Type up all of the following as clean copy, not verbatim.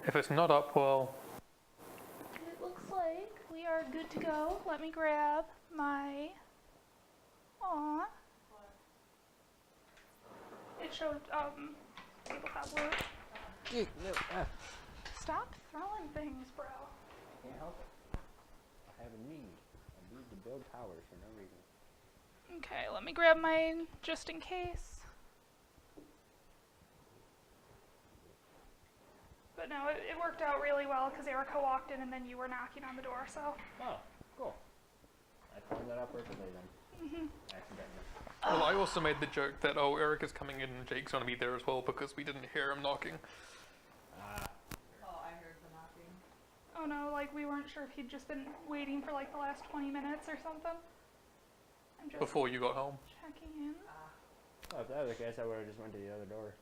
If it's not up, well... It looks like we are good to go. Let me grab my... Aww. It showed, tabletop loot. Stop throwing things, bro. I can't help it. I have a need. I need to build towers for no reason. Okay, let me grab mine just in case. But no, it worked out really well because Erica walked in and then you were knocking on the door, so. Oh, cool. I timed that out perfectly then. Accidentally. Well, I also made the joke that, oh, Eric is coming in and Jake's gonna be there as well because we didn't hear him knocking. Oh, I heard the knocking. Oh no, like we weren't sure if he'd just been waiting for like the last 20 minutes or something. I'm just Before you got home. checking in. Oh, if that was the case, I would have just went to the other door.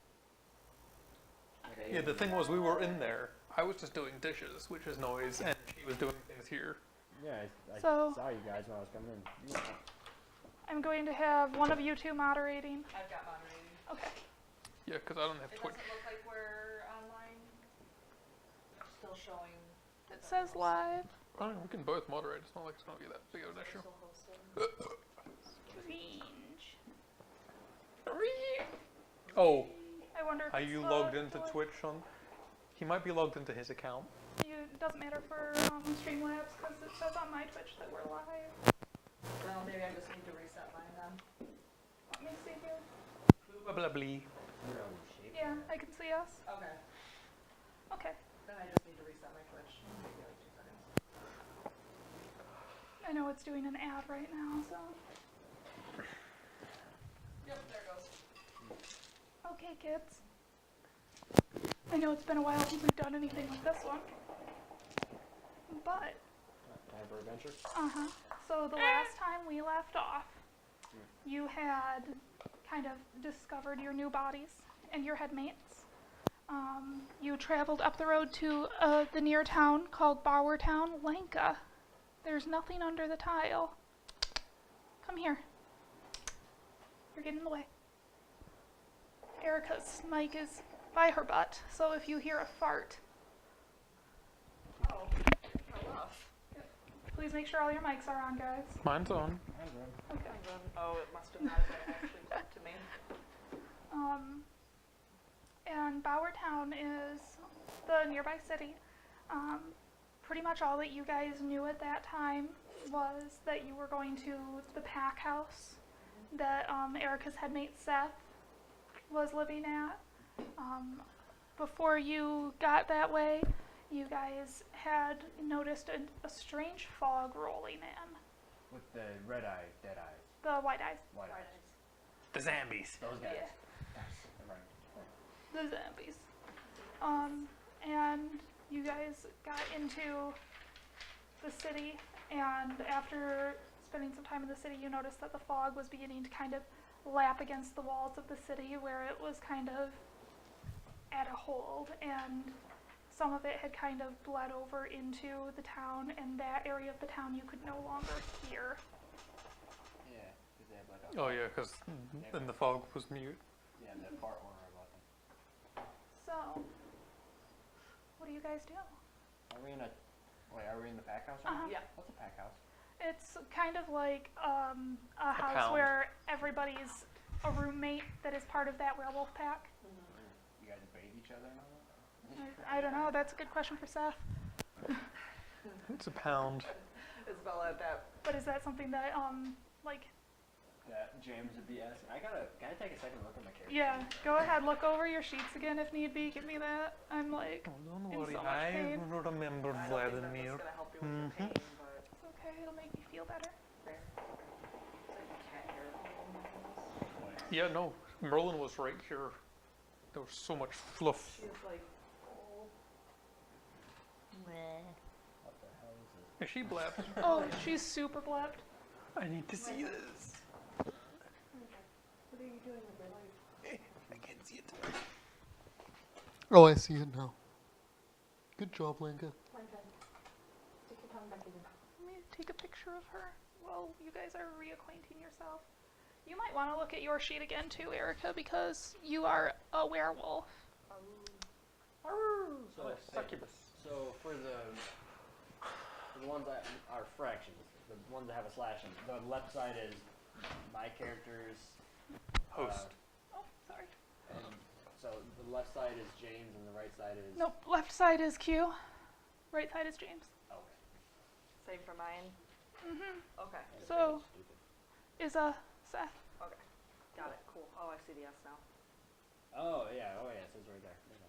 Okay, Yeah, the thing was, we were in there. I was just doing dishes, which is noise, and she was doing things here. Yeah, I So- saw you guys when I was coming in. You were- I'm going to have one of you two moderating. I've got moderating. Okay. Yeah, because I don't have It Twitch. doesn't look like we're online. Still showing. It says live. I don't know, we can both moderate. It's not like it's gonna be that big of an issue. Still hosting. Strange. Oh, I wonder if are it's you the logged into delay. Twitch on? He might be logged into his account. It doesn't matter for Streamlabs because it says on my Twitch that we're live. Well, maybe I just need to reset mine then. Let me see here. Blah blah blah. You're on shape. Yeah, I can see us. Okay. Okay. Then I just need to reset my Twitch. Maybe like 2 seconds. I know it's doing an ad right now, so. Yep, there it goes. Okay, kids. I know it's been a while since we've done anything like this one. But, Time for adventure? so the last time we left off, you had kind of discovered your new bodies and your headmates. You traveled up the road to the near town called Bowertown, Lanka. There's nothing under the tile. Come here. You're getting in the way. Erica's mic is by her butt, so if you hear a fart, Oh, how rough. please make sure all your mics are on, guys. Mine's on. Okay. Oh, it must have not been actually put to me. And Bowertown is the nearby city. Pretty much all that you guys knew at that time was that you were going to the pack house that Erica's headmate Seth was living at. Before you got that way, you guys had noticed a strange fog rolling in. With the red eye, dead eyes, The white eyes. white Right. eyes. The zombies. Those guys. Yeah. Yes, never mind. The zombies. And you guys got into the city, and after spending some time in the city, you noticed that the fog was beginning to kind of lap against the walls of the city where it was kind of at a hold, and some of it had kind of bled over into the town, and that area of the town you could no longer hear. Yeah, because they have like a... Oh yeah, because then the fog was mute. Yeah, the far corner about them. So, what do you guys do? Are we in a... Wait, are we in the pack house right now? Yeah. What's a pack house? It's kind of like a house pound. where everybody's a roommate that is part of that werewolf pack. You guys bathe each other and all that? I don't know. That's a good question for Seth. It's a pound. Isabella at that. But is that something that like? That James would be asking. Can I take a second look at my character? Yeah. Go ahead. Look over your sheets again if need be. Give me that. I'm like, Don't In worry, so much I pain. remember I don't think that that's Vladimir. gonna help you with your pain, but it's okay. It'll make me feel better. fair. It's like a cat hair. Yeah, no, Merlin was right here. There was so much fluff. She's like, oh. What the hell is this? Is she blapped? Oh, she's super blept. I need to see this. What are you doing with your life? I can't see it. Oh, I see it now. Good job, Lanka. My bad. Stick your tongue back in. Let me take a picture of her while you guys are reacquainting yourself. You might want to look at your sheet again too, Erica, because you are a werewolf. So, Suck your ones that are fractions, the ones that have a slash in. The left side is my character's Host. Oh, sorry. and so the left side is James, and the right side is. Nope, left side is Q, right side is James. Okay. Same for mine. Okay. That's So- pretty stupid. Is Seth. Okay. Got it. Cool. Oh, I see the S now. Oh yeah. It says right there. Okay.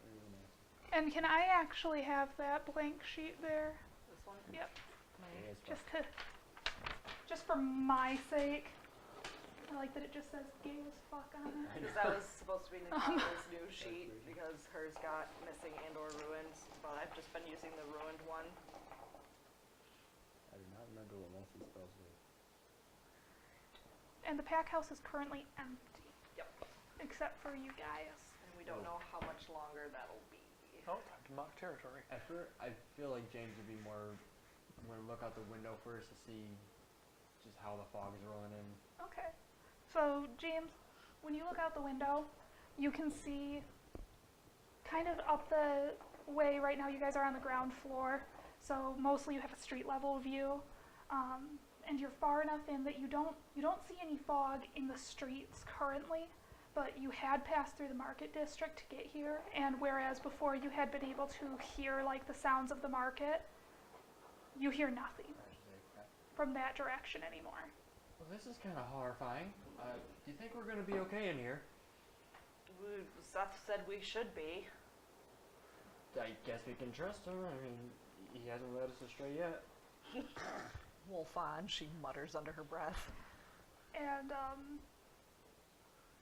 Very nice. And can I actually have that blank sheet there? This one? Yep. It is Just for my sake. I like that it just says gay as fuck on it. Because that was supposed to be Nicola's new sheet because hers got missing and/or ruined, but I've just been using the ruined one. I do not remember what most of these spells do. And the pack house is currently empty. Yep. Except for you guys. And we don't know how much longer that'll be. Oh, time to mock territory. I feel like James would be more. I'm gonna look out the window first to see just how the fog is rolling in. Okay. So, James, when you look out the window, you can see kind of up the way right now you guys are on the ground floor. So mostly you have a street level view. And you're far enough in that you don't see any fog in the streets currently, but you had passed through the market district to get here, and whereas before you had been able to hear like the sounds of the market, you hear nothing from that direction anymore. Well, this is kind of horrifying. Do you think we're gonna be okay in here? Seth said we should be. I guess we can trust him. I mean, he hasn't led us astray yet. Well, fine, she mutters under her breath. And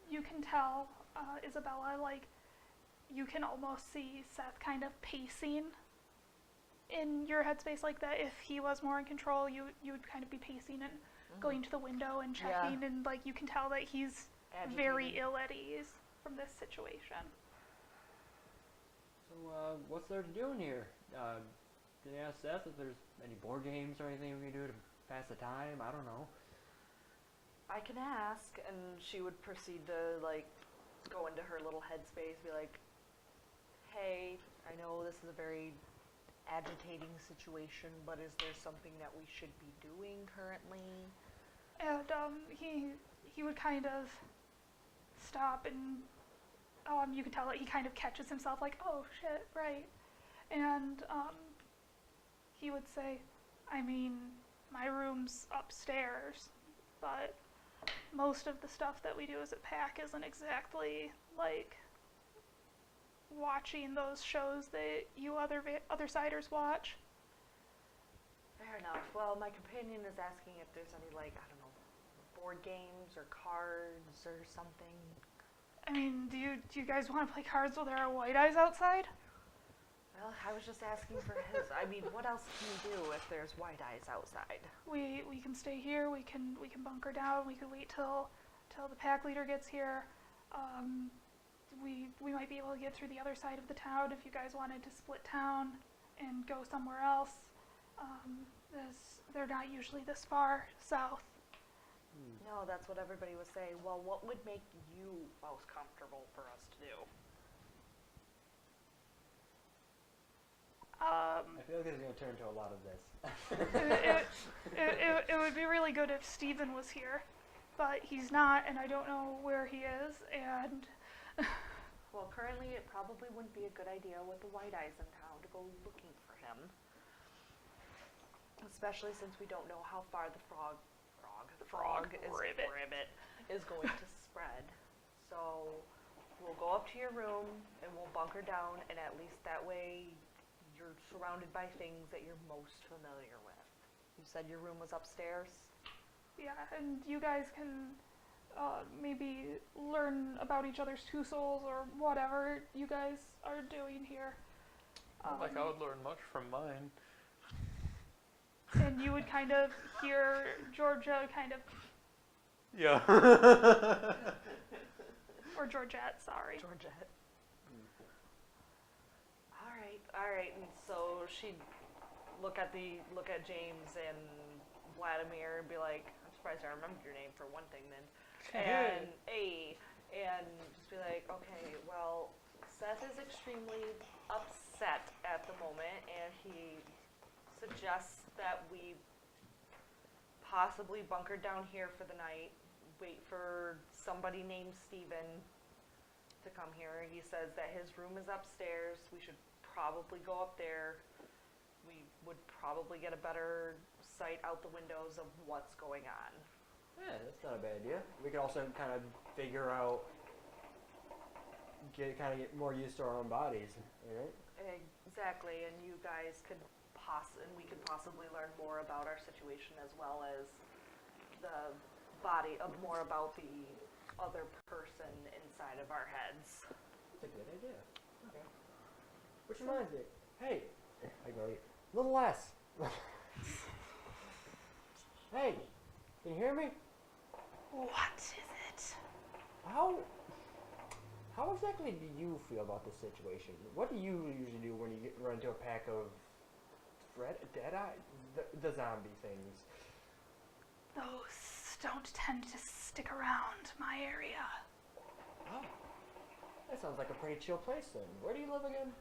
you can tell, Isabella, like, you can almost see Seth kind of pacing in your headspace like that. If he was more in control, you would kind of be pacing and going to the window and checking, and like you can tell that he's very ill at ease from this situation. So, what's there to do in here? Can you ask Seth if there's any board games or anything we can do to pass the time? I don't know. I can ask, and she would proceed to, like, go into her little headspace, be like, hey, I know this is a very agitating situation, but is there something that we should be doing currently? And he would kind of stop, and you can tell that he kind of catches himself like, oh shit, right. And he would say, I mean, my room's upstairs, but most of the stuff that we do as a pack isn't exactly like watching those shows that you other siders watch. Fair enough. Well, my companion is asking if there's any, like, I don't know, board games or cards or something. I mean, do you guys want to play cards while there are white eyes outside? Well, I was just asking for his. I mean, what else can you do if there's white eyes outside? We can stay here. We can bunker down. We could wait till the pack leader gets here. We might be able to get through the other side of the town if you guys wanted to split town and go somewhere else. They're not usually this far south. No, that's what everybody was saying. Well, what would make you most comfortable for us to do? I feel like it's going to turn to a lot of this. It would be really good if Steven was here, but he's not, and I don't know where he is, and... Well, currently it probably wouldn't be a good idea with the white eyes in town to go looking for him. Especially since we don't know how far the ribbit is going to spread. So we'll go up to your room and we'll bunker down, and at least that way you're surrounded by things that you're most familiar with. You said your room was upstairs? Yeah, and you guys can maybe learn about each other's two souls or whatever you guys are doing here. Not like I would learn much from mine. And you would kind of hear Georgia kind of, Yeah. or Georgette, sorry. Georgette. All right. And so she'd look at James and Vladimir and be like, I'm surprised I remembered your name for one thing then. And just be like, okay, well, Seth is extremely upset at the moment, and he suggest that we possibly bunker down here for the night, wait for somebody named Steven to come here. He says that his room is upstairs. We should probably go up there. We would probably get a better sight out the windows of what's going on. Yeah, that's not a bad idea. We could also kind of figure out, get more used to our own bodies, right? Exactly, and you guys could we could possibly learn more about our situation as well as the body of more about the other person inside of our heads. That's a good idea. Okay. Which reminds me, hey, I go, a little less. Hey, can you hear me? What is it? How exactly do you feel about this situation? What do you usually do when you run into a pack of dead-eye, the zombie things? Those don't tend to stick around my area. Oh, that sounds like a pretty chill place then. Where do you live again?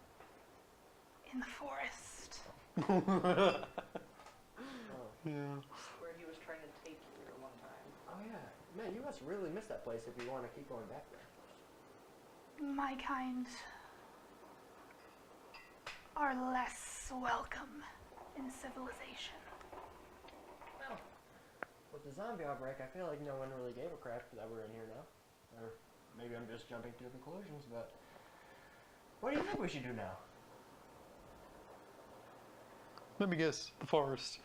In the forest. Oh, Yeah. Where he was trying to take you at one time. oh yeah. Man, you must really miss that place if you want to keep going back there. My kind are less welcome in civilization. Well, with the zombie outbreak, I feel like no one really gave a crap that we're in here now. Or maybe I'm just jumping to conclusions, but what do you think we should do now? Let me guess. The forest.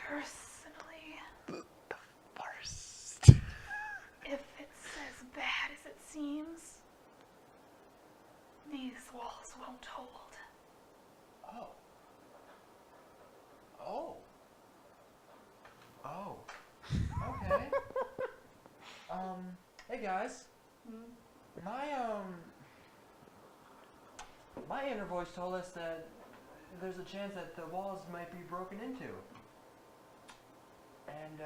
Personally, The forest. if it's as bad as it seems, these walls won't hold. Oh. Oh. Oh. Okay. Hey guys. My inner voice told us that there's a chance that the walls might be broken into. And,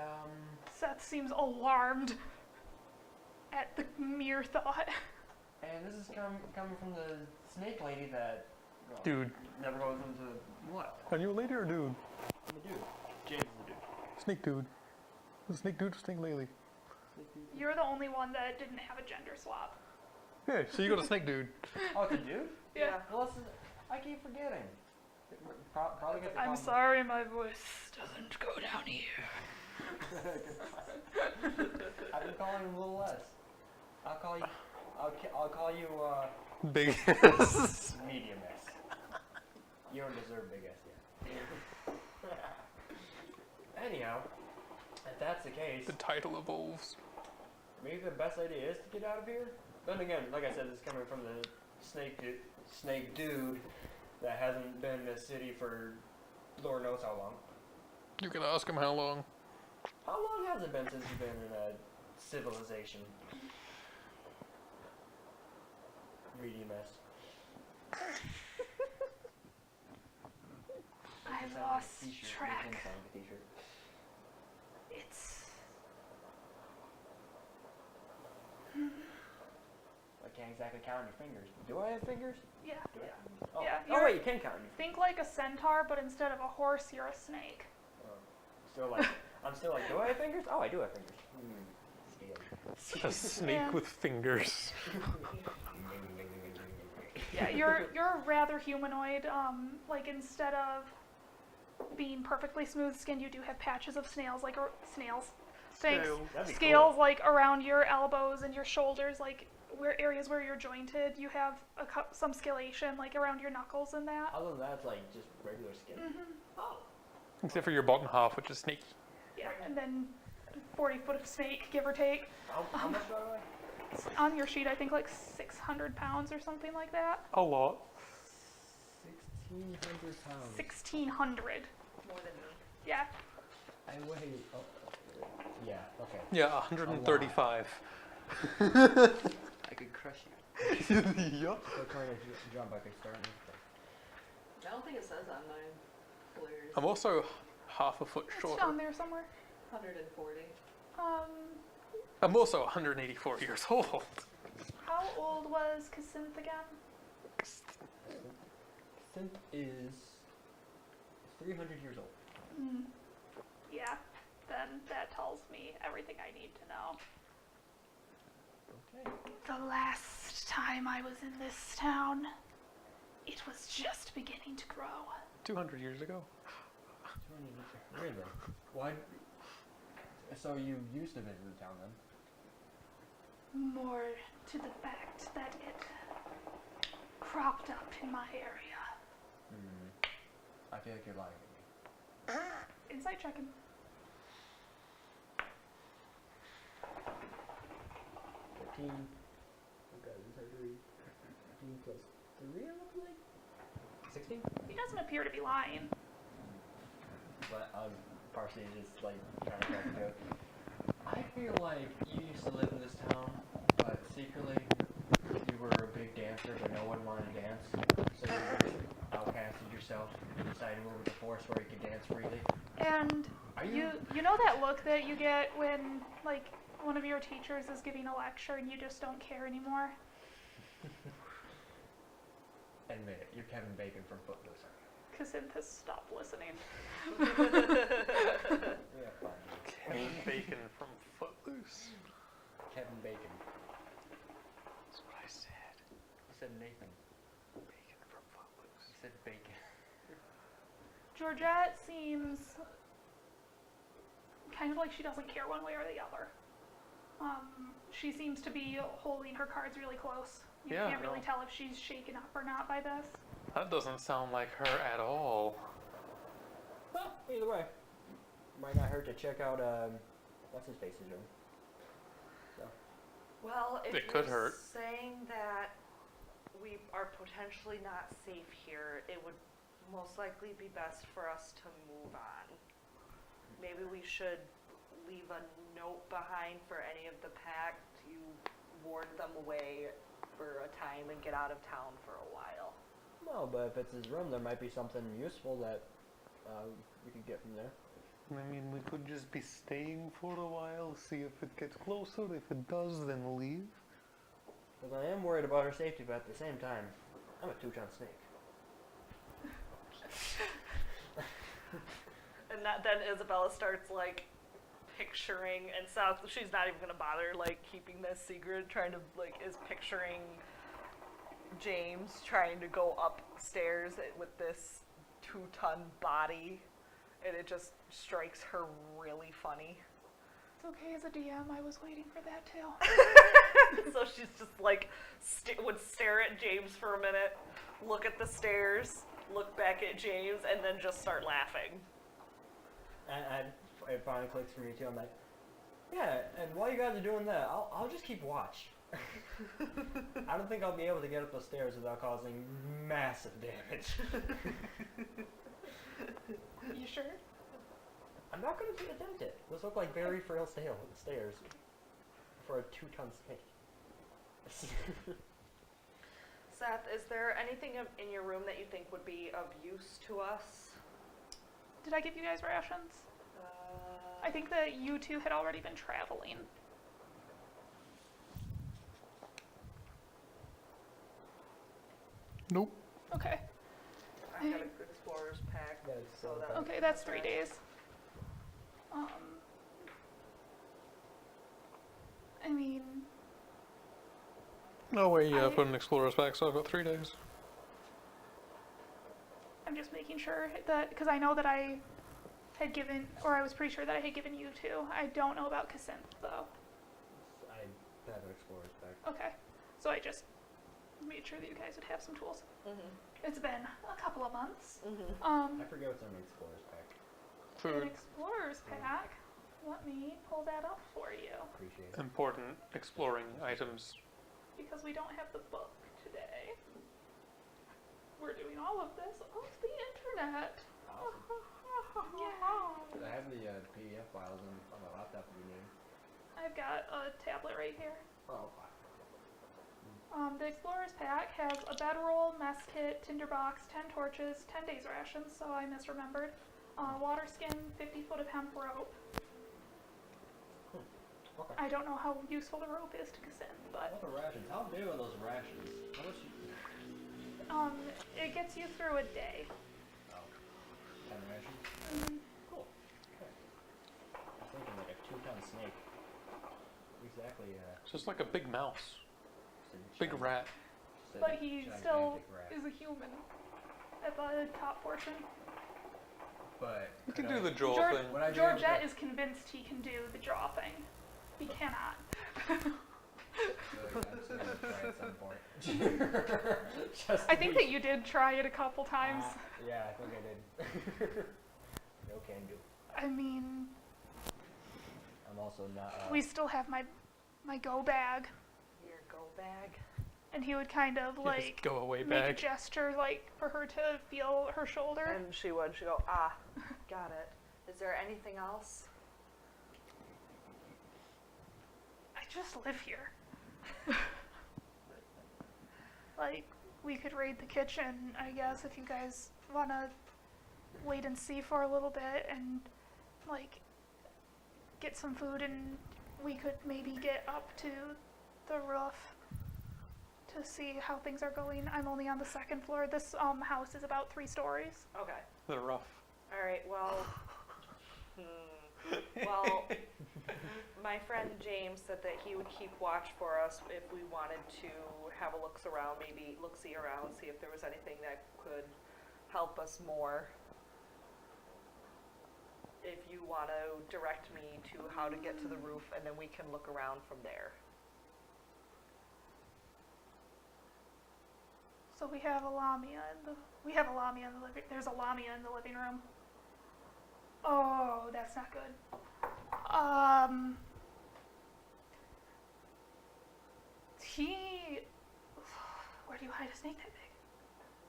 Seth seems alarmed at the mere thought. and this is coming from the snake lady that, well, Dude. never goes into what? Are you a lady or a dude? I'm a dude. James is a dude. Snake dude. Snake dude or snake lady? Snake dude. You're the only one that didn't have a gender swap. Yeah, so you got a snake dude. Oh, it's a dude? Yeah. Well, I keep forgetting. Probably get the I'm compliment. sorry, my voice doesn't go down here. I've been calling him a little less. I'll call you Big ass. medium S. You don't deserve big S yet. Anyhow, if that's the case, The title evolves. maybe the best idea is to get out of here. Then again, like I said, this is coming from the snake dude that hasn't been in this city for Lord knows how long. You can ask him how long. How long has it been since you've been in a civilization? Medium S. I've Sounds like a lost t-shirt. It track. didn't sound like a t-shirt. It's I can't exactly count your fingers. Do I have fingers? yeah. Do I? Oh, Yeah, oh you're- wait, you can count your fingers. Think like a centaur, but instead of a horse, you're a snake. I'm still like, do I have fingers? Oh, I do have fingers. Scary. A snake Yeah. with fingers. Yeah, you're rather humanoid. Like instead of being perfectly smooth skinned, you do have patches of snails, like snails. Thanks. Scale. That'd be Scales like around your elbows and your shoulders, like where areas where you're jointed. You have some scalation, like around your knuckles and that. Cool. Other than that, it's like just regular skin. Oh. Except for your bottom half, which is snaky. Yeah, and then 40 foot of snake, give or take. How much do I weigh? It's on your sheet, I think like 600 pounds or something like that. A lot. 1,600 pounds. 1,600. More than me. Yeah. I weigh. Oh. Yeah. Okay. Yeah, 135. I could crush you. Yup. What kind of jump I could start with? I don't think it says on mine. Clears. I'm also half a foot It's shorter. down there somewhere. 140. I'm also 184 years old. How old was Casinth again? Synth is 300 years old. Yeah, then that tells me everything I need to know. Okay. The last time I was in this town, it was just beginning to grow. 200 years ago. 200 years. Really? Why? So you used to visit the town then? More to the fact that it cropped up in my area. I feel like you're lying to me. Insight checking. 13. Okay, this is 13 plus 3, I look like? 16? He doesn't appear to be lying. But partially just like trying to crack a joke. I feel like you used to live in this town, but secretly you were a big dancer, but no one wanted to dance. So you outcasted yourself and decided to move to the forest where you could dance freely. And Are you know that look that you get when like one of your teachers is giving a lecture and you just don't care anymore? Admit it, you're Kevin Bacon from Footloose, aren't you? Cassandra has stopped listening. Yeah, fine. Kevin Bacon from Footloose. Kevin Bacon. That's what I said. You said Nathan. Bacon from Footloose. You said Bacon. Georgette seems kind of like she doesn't care one way or the other. She seems to be holding her cards really close. You Yeah, can't really no. tell if she's shaken up or not by this. That doesn't sound like her at all. Well, either way. Might not hurt to check out, what's his face's room. So. Well, if It could you're hurt. saying that we are potentially not safe here, it would most likely be best for us to move on. Maybe we should leave a note behind for any of the pack to ward them away for a time and get out of town for a while. No, but if it's his room, there might be something useful that we could get from there. I mean, we could just be staying for a while, see if it gets closer. If it does, then leave. Because I am worried about her safety, but at the same time, I'm a two-ton snake. And then Isabella starts like picturing, and South, she's not even gonna bother like keeping this secret, trying to like is picturing James trying to go upstairs with this 2-ton body, and it just strikes her really funny. It's okay as a DM, I was waiting for that too. So she's just like would stare at James for a minute, look at the stairs, look back at James, and then just start laughing. And it finally clicks for me too. I'm like, yeah. And while you guys are doing that, I'll just keep watch. I don't think I'll be able to get up the stairs without causing massive damage. You sure? I'm not going to attempt it. Those look like very frail stairs for a 2-ton snake. Seth, is there anything in your room that you think would be of use to us? Did I give you guys rations? I think that you two had already been traveling. Nope. Okay. I've got an explorer's pack, Yeah, so so that Okay, that's 3 days. I mean, No way, yeah, I- put an explorer's pack, so I've got 3 days. I'm just making sure that, because I know that I had given, or I was pretty sure that I had given you two. I don't know about Cassandra, though. I have an explorer's pack. Okay. So I just made sure that you guys would have some tools. It's been a couple of months. I forget what's on the explorer's pack. An Food. explorer's pack. Let me pull that up for you, Appreciate it. Important exploring items. because we don't have the book today. We're doing all of this off the internet. Awesome. I have the PDF files on my laptop if you need. I've got a tablet right here. Oh, The Explorer's Pack has a bedroll, mess kit, tinderbox, 10 torches, 10 days rations, so I misremembered. Water skin, 50 foot of hemp rope. Okay. I don't know how useful the rope is to Cassandra, but What the rations? How big are those rations? How much? It gets you through a day. Oh. 10 rations? Cool. Okay. I was thinking like a 2-ton snake. Exactly, It's just like a big mouse. just a Big giant- rat. just a But he still gigantic rat. is a human at the top portion. But You can could do I- the jaw George- thing. Would I be able Georgette to- is convinced he can do the jaw thing. He cannot. I feel like I'm still gonna try at some point. Just I to think be that you did try it a couple times. Yeah, I think I did. No can do. I mean, I'm also not. we still have my go bag, Your go bag. and he would kind of His like go away make a bag. gesture like for her to feel her shoulder. And she'd go, got it. Is there anything else? I just live here. Like, we could raid the kitchen, I guess, if you guys want to wait and see for a little bit and, like, get some food, and we could maybe get up to the roof to see how things are going. I'm only on the second floor. This house is about 3 stories. Okay. They're rough. All right. Well. Well, my friend James said that he would keep watch for us if we wanted to have a look around, maybe look-see around, see if there was anything that could help us more. If you want to direct me to how to get to the roof, and then we can look around from there. So we have a lamia in the living. There's a lamia in the living room. Oh, that's not good. Where do you hide a snake that big?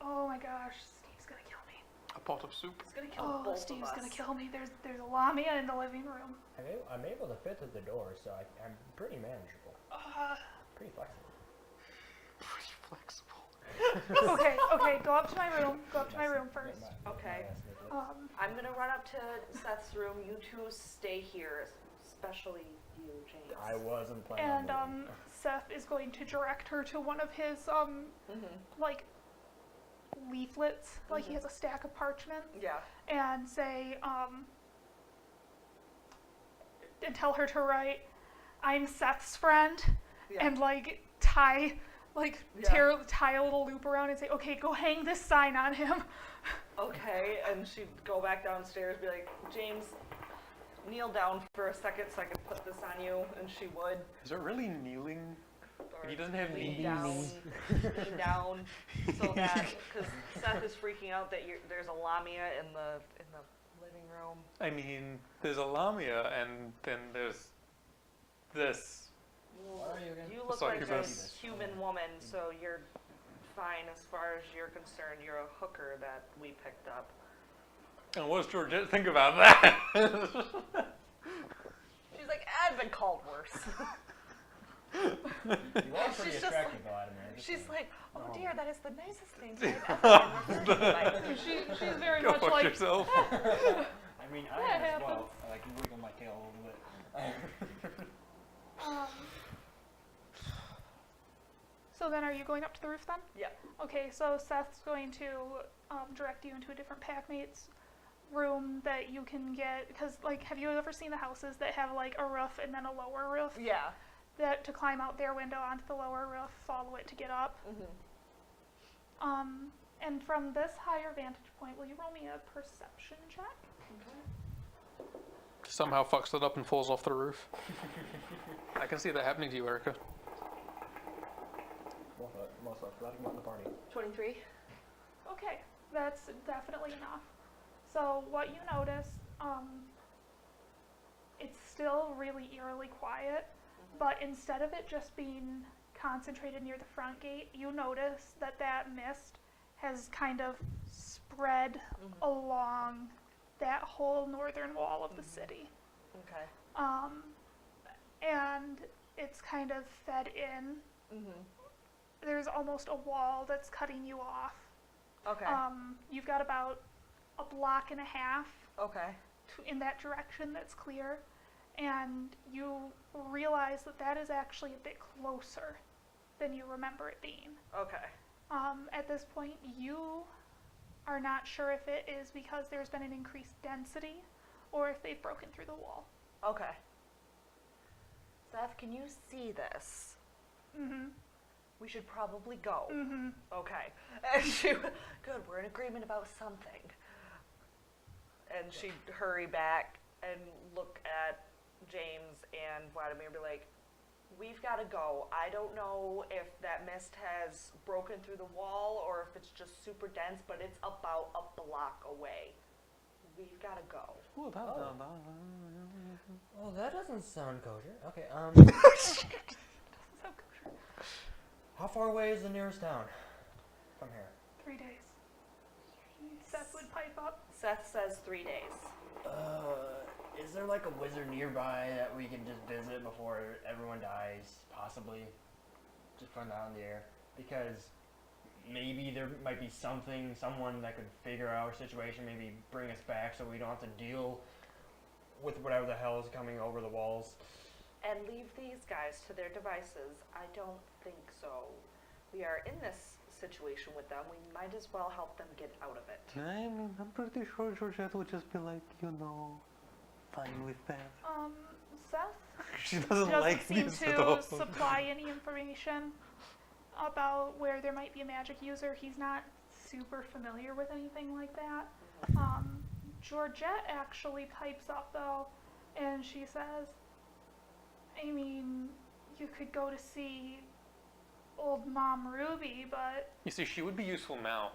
Oh my gosh, Steve's gonna kill me. A pot of soup. It's gonna kill Oh, both Steve's of us. gonna kill me. There's a lamia in the living room. I'm able to fit through the door, so I'm pretty manageable. Pretty flexible. Pretty flexible. Okay, go up to my room. Go up to my room first. Okay. I'm gonna run up to Seth's room. You two stay here, especially you, James. I wasn't planning And on leaving. Seth is going to direct her to one of his like leaflets. Like he has a stack of parchment. Yeah. And say, and tell her to write, "I'm Seth's friend," Yeah. and like tie a little loop around and say, "Okay, go hang this sign on him." Okay, and she'd go back downstairs, be like, James, kneel down for a second so I can put this on you, and she would. Is it really kneeling? Or He doesn't have lean knees. lean down, so that because Seth is freaking out that there's a lamia in the living room. I mean, there's a lamia and then there's this. What are you again? You look Sorry, like a Succubus. human woman, so you're fine as far as you're concerned. You're a hooker that we picked up. And what does Georgette think about that? She's like, I've been called worse. You are pretty She's just attractive, though, Adam. She's like, oh dear, that is the nicest thing I've ever been referred to by. She's very Go much fuck like, yourself. I mean, I That am as well. happens. I can wiggle my tail a little bit. So then are you going up to the roof then? Yeah. Okay, so Seth's going to direct you into a different packmate's room that you can get, because like, have you ever seen the houses that have like a roof and then a lower roof? Yeah. That to climb out their window onto the lower roof, follow it to get up. And from this higher vantage point, will you roll me a perception check? Somehow fucks it up and falls off the roof. I can see that happening to you, Erica. Most of let him out in the party. 23. Okay, that's definitely enough. So what you notice, it's still really eerily quiet, but instead of it just being concentrated near the front gate, you notice that that mist has kind of spread along that whole northern wall of the city. Okay. And it's kind of fed in. There's almost a wall that's cutting you off. Okay. You've got about a block and a half Okay. in that direction that's clear, and you realize that that is actually a bit closer than you remember it being. Okay. At this point, you are not sure if it is because there's been an increased density or if they've broken through the wall. Okay. Seth, can you see this? Mm-hmm. We should probably go. Mm-hmm. Okay. And she, good, we're in agreement about something. And she'd hurry back and look at James and Vladimir and be like, we've got to go. I don't know if that mist has broken through the wall or if it's just super dense, but it's about a block away. We've got to go. Oh, Well, that doesn't sound kosher. Okay, Doesn't sound kosher. how far away is the nearest town from here? 3 days. Seth would pipe up. Seth says 3 days. Is there like a wizard nearby that we can just visit before everyone dies? Possibly. Just put that in the air. Because maybe there might be someone that could figure out our situation, maybe bring us back so we don't have to deal with whatever the hell is coming over the walls. And leave these guys to their devices. I don't think so. We are in this situation with them. We might as well help them get out of it. I mean, I'm pretty sure Georgette would just be like, fine with that. Seth She doesn't like seem this at all. to supply any information about where there might be a magic user. He's not super familiar with anything like that. Georgette actually pipes up though, and she says, I mean, you could go to see old Mom Ruby, but You see, she would be useful now.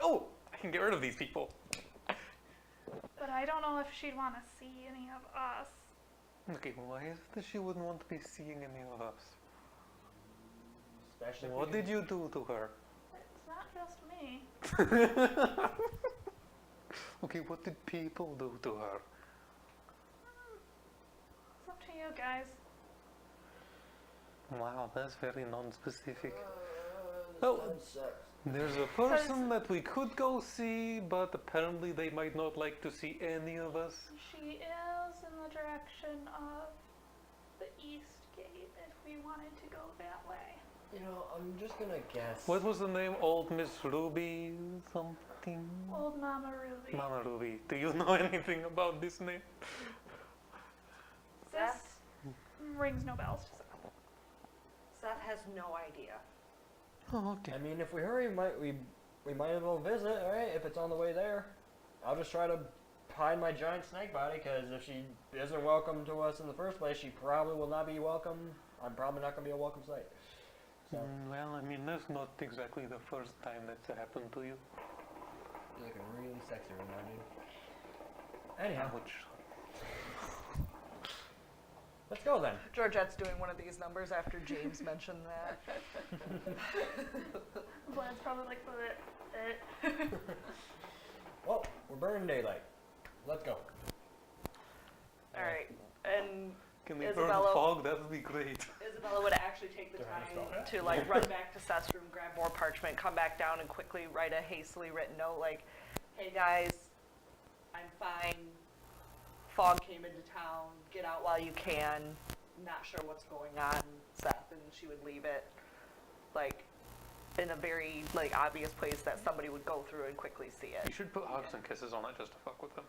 Oh, I can get rid of these people. I don't know if she'd want to see any of us. Okay, well, why is it that she wouldn't want to be seeing any of us? Especially if What we did you do to her? It's not just me. Okay, what did people do to her? It's up to you guys. Wow, that's very non-specific. This Oh. town sucks. There's a person that we could go see, but apparently they might not like to see any of us. She is in the direction of the east gate if we wanted to go that way. You know, I'm just gonna guess. What was the name? Old Miss Ruby something? Old Mama Ruby. Mama Ruby. Do you know anything about this name? This rings no bells to Seth. Seth has no idea. Oh, okay. I mean, if we hurry, we might as well visit, alright? If it's on the way there. I'll just try to hide my giant snake body, because if she isn't welcome to us in the first place, she probably will not be welcome. I'm probably not going to be a welcome sight. So, Well, I mean, that's not exactly the first time that's happened to you. you're looking really sexy right now, dude. Anyhow, Ouch. let's go then. Georgette's doing one of these numbers after James mentioned that. Vlad's probably like, Well, we're burning daylight. Let's go. Alright, and Can we burn Isabella- fog? That would be great. Isabella would actually take the They're time gonna stop to like run back to Seth's room, grab more parchment, come back down and quickly write a hastily written note like, hey guys, I'm fine. Fog came into town, get out while you can. Not sure what's going on, Seth, and she would leave it like in a very like obvious place that somebody would go through and quickly see You it. should put hugs and kisses on it just to fuck with them.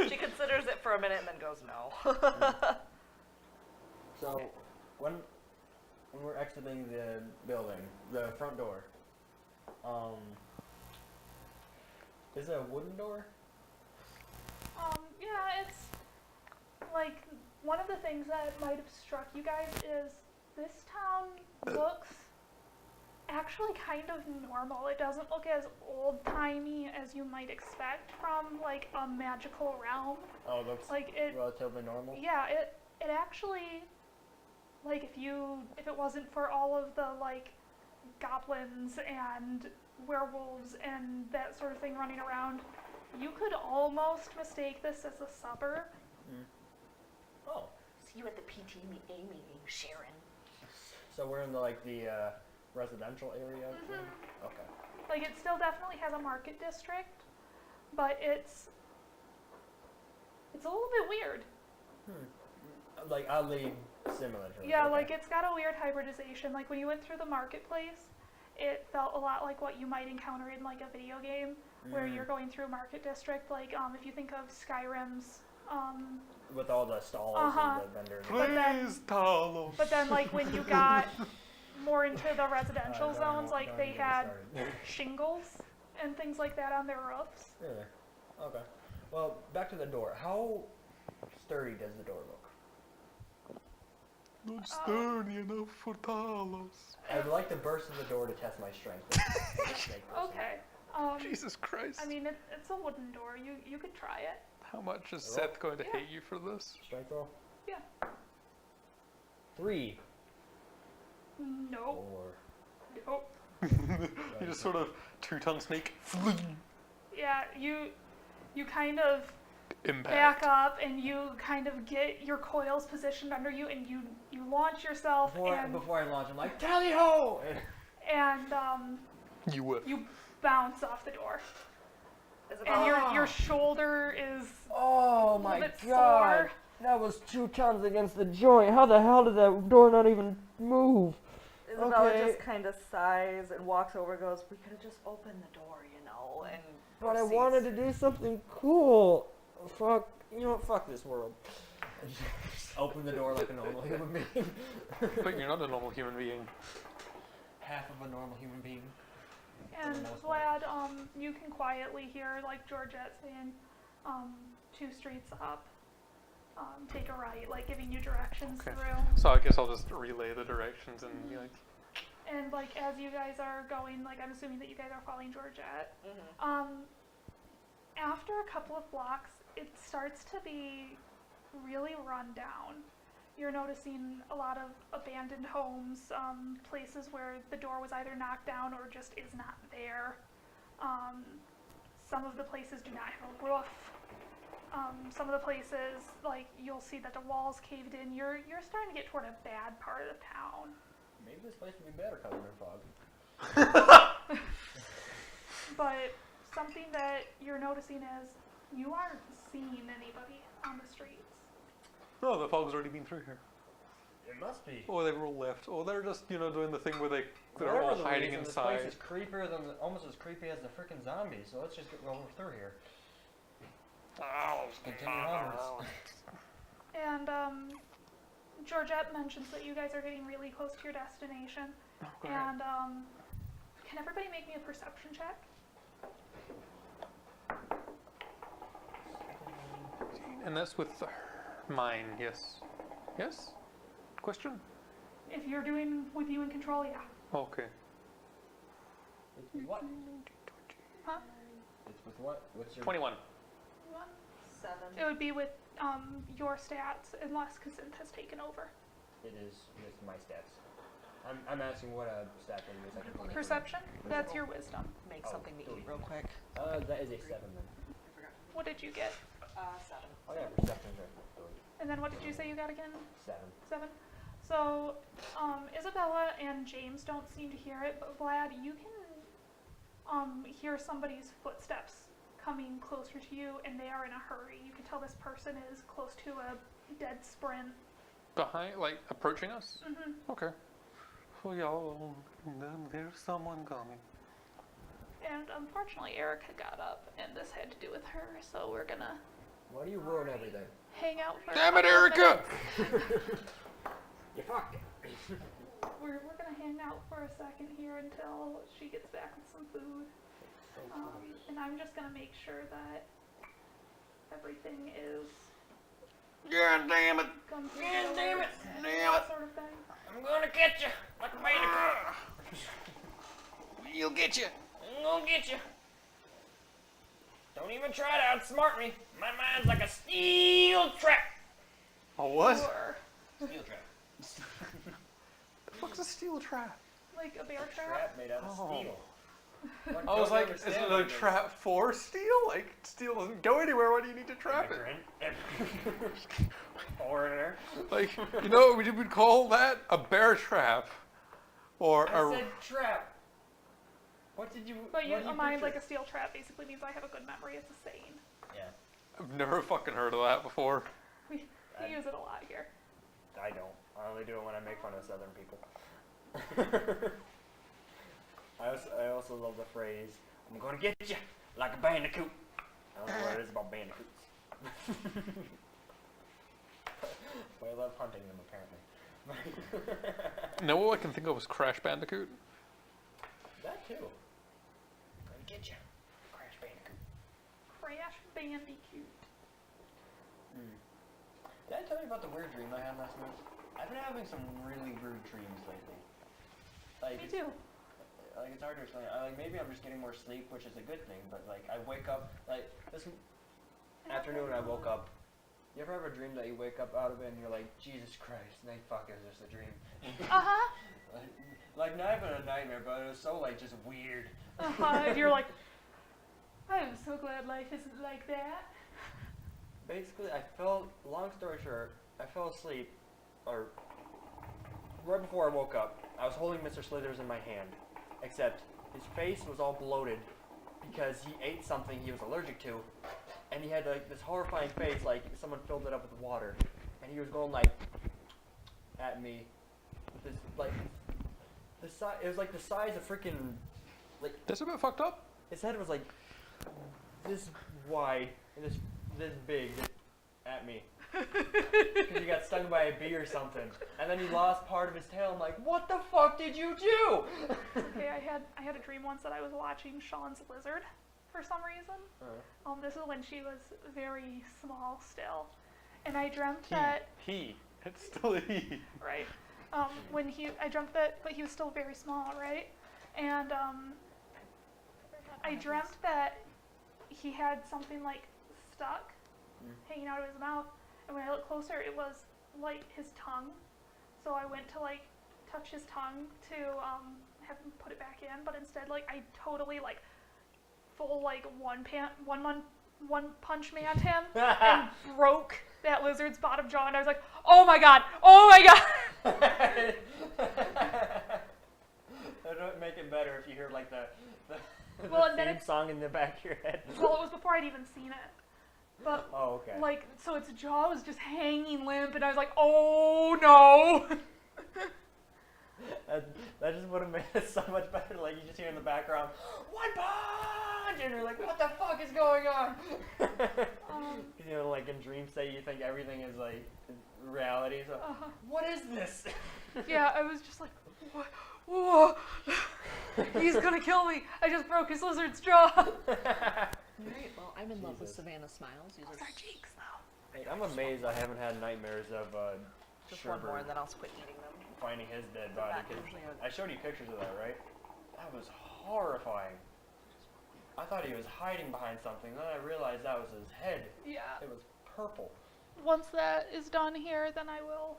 She considers it for a minute and then goes no. So, when we're exiting the building, the front door, is it a wooden door? yeah, it's like one of the things that might have struck you guys is this town looks actually kind of normal. It doesn't look as old-timey as you might expect from like a magical realm. Oh, it looks Like it, relatively normal. yeah, it actually, like if it wasn't for all of the like goblins and werewolves and that sort of thing running around, you could almost mistake this as a suburb. Oh, See you at the PTA meeting, Sharon. so we're in the residential area. Okay. Like it still definitely has a market district, but it's a little bit weird. Like oddly similar to it. Yeah, okay. like it's got a weird hybridization. Like when you went through the marketplace, it felt a lot like what you might encounter in like a video game, where you're going through Market District. Like if you think of Skyrim's. With all the stalls and the vendors. But then- Please, Talos. But then like when you got more into the residential Don't zones, like don't they get me had started. shingles and things like that on their roofs. Really? Okay. Well, back to the door. How sturdy does the door look? Not sturdy enough for Talos. I'd like to burst in the door to test my strength. Okay. Jesus Christ. I mean, it's a wooden door. You could try it. How much is Roll. Seth going to Yeah. hate you for this? Strength roll? Yeah. 3. Nope. 4. Nope. You just sort of two-tongue snake. Yeah, you kind of Impact. back up and you kind of get your coils positioned under you and you launch yourself Before I launch, I'm like, tally ho! and You whiff. you bounce off the door. Is it And your shoulder is Oh a my little bit god! sore. That was 2 tons against the joint. How the hell did that door not even move? Isabella Okay. just kind of sighs and walks over and goes, we could have just opened the door, you know, and But I proceeds. wanted to do something cool. Fuck, you know what? Fuck this world. Open the door like a normal human being. But you're not a normal human being. Half of a normal human being. And For the most part. Vlad, you can quietly hear like Georgette saying, 2 streets up, take a right, like giving you directions Okay. through. So I guess I'll just relay the directions and be like, And like as you guys are going, like I'm assuming that you guys are following Georgette. Mhm. After a couple of blocks, it starts to be really run down. You're noticing a lot of abandoned homes, places where the door was either knocked down or just is not there. Some of the places do not have a roof. Some of the places, like you'll see that the walls caved in. You're starting to get toward a bad part of the town. Maybe this place would be better covered in fog. But something that you're noticing is you aren't seeing anybody on the streets. oh, the fog's already been through here. It must be. Oh, they roll left. Oh, they're just, doing the thing where they're Whatever all the hiding reason, inside. This place is creepier than almost as creepy as the freaking zombies. So let's just get over through here. Continue onwards. And Georgette mentions that you guys are getting really close to your destination. Oh, go ahead. And can everybody make me a perception check? And that's with mine, yes. Yes? Question? If you're doing with you in control, yeah. Okay. It's with what? Huh? It's with what? What's your 21. One? 7. It would be with your stats unless Cassandra has taken over. It is with my stats. I'm asking what a stat thing is. I can think of. Perception? That's your wisdom. Make Oh, something to three. eat real quick. That is a 7 then. What did you get? 7. Oh yeah, perception's right. And then what did you say you got again? 7. 7. So, Isabella and James don't seem to hear it, but Vlad, you can hear somebody's footsteps coming closer to you, and they are in a hurry. You can tell this person is close to a dead sprint. Behind, like, approaching us? Mm-hmm. Okay. So, y'all, then there's someone coming. And unfortunately, Erica got up, and this had to do with her, so we're gonna Why do you ruin everything? hang out for Damn a it, couple of Erica! minutes. You fucked it. We're gonna hang out for a second here until she gets back with some food. And I'm just gonna make sure that everything is God damn it! gone through God the damn it! doors and Damn that it! sort of thing. I'm gonna get you like a mannequin. You'll get you. I'm gonna get you. Don't even try to outsmart me. My mind's like a steel trap. A what? Or Steel trap. The fuck's a steel trap? like a bear trap. Trap made out of Oh. steel. I was like, is it a trap for steel? Like, steel doesn't go anywhere, why do you need to trap it? Foreigner. Like, you know what we would call that? A bear trap. Or I a... said trap. What did you? But you, what do a mind picture? like a steel trap basically means I have a good memory. It's a saying. Yeah. I've never fucking heard of that before. We use it a lot here. I don't. I only do it when I make fun of Southern people. I also love the phrase, I'm gonna get you like a bandicoot. I don't know what it is about bandicoots. But I love hunting them, apparently. Now all I can think of was Crash Bandicoot. That too. Gonna get you. Crash Bandicoot. Crash Bandicoot. Did I tell you about the weird dream I had last night? I've been having some really weird dreams lately. Like, Me too. Like, it's hard to explain. Maybe I'm just getting more sleep, which is a good thing, but like, I wake up, like, this afternoon I woke up. You ever have a dream that you wake up out of it and you're like, Jesus Christ, fuck, is this a dream? Uh-huh. like, not even a nightmare, but it was so, like, just weird. Uh-huh. And you're like, I'm so glad life isn't like that. Basically, long story short, I fell asleep, or right before I woke up, I was holding Mr. Slithers in my hand, except his face was all bloated because he ate something he was allergic to, and he had like this horrifying face like someone filled it up with water, and he was going like at me with this like it was like the size of freaking like That's a bit fucked up. his head was like this wide and this big at me. Because he got stung by a bee or something. And then he lost part of his tail. I'm like, what the fuck did you do? Okay, I had a dream once that I was watching Sean's lizard for some reason. This is when she was very small still. And I dreamt that It's still a he. right. I dreamt that but he was still very small, right? And I dreamt that he had something like stuck hanging out of his mouth, and when I looked closer it was like his tongue. So I went to like touch his tongue to have him put it back in, but instead like I totally like full like one punch man him and broke that lizard's bottom jaw, and I was like, oh my god. That would make it better if you heard like the Well, and then theme song in the back of your head. Well, it was before I'd even seen it. But, oh, okay. like, so its jaw was just hanging limp, and I was like, oh no! That just would have made it so much better. Like, you just hear in the background, one punch! And you're like, what the fuck is going on? You know, like in dream state, you think everything is like reality. So, what is this? Yeah, I was just like, what? Whoa! He's gonna kill me! I just broke his lizard's jaw! Alright, well, I'm in love with Savannah Smiles. Those are cheeks, though. Hey, I'm amazed I haven't had nightmares of Just one Sherbert more, and then I'll quit eating them. finding his dead body. Back 'Cause usually I showed you pictures of that, right? That was horrifying. I thought he was hiding behind something. Then I realized that was his head. Yeah. It was purple. Once that is done here, then I will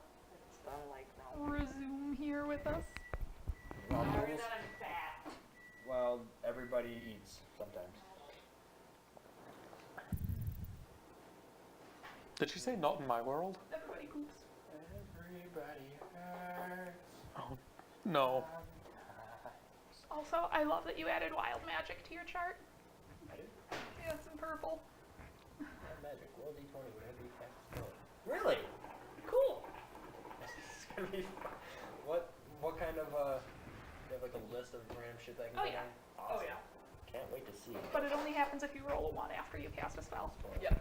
It's done like now. resume here with us. Well, Sorry that I'm fat. well, everybody eats sometimes. Did she say not in my world? Everybody poops. Everybody hurts. Oh, no. Also, I love that you added wild magic to your chart. I did. Yeah, it's in purple. Magic. Roll d20. Whatever you cast spell. Really? Cool. This is gonna be fun. What kind of you have like a list of random shit that can Oh, go yeah. down? Awesome. Oh, yeah. Can't wait to see. But it only happens if you roll a 1 after you cast a spell. Yeah.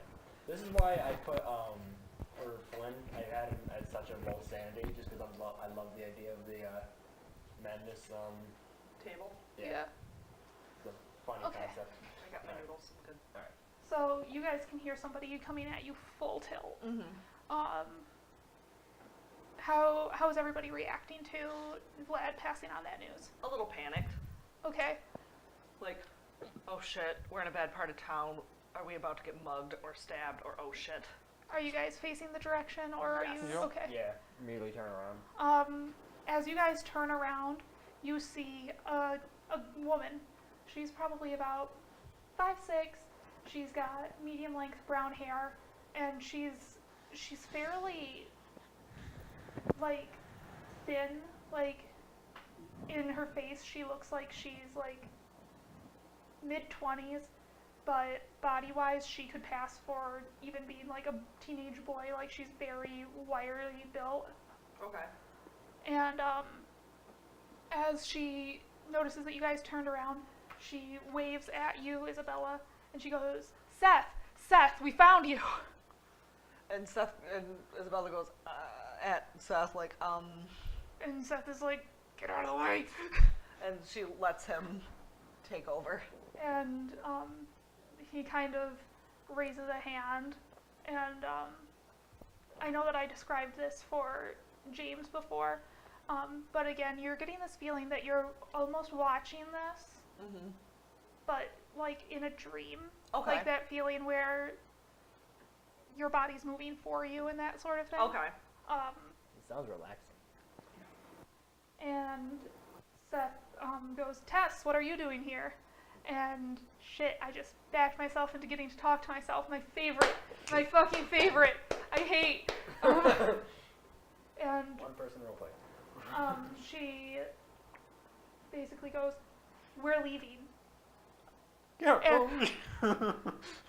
This is why I put for Flynn, I had him at such a low sanity, just because I love the idea of the madness. Table. Yeah. The funny Okay. concept. I got my noodles. Good. So you guys can hear somebody coming at you full tilt. Mm-hmm. How is everybody reacting to Vlad passing on that news? A little panicked. Okay. Like, oh shit, we're in a bad part of town. Are we about to get mugged or stabbed or oh shit? Are you guys facing the direction, or are you Yep. okay? Yeah. Immediately turn around. As you guys turn around, you see a woman. She's probably about 5'6". She's got medium length brown hair, and she's fairly like thin. Like in her face, she looks like she's like mid-20s, but body-wise, she could pass for even being like a teenage boy. Like she's very wirily built. Okay. And as she notices that you guys turned around, she waves at you, Isabella, and she goes, Seth, we found you. And Isabella goes, at Seth, like, And Seth is like, get out of the way. and she lets him take over. And he kind of raises a hand, and I know that I described this for James before, but again, you're getting this feeling that you're almost watching this, Mm-hmm. but like in a dream. Okay. Like that feeling where your body's moving for you and that sort of thing. Okay. It sounds relaxing. And Seth goes, Tess, what are you doing here? And shit, I just backed myself into getting to talk to myself. My fucking favorite. I hate. And One person role play. she basically goes, we're leaving. Yeah. And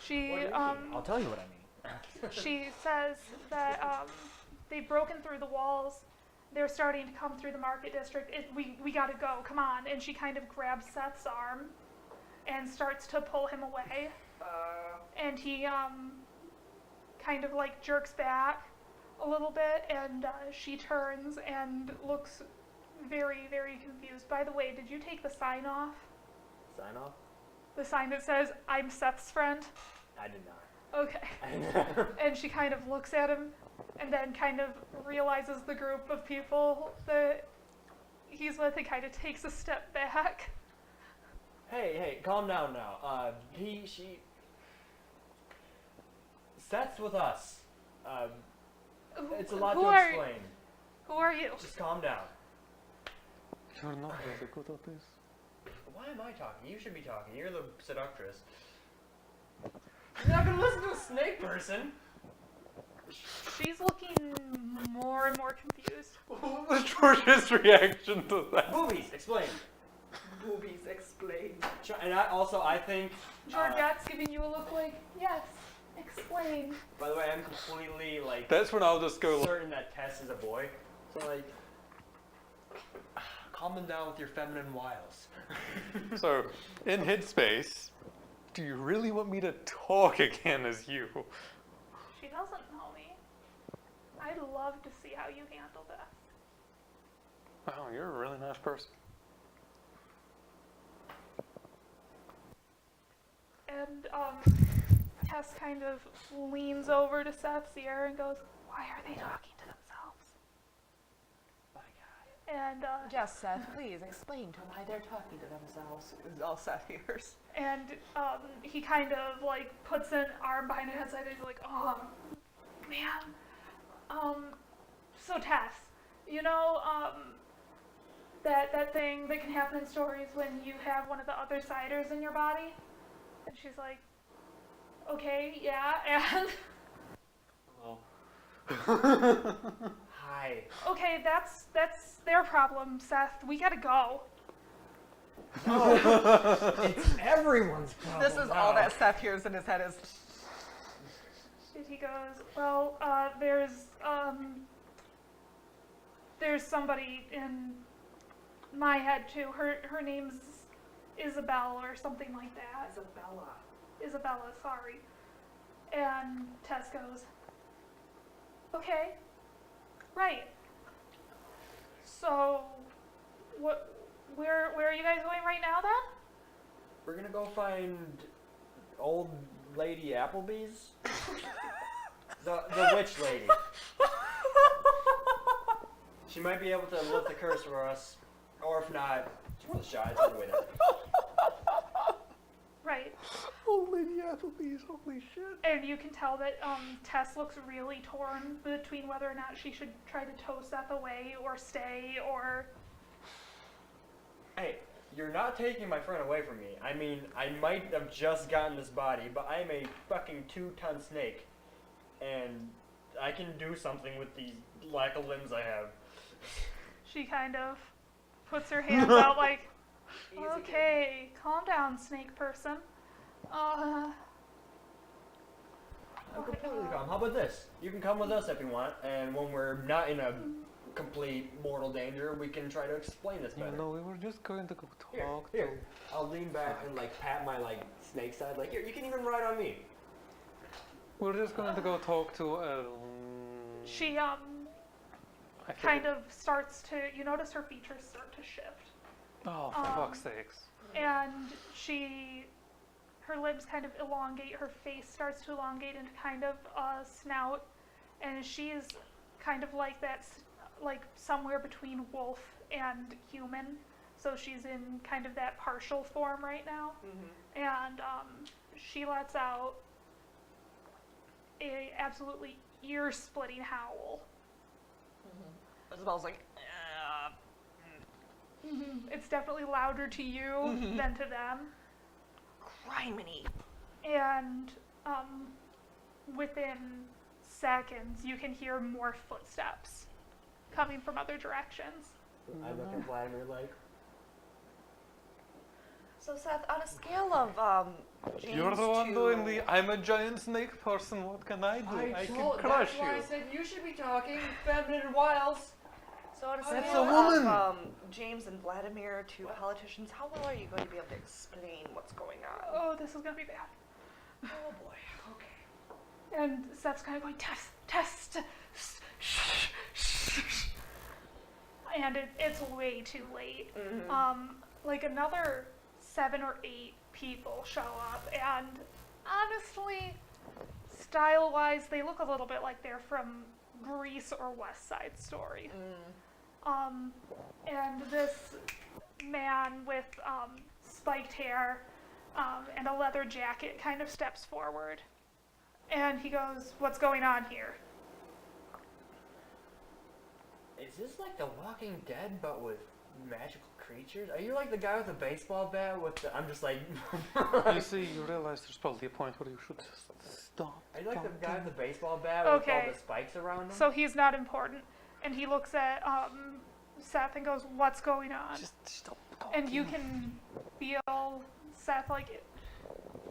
she What do you mean? I'll tell you what I mean. she says that they've broken through the walls. They're starting to come through the market district. We gotta go. Come on. And she kind of grabs Seth's arm and starts to pull him away. And he kind of like jerks back a little bit, and she turns and looks very, very confused. By the way, did you take the sign off? Sign off? The sign that says, I'm Seth's friend? I did not. Okay. And she kind of looks at him and then kind of realizes the group of people that he's with and kind of takes a step back. Hey, calm down now. Seth's with us. It's a lot Who to are- explain. Who are you? Just calm down. You're not very good at this. Why am I talking? You should be talking. You're the seductress. You're not gonna listen to a snake person. She's looking more and more confused. What was George's reaction to that? Boobies, explain. Boobies explain. And I think. Georgette's giving you a look like, yes, explain. By the way, I'm completely like That's when I'll just go. certain that Tess is a boy. So like, calm them down with your feminine wiles. So, in Headspace, do you really want me to talk again as you? She doesn't know me. I'd love to see how you handle this. Wow, you're a really nice person. And Tess kind of leans over to Seth's ear and goes, why are they talking to themselves? My God. And Yes, Seth, please explain to them why they're talking to themselves. Is all Seth hears. and he kind of like puts an arm behind his head and he's like, oh man. So Tess, you know, that thing that can happen in stories when you have one of the other siders in your body? And she's like, okay, yeah, and Hello. Hi. okay, that's their problem, Seth. We gotta go. It's everyone's problem. This is all that Seth hears in his head is, And he goes, well, there's somebody in my head too. Her name's Isabel or something like that. Isabella, sorry. And Tess goes, okay, right. So, where are you guys going right now then? We're gonna go find old lady Applebee's. the witch lady. She might be able to lift the curse for us, or if not, she's a shot. It's a winner. Right. Oh, Lady Applebee's, holy shit. And you can tell that Tess looks really torn between whether or not she should try to tow Seth away or stay or... Hey, you're not taking my friend away from me. I mean, I might have just gotten this body, but I'm a fucking 2-ton snake, and I can do something with these lack of limbs I have. She kind of puts her hands out like, okay, calm down, snake person. I'm completely calm. How about this? You can come with us if you want, and when we're not in a complete mortal danger, we can try to explain this better. No, we were just going to go Here, talk here. to... I'll lean back and like pat my like snake side. Like here, you can even ride on me. We're just going to go talk to... She I kind forget- of starts to, you notice her features start to shift. Oh, for fuck's sakes. And her limbs kind of elongate, her face starts to elongate into kind of a snout, and she's kind of like like somewhere between wolf and human. So she's in kind of that partial form right now. And she lets out a absolutely ear-splitting howl. Isabel's like, It's definitely louder to you than to them. criminy. And within seconds, you can hear more footsteps coming from other directions. I look at Vladimir like, So Seth, on a scale of James You're the one to- doing the I'm a giant snake person, what can I do? I can that's crush why I you. said you should be talking feminine and wiles. So on a That's scale a woman. of James and Vladimir to politicians, how well are you going to be able to explain what's going on? Oh, this is gonna be bad. Oh boy. Okay. And Seth's kind of going, test. And it's way too late. Like another 7 or 8 people show up, and honestly, style-wise, they look a little bit like they're from Grease or West Side Story. And this man with spiked hair and a leather jacket kind of steps forward, and he goes, "What's going on here?" Is this like The Walking Dead but with magical creatures? Are you like the guy with the baseball bat with the, I'm just like, You see, you realize there's probably a point where you should just stop. are you like the guy with talking. the baseball bat with Okay. all the spikes around him? So he's not important, and he looks at Seth and goes, "What's going on?" Just stop talking. And you can feel Seth like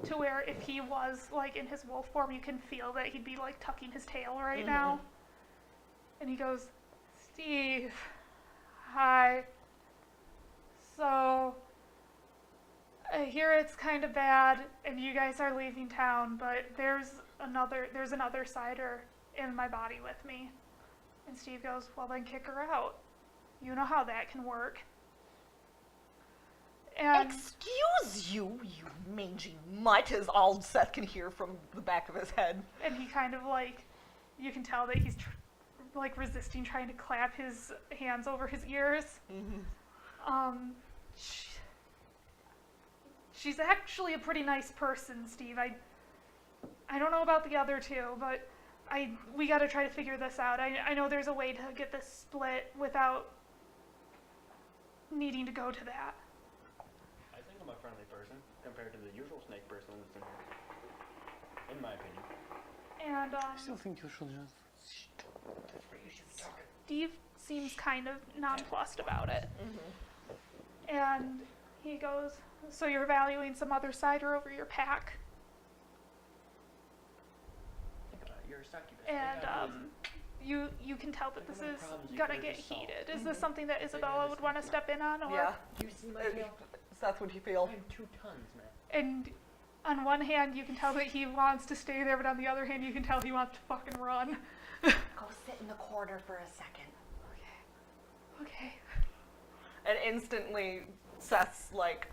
to where if he was like in his wolf form, you can feel that he'd be like tucking his tail right now. And he goes, "Steve, hi. So I hear it's kind of bad, and you guys are leaving town, but there's another cider in my body with me." And Steve goes, "Well, then kick her out. You know how that can work." And Excuse you, you mangy mutt, is all Seth can hear from the back of his head. and he kind of like, you can tell that he's like resisting trying to clap his hands over his ears. She's actually a pretty nice person, Steve. I don't know about the other two, but we got to try to figure this out. I know there's a way to get this split without needing to go to that. I think I'm a friendly person compared to the usual snake person that's in here. In my opinion. And I still think you should just... Steve seems kind of nonplussed about it. And he goes, "So you're valuing some other cider over your pack?" You're a succubus. And you can tell that this Think of is my problems you gonna could've get just solved. heated. Is this something that Isabella would want to step in on? Or? Yeah. You see my tail? Seth, would you feel? I'm 2 tons, man. And on one hand, you can tell that he wants to stay there, but on the other hand, you can tell he wants to fucking run. Go sit in the corner for a second. Okay. And instantly, Seth's like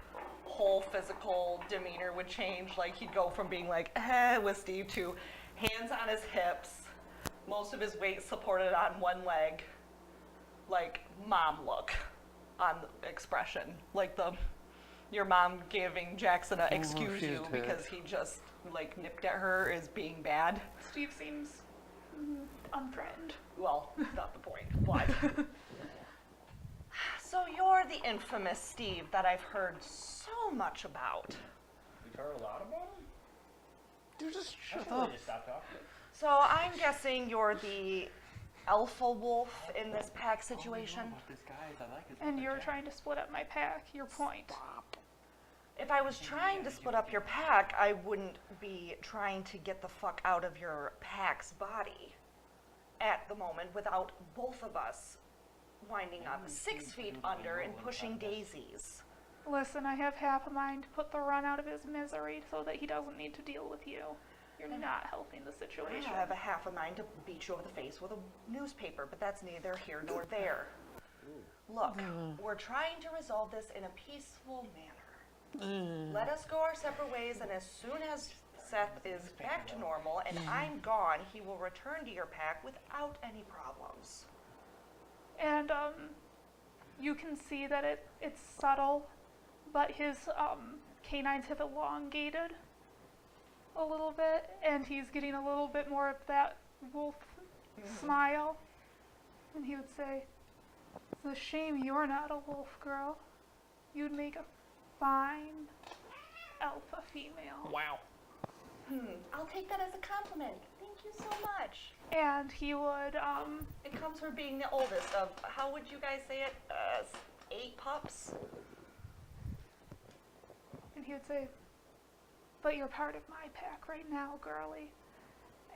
whole physical demeanor would change. Like he'd go from being like with Steve to hands on his hips, most of his weight supported on one leg, like mom look on the expression, like your mom giving Jackson a excuse she's you dead. because he just like nipped at her as being bad. Steve seems unthreatened. Well, not the point, but. So you're the infamous Steve that I've heard so much about. We've heard a lot about him? You just I shut should really up. just stop talking. So I'm guessing you're the alpha wolf in this pack situation. What this guy is, I like his And leather you're jacket. trying to split up my pack. Your point. If I was trying to split up your pack, I wouldn't be trying to get the fuck out of your pack's body at the moment without both of us winding up 6 feet under and pushing daisies. Listen, I have half a mind to put the run out of his misery so that he doesn't need to deal with you. You're not helping the I situation. have a half a mind to beat you over the face with a newspaper, but that's neither here nor there. Look, we're trying to resolve this in a peaceful manner. Let us go our separate ways, and as soon as Seth is back to normal and I'm gone, he will return to your pack without any problems. And you can see that it's subtle, but his canines have elongated a little bit, and he's getting a little bit more of that wolf smile. And he would say, "It's a shame you're not a wolf girl. You'd make a fine alpha female." Wow. I'll take that as a compliment. Thank you so much. And he would, It comes from being the oldest of, how would you guys say it? 8 pups? and he would say, "But you're part of my pack right now, girly.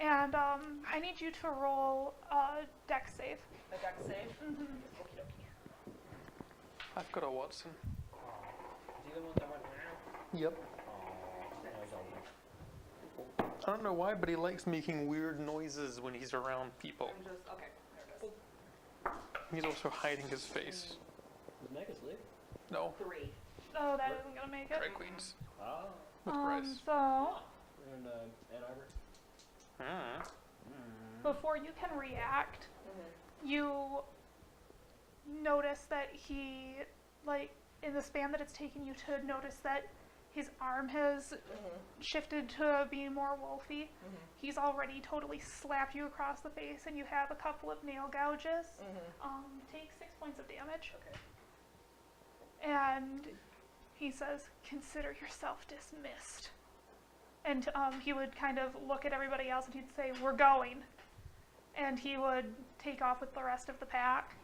And I need you to roll a dex save." A deck save? Mm-hmm. Okie dokie. I've got a Watson. Is he the one that went now? Yep. No, he's all I don't know why, but he likes making weird noises when he's around people. I'm just, okay, there it is. He's also hiding his face. The neck is lit. No, 3. Oh, that isn't gonna make it. drag queens Ah. with Bryce. So We're in Ann Arbor. before you can react, you notice that he, like, in the span that it's taken you to notice that his arm has shifted to being more wolfy. He's already totally slapped you across the face, and you have a couple of nail gouges. Take 6 points of damage. Okay. And he says, "Consider yourself dismissed." And he would kind of look at everybody else and he'd say, "We're going." And he would take off with the rest of the pack.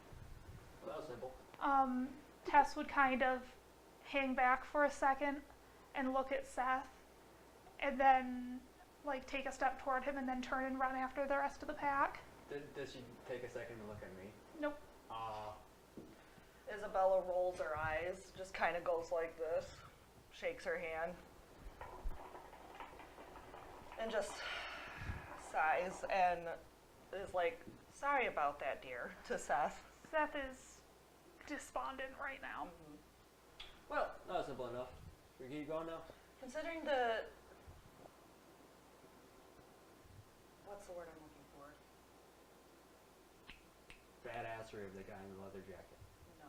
Well, that was simple. Tess would kind of hang back for a second and look at Seth, and then like take a step toward him and then turn and run after the rest of the pack. Does she take a second to look at me? Nope. Isabella rolls her eyes, just kind of goes like this, shakes her hand, and just sighs and is like, "Sorry about that, dear," to Seth. Seth is despondent right now. Well, that was simple enough. Should we keep going now? Considering the... What's the word I'm looking for? Badassery of the guy in the leather jacket. No.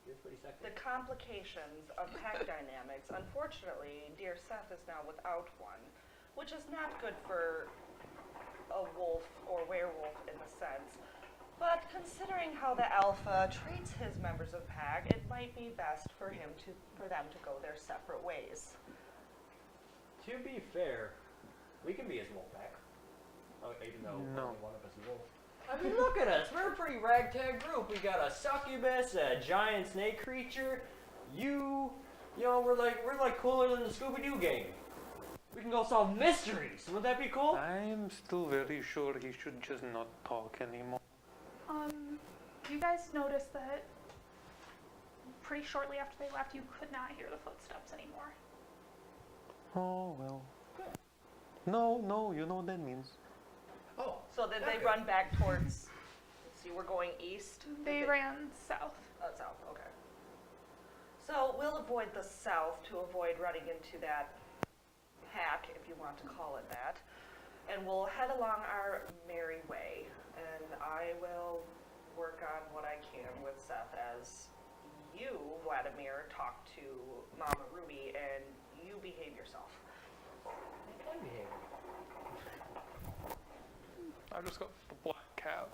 He was pretty sexy. The complications of pack dynamics. Unfortunately, dear Seth is now without one, which is not good for a wolf or werewolf in a sense. But considering how the alpha treats his members of the pack, it might be best for them to go their separate ways. To be fair, we can be his wolf pack. Even though No. only one of us is wolf. I mean, look at us. We're a pretty ragtag group. We got a succubus, a giant snake creature. You know, we're like cooler than the Scooby-Doo gang. We can go solve mysteries. Wouldn't that be cool? I'm still very sure he should just not talk anymore. You guys noticed that pretty shortly after they left, you could not hear the footsteps anymore. Oh, well. No, you know what that means. Oh, So did they okay. run back towards... So you were going east? They ran south. South, okay. So we'll avoid the south to avoid running into that pack, if you want to call it that. And we'll head along our merry way. And I will work on what I can with Seth as you, Vladimir, talk to Mama Ruby and you behave yourself. I just got the black cat.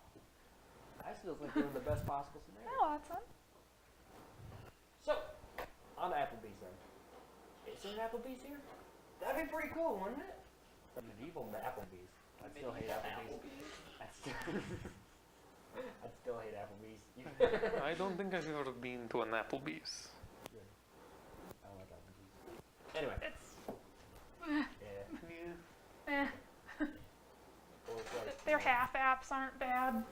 I still think we're in the best possible scenario. Oh, Watson. So, on Applebee's then. Is there an Applebee's here? That'd be pretty cool, wouldn't it? A medieval Applebee's. I still hate Applebee's. I'd still hate Applebee's. I don't think I've ever been to an Applebee's. I don't like Applebee's. Anyway. It's Yeah. Their half apps aren't bad.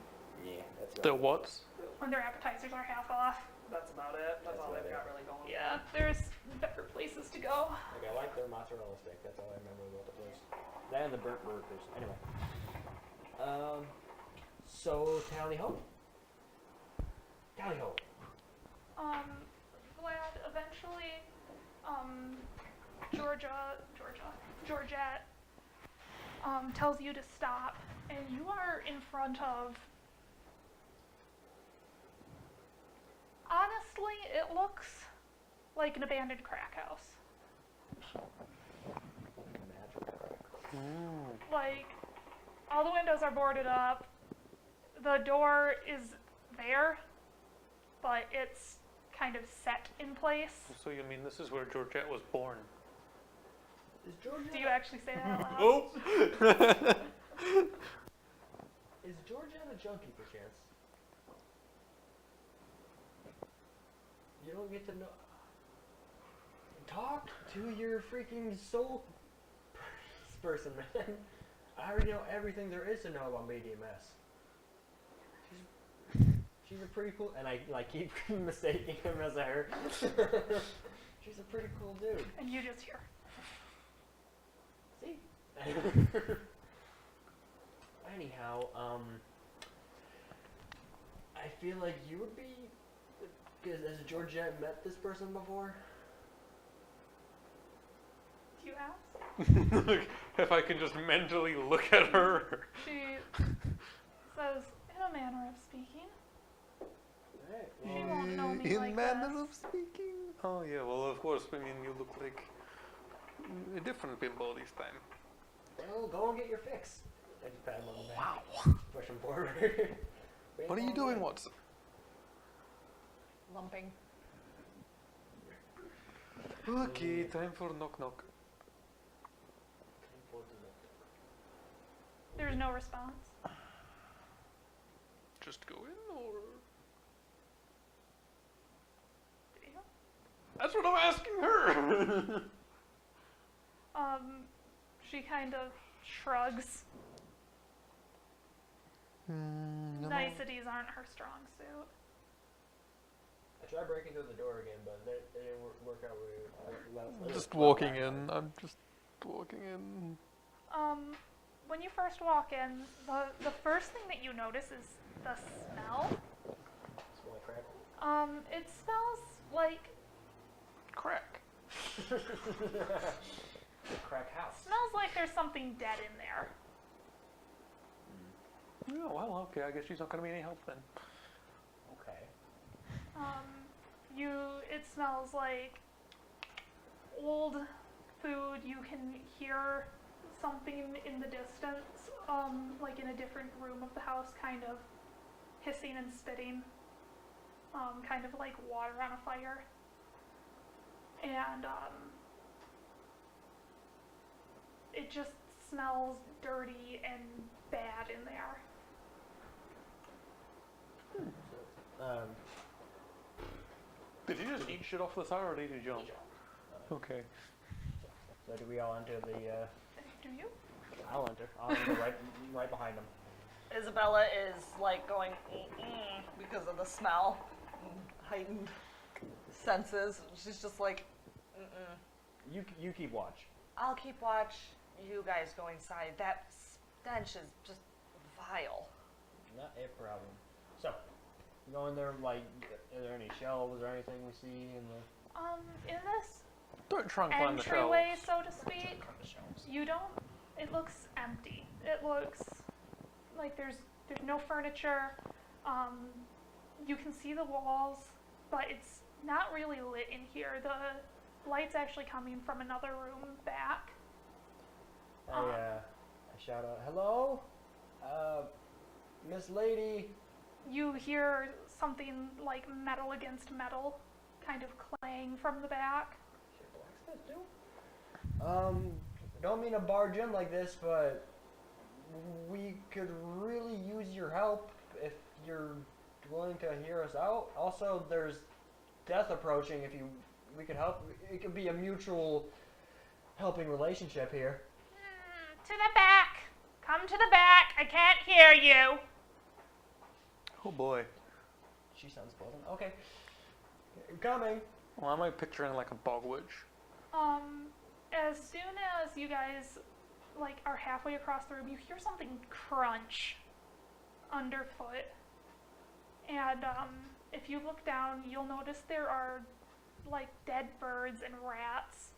Yeah, that's right. The what? when their appetizers are half off. That's about it. That's all about they've it. got really going. Yeah, there's better places to go. Like, I like their mozzarella steak. That's all I remember about the place. That and the burnt burgers. Anyway. So, tally ho. Tally ho. Glad eventually, Georgette, tells you to stop, and you are in front of, honestly, it looks like an abandoned crack house. Like, all the windows are boarded up, the door is there, but it's kind of set in place. So you mean this is where Georgette was born? Is Georgia? Do you actually say that out loud? Oh! Is Georgia a junkie, perchance? You don't get to know. Talk to your freaking soul person, man. I already know everything there is to know about Medium S. She's a pretty cool, and I keep mistaking him as her. She's a pretty cool dude. And you just hear. See? Anyhow, I feel like you would be, because has Georgette met this person before? Do you ask? If I can just mentally look at her. She says, in a manner of speaking. Alright, She well, won't know me In like manner this. of speaking? Oh yeah, well of course, I mean you look like a different bimbo this time. well, go and get your fix. I just pat him on the back. Wow. Push him forward. What are you doing, Watson? Lumping. Okay, time for knock knock. There's no response. Just go in or? Do you? That's what I'm asking her! She kind of shrugs. No. Niceties aren't her strong suit. I tried breaking through the door again, but it didn't work out really. Just walking in. I'm just walking in. When you first walk in, the first thing that you notice is the smell. Smell crack. It smells like Crack. Crack house. smells like there's something dead in there. Yeah, well, okay, I guess she's not gonna be any help then. Okay. It smells like old food. You can hear something in the distance, like in a different room of the house, kind of hissing and spitting, kind of like water on a fire. And it just smells dirty and bad in there. Did you just eat shit off the side or did you jump? Okay. So do we all enter the? Do you? I'll enter. I'll enter right behind him. Isabella is like going because of the smell, heightened senses. She's just like, You keep watch. I'll keep watch. You guys go inside. That stench is just vile. Not a problem. So, go in there. Like, are there any shelves or anything we see in the? In this Don't try and climb the shelves. entryway, so to speak, you don't. It looks empty. It looks like there's no furniture. You can see the walls, but it's not really lit in here. The light's actually coming from another room back. I shout out, "Hello, Miss Lady." You hear something like metal against metal, kind of clang from the back. Shit, blacksmith too? Don't mean to barge in like this, but we could really use your help if you're willing to hear us out. Also, there's death approaching. We could help. It could be a mutual helping relationship here. To the back! Come to the back! I can't hear you! Oh boy. She sounds pleasant. Okay. Coming. Why am I picturing like a bog witch? As soon as you guys like are halfway across the room, you hear something crunch underfoot, and if you look down, you'll notice there are like dead birds and rats,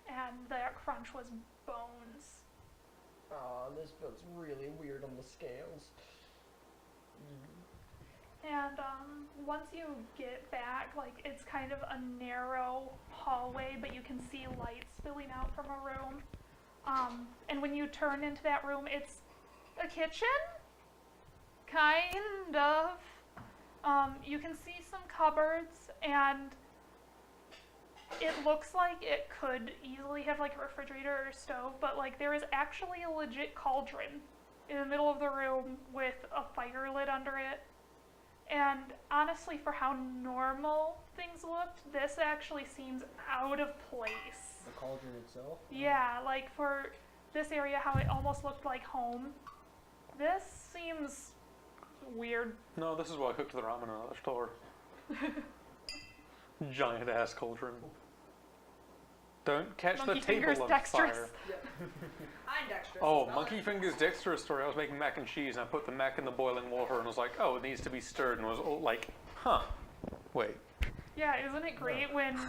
and that crunch was bones. Oh, this feels really weird on the scales. And once you get back, like it's kind of a narrow hallway, but you can see light spilling out from a room. And when you turn into that room, it's a kitchen, kind of. You can see some cupboards, and it looks like it could easily have like a refrigerator or a stove, but like there is actually a legit cauldron in the middle of the room with a fire lit under it. And honestly, for how normal things looked, this actually seems out of place. The cauldron itself? Yeah, like for this area, how it almost looked like home. This seems weird. No, this is why I cooked the ramen in another store. Giant ass cauldron. Don't catch Monkey the table fingers on dexterous. fire. I'm dexterous. Oh, as well. Monkey Finger's dexterous story. I was making mac and cheese, and I put the mac in the boiling water, and was like, "Oh, it needs to be stirred." And I was all like, "Huh, wait." Yeah, isn't it great when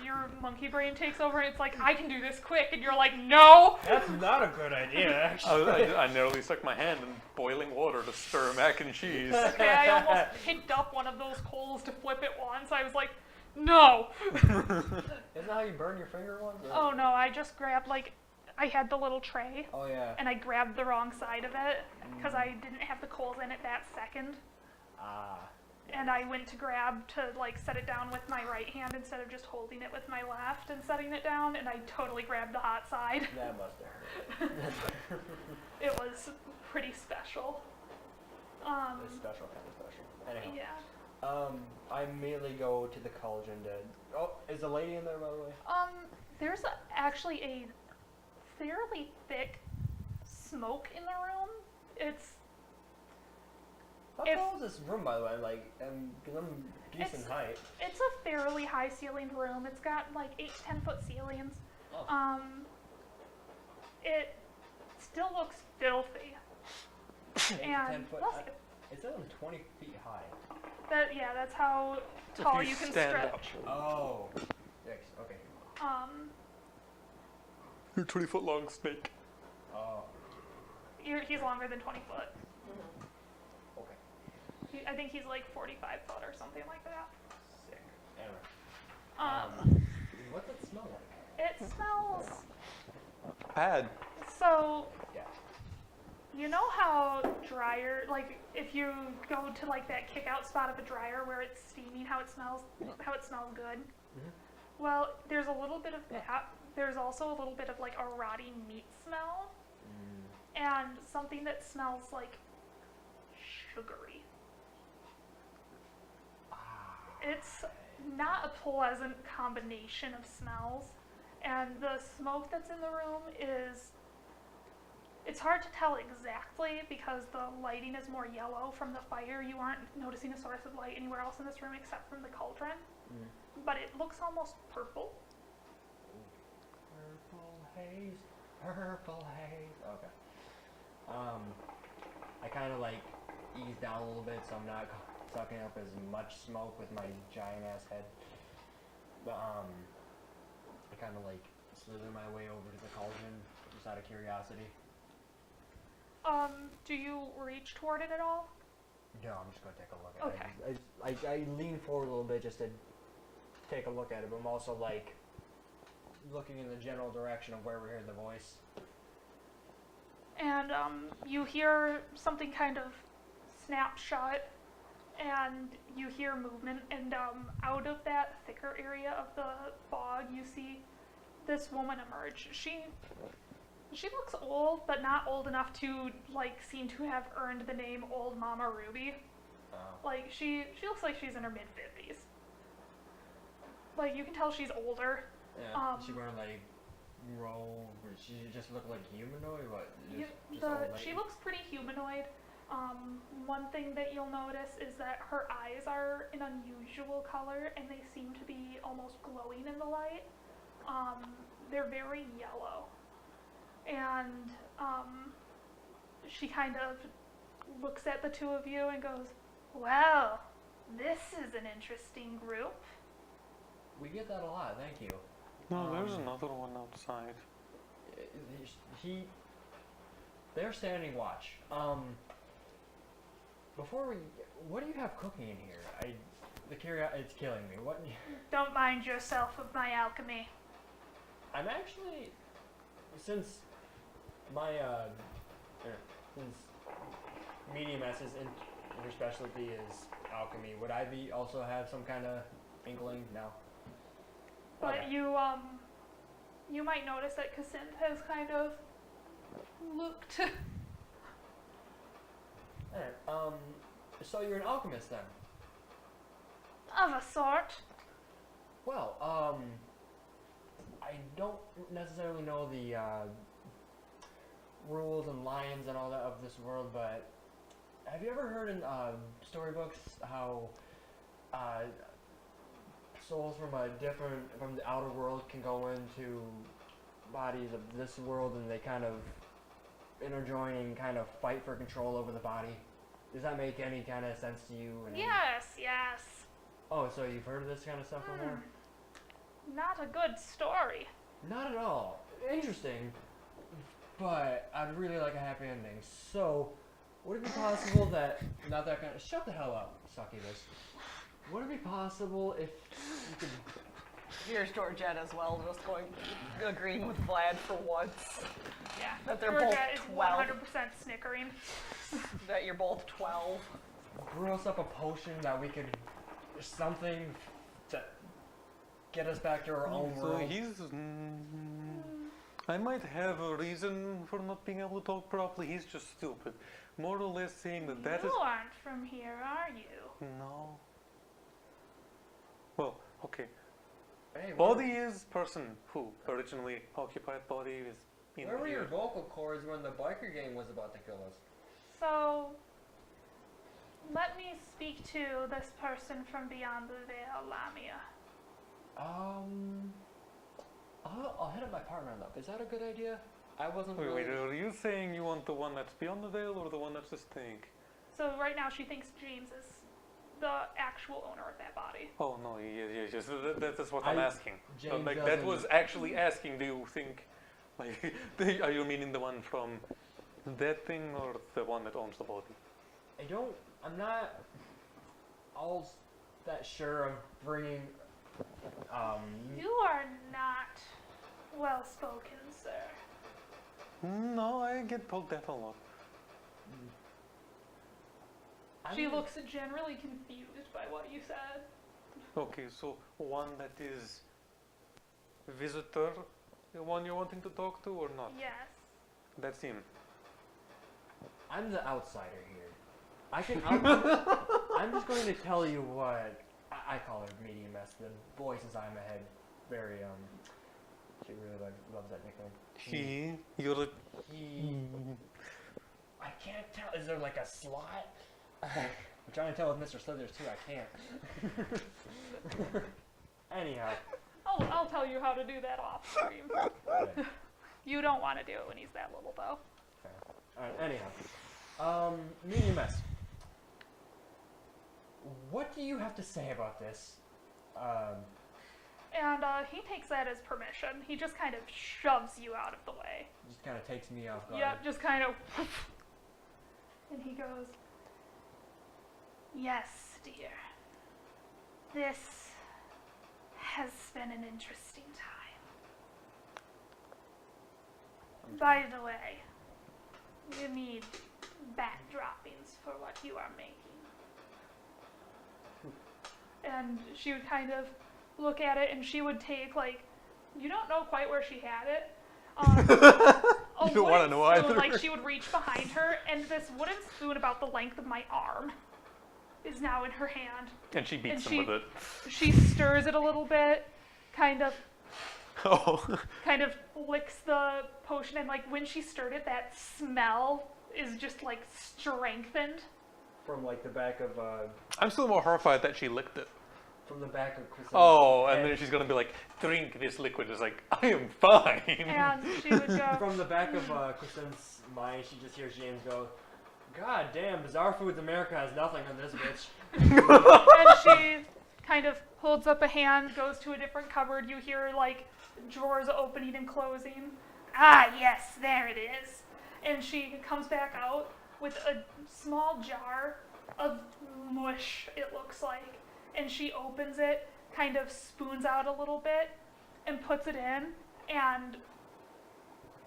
your monkey brain takes over and it's like, I can do this quick, and you're like, no! That's not a good idea, actually. I nearly stuck my hand in boiling water to stir mac and cheese. Okay, I almost picked up one of those coals to flip it once. I was like, no! Isn't that how you burn your finger once? Oh no, I just grabbed, like, I had the little tray, Oh, yeah. and I grabbed the wrong side of it, because I didn't have the coals in it that second. Ah. And I went to grab to, like, set it down with my right hand instead of just holding it with my left and setting it down, and I totally grabbed the hot side. That must have hurt. It was pretty special. It's special, kind of special. Anyhow. Yeah. I immediately go to the cauldron to... Oh, is the lady in there, by the way? There's actually a fairly thick smoke in the room. It's How If- tall is this room, by the way? Like, because I'm decent height. It's a fairly high ceilinged room. It's got like 8 to 10 foot ceilings. Oh. It still looks filthy. 8 to 10 And foot. bless you. It's only 20 feet high. That's how tall you can stand stretch. Oh. Yikes. Okay. You're a 20-foot long snake. Oh. He's longer than 20 foot. Okay. I think he's like 45 foot or something like that. Sick. Anyway. What's it smell like? It smells. Bad. So, Yeah. you know how dryer, like if you go to like that kick out spot of a dryer where it's steaming, how it smells good? Well, there's a little bit of that. There's also a little bit of like a rotting meat smell and something that smells like sugary. It's not a pleasant combination of smells, and the smoke that's in the room it's hard to tell exactly because the lighting is more yellow from the fire. You aren't noticing a source of light anywhere else in this room except from the cauldron, but it looks almost purple. Purple haze. Purple haze. Okay. I kind of like ease down a little bit so I'm not sucking up as much smoke with my giant ass head. But I kind of like slither my way over to the cauldron just out of curiosity. Do you reach toward it at all? No, I'm just gonna take a look at Okay. it. I lean forward a little bit just to take a look at it, but I'm also like looking in the general direction of where we're hearing the voice. And you hear something kind of snap shut, and you hear movement, and out of that thicker area of the fog, you see this woman emerge. She looks old, but not old enough to like seem to have earned the name Old Mama Ruby. Like she looks like she's in her mid-50s. Like you can tell she's older. Yeah. Is she wearing like robe? Or she just look like humanoid? What? Just old lady? She looks pretty humanoid. One thing that you'll notice is that her eyes are an unusual color and they seem to be almost glowing in the light. They're very yellow. And she kind of looks at the two of you and goes, "Well, this is an interesting group." We get that a lot, thank you. No, there's another one outside. They're standing watch. What do you have cooking in here? It's killing me. What? Don't mind yourself of my alchemy. I'm actually, since Medium S is in her specialty is alchemy, would I also have some kind of inkling? No. But Okay. you might notice that Cassandra has kind of looked. Alright, so you're an alchemist then? Of a sort. Well, I don't necessarily know the rules and lions and all that of this world, but have you ever heard in storybooks how souls from the outer world can go into bodies of this world and they kind of interjoin and kind of fight for control over the body? Does that make any kind of sense to you? Yes. Oh, so you've heard of this kind of stuff before? Not a good story. Not at all. Interesting, but I'd really like a happy ending. So, would it be possible that shut the hell up, succubus. Would it be possible if you could? Here's Georgette as well, just agreeing with Vlad for once. Yeah. That they're Georgia both is 12. 100% snickering. That you're both 12. brew us up a potion that we could something to get us back to our own So world? he's. I might have a reason for not being able to talk properly. He's just stupid. More or less saying that You is. aren't from here, are you? No. Well, okay. Hey, Body is person who originally occupied body is in where were your here. vocal cords when the biker gang was about to kill us? So, let me speak to this person from beyond the veil, Lamia. I'll hit up my partner on that. Is that a good idea? I wasn't Wait, really... wait, are you saying you want the one that's beyond the veil or the one that's just staying? So right now she thinks James is the actual owner of that body. Oh no, yes. That's what I'm asking. So, James like that doesn't- was actually asking. Do you think, like, are you meaning the one from that thing or the one that owns the body? I'm not all that sure of bringing, You are not well spoken, sir. No, I get told that a lot. She looks generally confused by what you said. Okay, so one that is visitor, the one you're wanting to talk to or not? Yes. That's him. I'm the outsider here. I'm just going to tell you what I call her medium S. The voice is I'm ahead. Very she really loves that nickname. You're a I can't tell. Is there like a slot? I'm trying to tell with Mr. Slithers too. I can't. Anyhow. I'll tell you how to do that off stream. Okay. You don't want to do it when he's that little, though. Fair. Alright, anyhow. Medium S. What do you have to say about this? And he takes that as permission. He just kind of shoves you out of the way. Just kind of takes me off guard. Yep, just kind of. And he goes, "Yes, dear. This has been an interesting time. By the way, you need bat droppings for what you are making." And she would kind of look at it, and she would take, like, you don't know quite where she had it. A You don't wanna wooden know spoon, either. Like, she would reach behind her, and this wooden spoon about the length of my arm is now in her hand. and she beats And him with it. She stirs it a little bit, kind of Oh. licks the potion, and like when she stirred it, that smell is just like strengthened. From like the back of I'm still more horrified that she licked it. from the back of Chris. Oh, and then she's gonna be like, drink this liquid. It's like, I am fine. And she would go, From the back of Kristen's mind, she just hears James go, "God damn, Bizarre Foods America has nothing on this bitch." and she kind of holds up a hand, goes to a different cupboard. You hear like drawers opening and closing. Ah, yes, there it is. And she comes back out with a small jar of mush, it looks like. And she opens it, kind of spoons out a little bit, and puts it in. And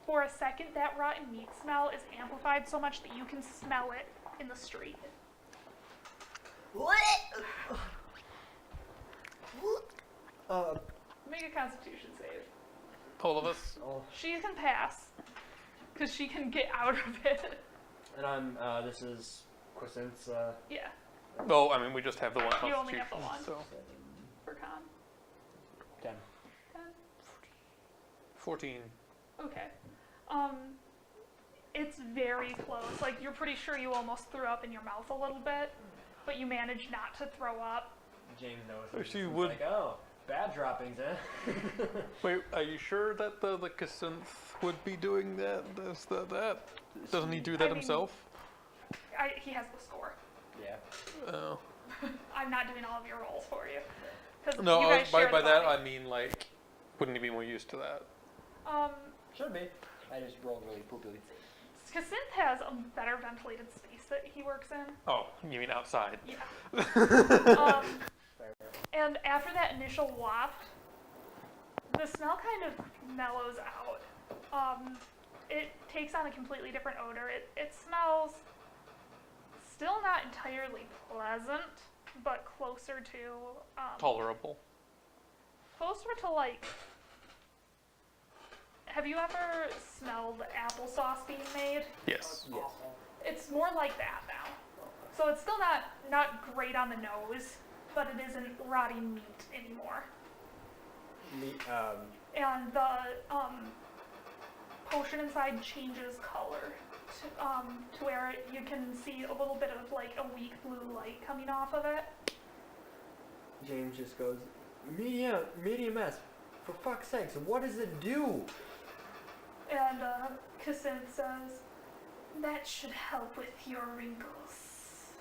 for a second, that rotten meat smell is amplified so much that you can smell it in the street. Make a Constitution save. All of us. Oh, She can pass, because she can get out of it. and I'm. This is Kristen's. Yeah, Oh, I mean, we just have the one You constitution. only have the one. So, for con. 10. 10. 14. Okay. It's very close. Like, you're pretty sure you almost threw up in your mouth a little bit, but you managed not to throw up. James knows. She He's would- like, oh, bad droppings, eh? Wait, are you sure that the Kasynth would be doing that? Doesn't he do that I mean- himself? He has the score. Yeah. Oh. I'm not doing all of your rolls for you. 'Cause No, you guys by share the that body. I mean, like, wouldn't he be more used to that? Should be. I just rolled really poopily. Kasynth has a better ventilated space that he works in. Oh, you mean outside? Yeah. And after that initial waft, the smell kind of mellows out. It takes on a completely different odor. It smells still not entirely pleasant, but closer to Tolerable. closer to like. Have you ever smelled applesauce being made? Yes. Yes. It's more like that now. So it's still not great on the nose, but it isn't rotting meat anymore. And the potion inside changes color to where you can see a little bit of like a weak blue light coming off of it. James just goes, medium S. For fuck's sakes, what does it do? And Kasynth says, that should help with your wrinkles.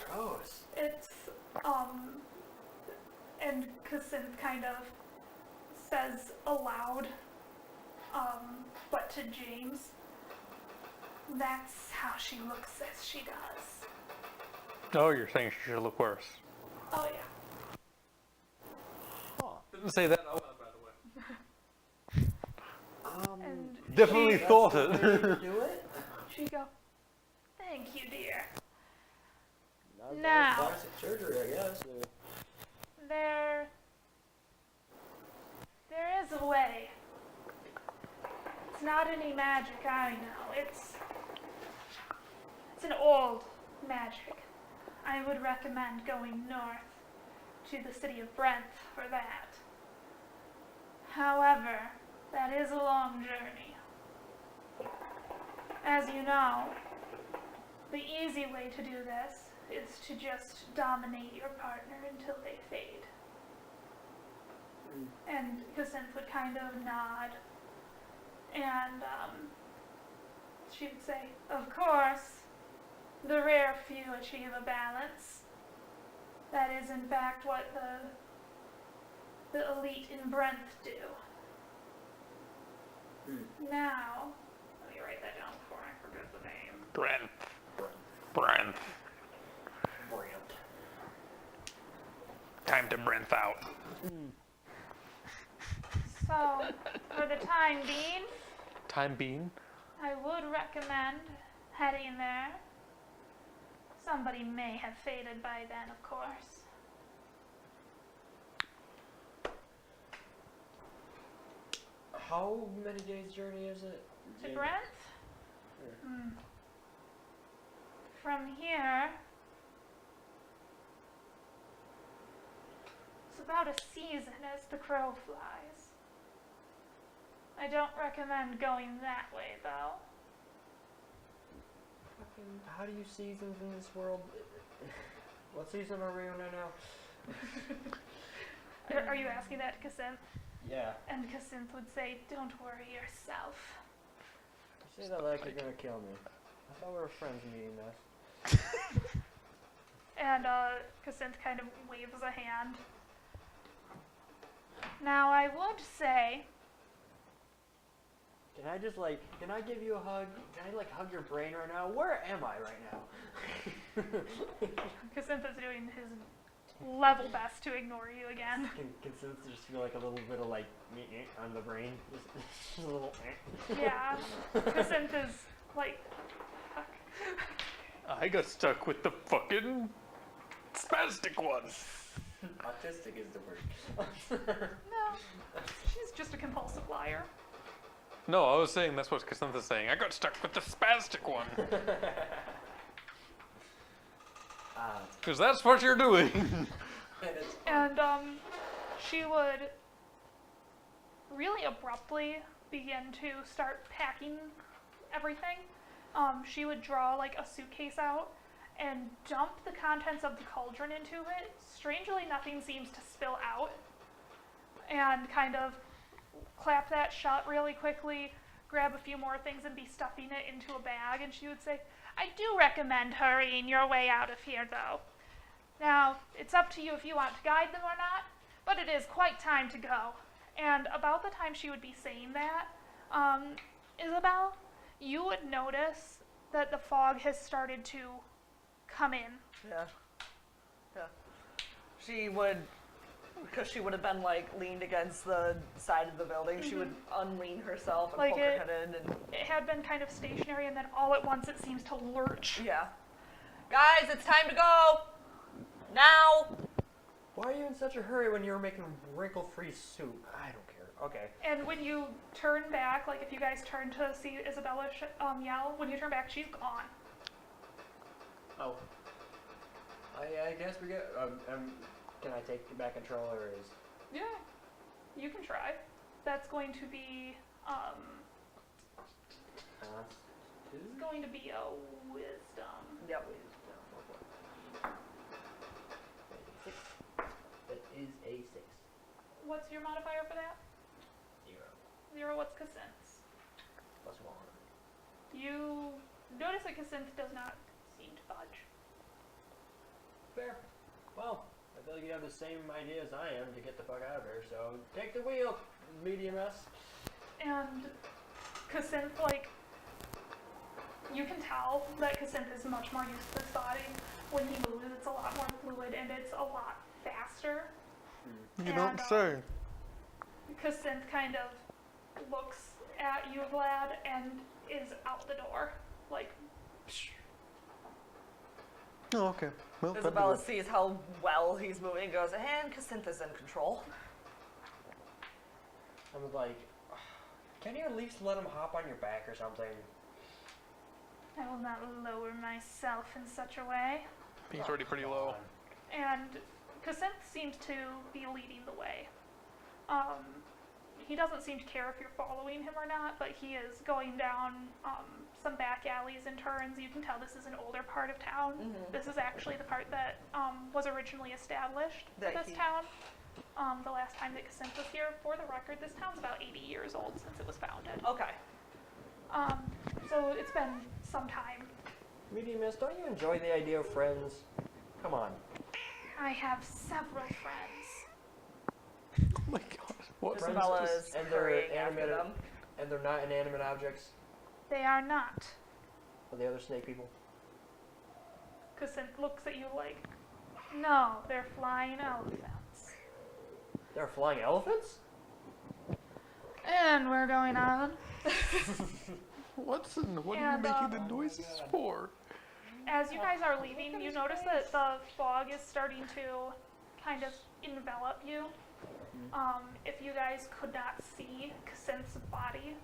Gross. It's, and Kasynth kind of says aloud, but to James, that's how she looks as she does. Oh, you're saying she should look worse. Oh yeah. Didn't say that out loud, by the way. And Definitely she, thought it. Do it? she go, thank you, dear. Not Now. plastic surgery, I guess. There is a way. It's not any magic, I know. It's an old magic. I would recommend going north to the city of Brent for that. However, that is a long journey. As you know, the easy way to do this is to just dominate your partner until they fade. And Kasynth would kind of nod, and she would say, of course, the rare few achieve a balance. That is, in fact, what the elite in Brent do. Now, let me write that down before I forget the name. Brent. Brent. Time to Brent out. So, for the time being, Time being? I would recommend heading there. Somebody may have faded by then, of course. How many days journey is it? To James? Brent? From here, it's about a season as the crow flies. I don't recommend going that way, though. Fucking, how do you seasons in this world? What season are we in right now? Are you asking that to Kacinth? Yeah. And Kacinth would say, don't worry yourself. You say that like you're gonna kill me. I thought we were friends meeting us. And Kacinth kind of waves a hand. Now, I would say, Can I just like, can I give you a hug? Can I like hug your brain right now? Where am I right now? Kacinth is doing his level best to ignore you again. Can Sins just feel like a little bit of like on the brain? Just a little. Yeah, Kacinth is like, fuck. I got stuck with the fucking spastic one. Autistic is the word. No, she's just a compulsive liar. No, I was saying that's what Cassandha's saying. I got stuck with the spastic one. Because that's what you're doing. And she would really abruptly begin to start packing everything. She would draw like a suitcase out and dump the contents of the cauldron into it. Strangely, nothing seems to spill out. And kind of clap that shut really quickly, grab a few more things and be stuffing it into a bag. And she would say, I do recommend hurrying your way out of here, though. Now, it's up to you if you want to guide them or not, but it is quite time to go. And about the time she would be saying that, Isabel, you would notice that the fog has started to come in. Yeah. Yeah. She would, because she would have been like leaned against the side of the building, she would unlean herself and Like poke her head in and. It had been kind of stationary, and then all at once it seems to lurch. Yeah. Guys, it's time to go! Now! Why are you in such a hurry when you were making wrinkle-free soup? I don't care. Okay. And when you turn back, like if you guys turn to see Isabella yell, when you turn back, she's gone. Oh. I guess we get. Can I take back control, or is? Yeah, you can try. That's going to be Two? going to be a wisdom. Yep. Six. That is a 6. What's your modifier for that? 0. What's Cassint's? +1. You notice that Cassint does not seem to budge. Fair. Well, I feel like you have the same idea as I am to get the fuck out of here, so take the wheel, medium S. And Cassint, like, you can tell that Cassint is much more used to this body. When he moves, it's a lot more fluid and it's a lot faster. You And, don't say. Cassint kind of looks at you, Vlad, and is out the door. Like, Oh, okay. Well, that'd be Isabella good. sees how well he's moving and goes, and Cassintha's in control. I'm like, can you at least let him hop on your back or something? I will not lower myself in such a way. He's already pretty low. And Cassint seems to be leading the way. He doesn't seem to care if you're following him or not, but he is going down some back alleys and turns. You can tell this is an older part of town. Mhm. This is actually the part that was originally established for That this he- town. The last time that Cassint was here, for the record, this town's about 80 years old since it was founded. Okay. So it's been some time. Medium S, don't you enjoy the idea of friends? Come on. I have several friends. Oh my god. What? Friends Isabella just- is and they're hurrying after animated. them. And they're not inanimate objects? They are not. Are the other snake people? Cassint looks at you like, no, they're flying elephants. They're flying elephants? And we're going on. What are you And, making the noises for? As you guys are leaving, you notice that the fog is starting to kind of envelop you. If you guys could not see Cassint's body,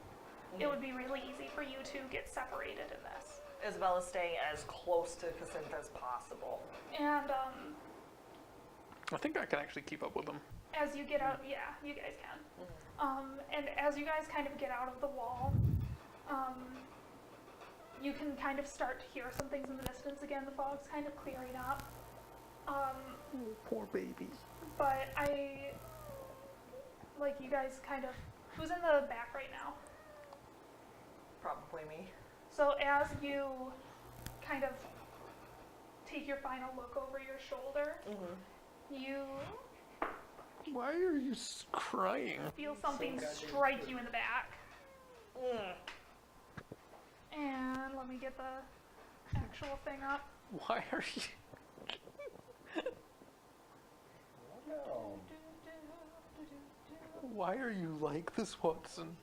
it would be really easy for you to get separated in this. Isabella's staying as close to Cassintha as possible. And I think I can actually keep up with them. As you get out, yeah, you guys can. And as you guys kind of get out of the wall, you can kind of start to hear some things in the distance again. The fog's kind of clearing up. Poor baby. But you guys kind of, who's in the back right now? Probably me. So as you kind of take your final look over your shoulder, you Why are you crying? feel something strike you in the back. And let me get the actual thing up. Why are you? No. Why are you like this, Watson?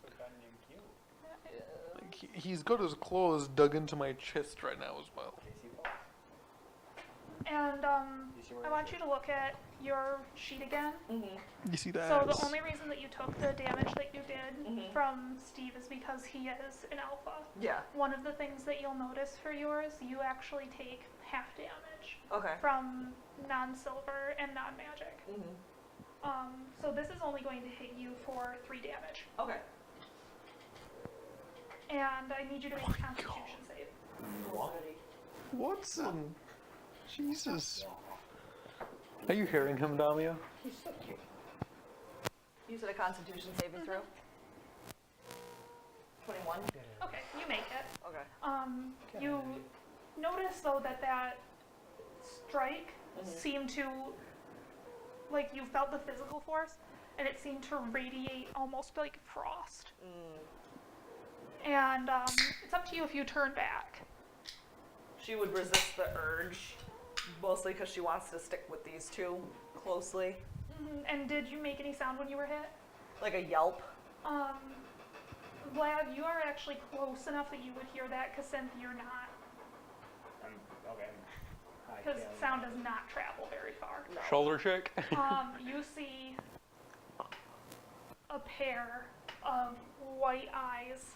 Like he's got his claws dug into my chest right now as well. And I want you to look at your sheet again. You see that? So the only reason that you took the damage that you did from Steve is because he is an alpha. Yeah. One of the things that you'll notice for yours, you actually take half damage Okay. from non-silver and non-magic. So this is only going to hit you for 3 damage. Okay. And I need you to make a Constitution save. Watson. Jesus. Are you hearing him, Damia? You said a Constitution saving throw? 21? Okay, you make it. Okay. You notice though that strike seemed to, like you felt the physical force, and it seemed to radiate almost like frost. And it's up to you if you turn back. She would resist the urge, mostly because she wants to stick with these two closely. And did you make any sound when you were hit? Like a yelp. Vlad, you are actually close enough that you would hear that. Cassandra, you're not, Okay. because sound does not travel very far. Shoulder shake. You see a pair of white eyes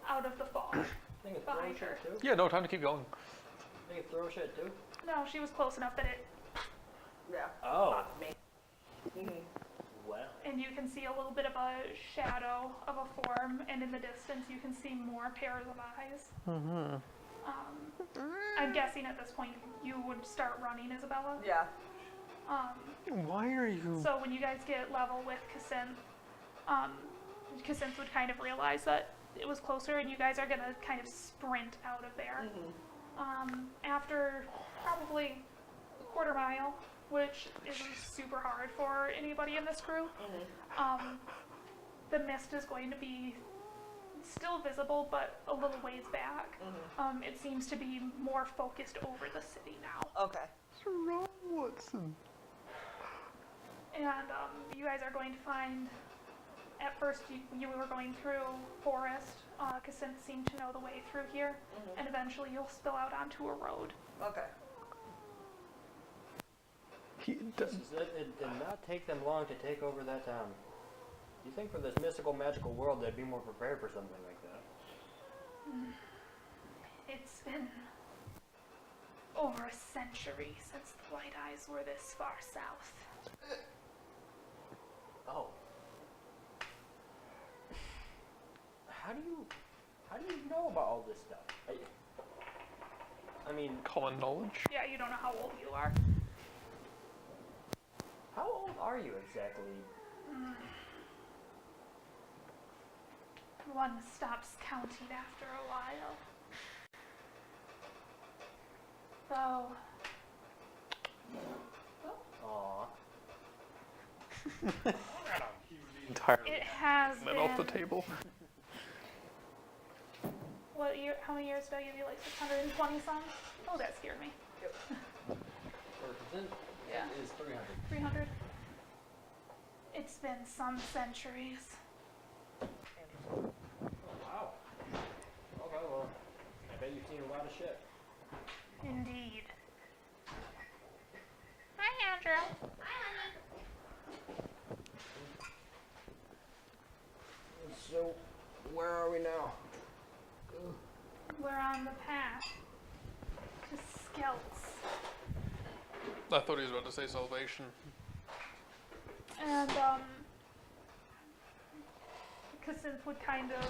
out of the fog. Think of Behind throw her. shit too? Yeah, no, time to keep going. Think of throw shit too? No, she was close enough that it, Yeah. Oh. Popped me. Well. and you can see a little bit of a shadow of a form, and in the distance you can see more pairs of eyes. I'm guessing at this point you would start running, Isabella. Yeah. Why are you? So when you guys get level with Cassandra would kind of realize that it was closer, and you guys are gonna kind of sprint out of there. After probably a quarter mile, which isn't super hard for anybody in this group, the mist is going to be still visible, but a little ways back. It seems to be more focused over the city now. Okay. What's wrong, Watson? And you guys are going to find, at first you were going through forest. Cassandra seemed to know the way through here, and eventually you'll spill out onto a road. Okay. It did not take them long to take over that town. You think for this mystical, magical world they'd be more prepared for something like that? It's been over a century since the White Eyes were this far south. Oh. How do you know about all this stuff? I mean, Common knowledge. Yeah, you don't know how old you are. how old are you exactly? One stops counting after a while. Though, Aw. Entirely it has that off the been, table. what year, how many years did I give you, like 620 some? Oh, that scared me. Yeah. Is 300. 300? It's been some centuries. Oh, wow. Okay, well, I bet you've seen a lot of shit. Indeed. Hi, Andrew. So, where are we now? We're on the path to Skelts. I thought he was about to say salvation. And, Cassandra would kind of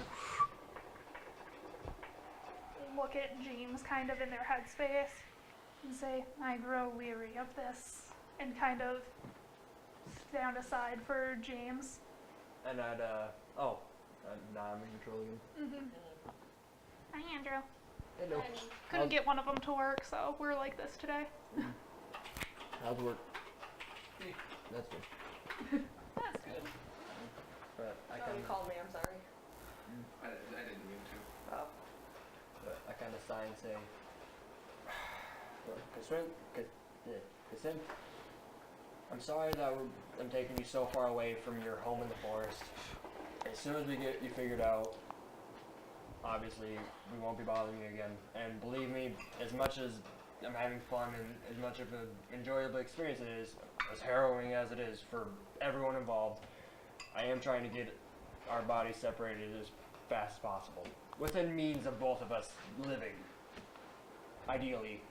look at James kind of in their headspace and say, I grow weary of this, and kind of stand aside for James. And I'd, nah, I'm in control again. Hi, Andrew. Hello. Couldn't get one of them to work, so we're like this today. How's work? That's good. That's good. But I Oh, kind you of, called me, I'm sorry. I didn't mean to. Oh. I kind of sigh and say, Cassandra, I'm sorry that I'm taking you so far away from your home in the forest. As soon as we get you figured out, obviously we won't be bothering you again. And believe me, as much as I'm having fun and as much of an enjoyable experience it is, as harrowing as it is for everyone involved, I am trying to get our bodies separated as fast as possible, within means of both of us living. Ideally,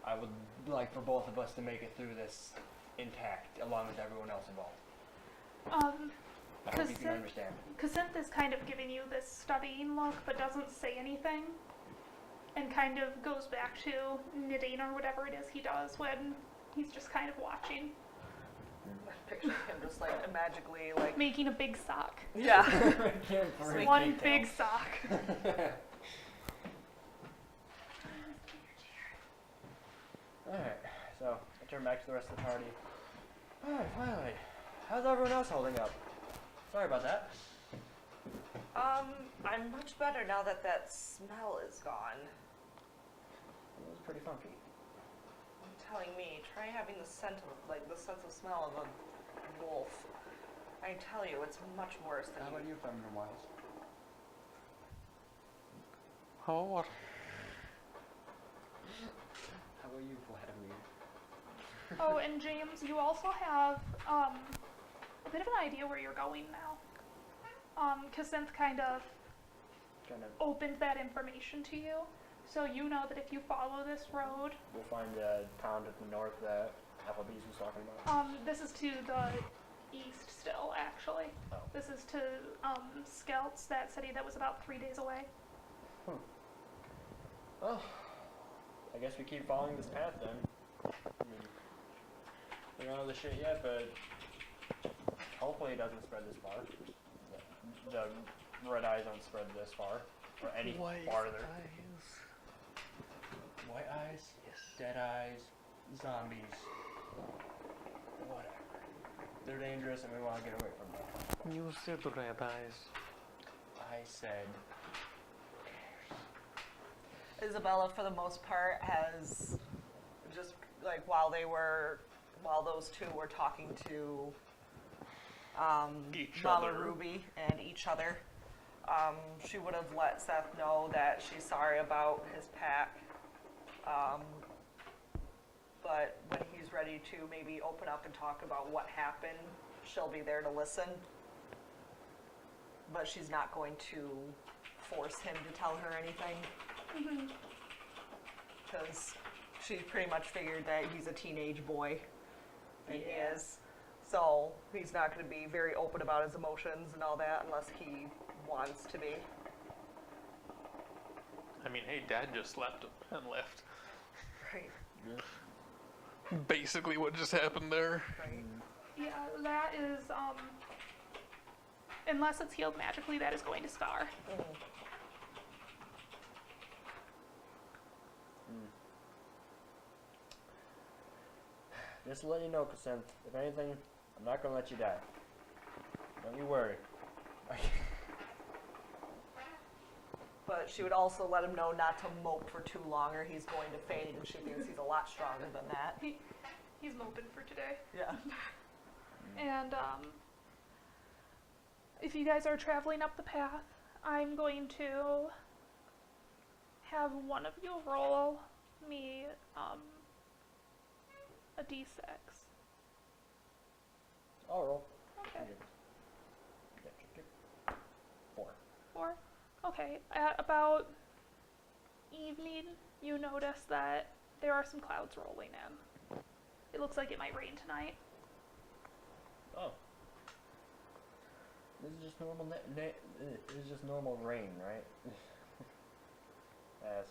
I would like for both of us to make it through this intact, along with everyone else involved. I hope you can understand. Cassandra is kind of giving you this studying look, but doesn't say anything, and kind of goes back to knitting or whatever it is he does when he's just kind of watching. I picture him just like magically like Making a big sock. yeah. Freak One pigtails. big sock. Alright, so I turn back to the rest of the party. Alright, finally. How's everyone else holding up? Sorry about that. I'm much better now that that smell is gone. It was pretty funky. You're telling me, try having the scent of the sense of smell of a wolf. I tell you, it's much worse than How about you, Feminine Wise? Oh, what? How about you, Vladimir? Oh, and James, you also have a bit of an idea where you're going now. Cassandra kind of opened that information to you, so you know that if you follow this road, We'll find the town to the north that Applebee's was talking about. this is to the east still, actually. Oh. This is to Skelts, that city that was about 3 days away. Well, I guess we keep following this path then. I mean, we don't know the shit yet, but hopefully it doesn't spread this far. The red eyes don't spread this far, or any farther. White eyes? Yes. Dead eyes, zombies, whatever. They're dangerous and we want to get away from them. You said the red eyes. I said, Isabella, for the most part, has just like while those two were talking to Each Mama other. Ruby and each other, she would have let Seth know that she's sorry about his pack. But when he's ready to maybe open up and talk about what happened, she'll be there to listen. But she's not going to force him to tell her anything. Because she pretty much figured that he's a teenage boy. And he is. So he's not going to be very open about his emotions and all that unless he wants to be. I mean, hey, Dad just left and left. Right. Basically what just happened there. Right. Yeah, that is, unless it's healed magically, that is going to scar. just to let you know, Cassandra, if anything, I'm not gonna let you die. Don't you worry. But she would also let him know not to mope for too long or he's going to fade, and she thinks he's a lot stronger than that. He's moping for today. Yeah. And, if you guys are traveling up the path, I'm going to have one of you roll me, a d6. I'll roll. Okay. 4. 4? Okay. At about evening, you notice that there are some clouds rolling in. It looks like it might rain tonight. Oh. This is just normal. This is just normal rain, right? As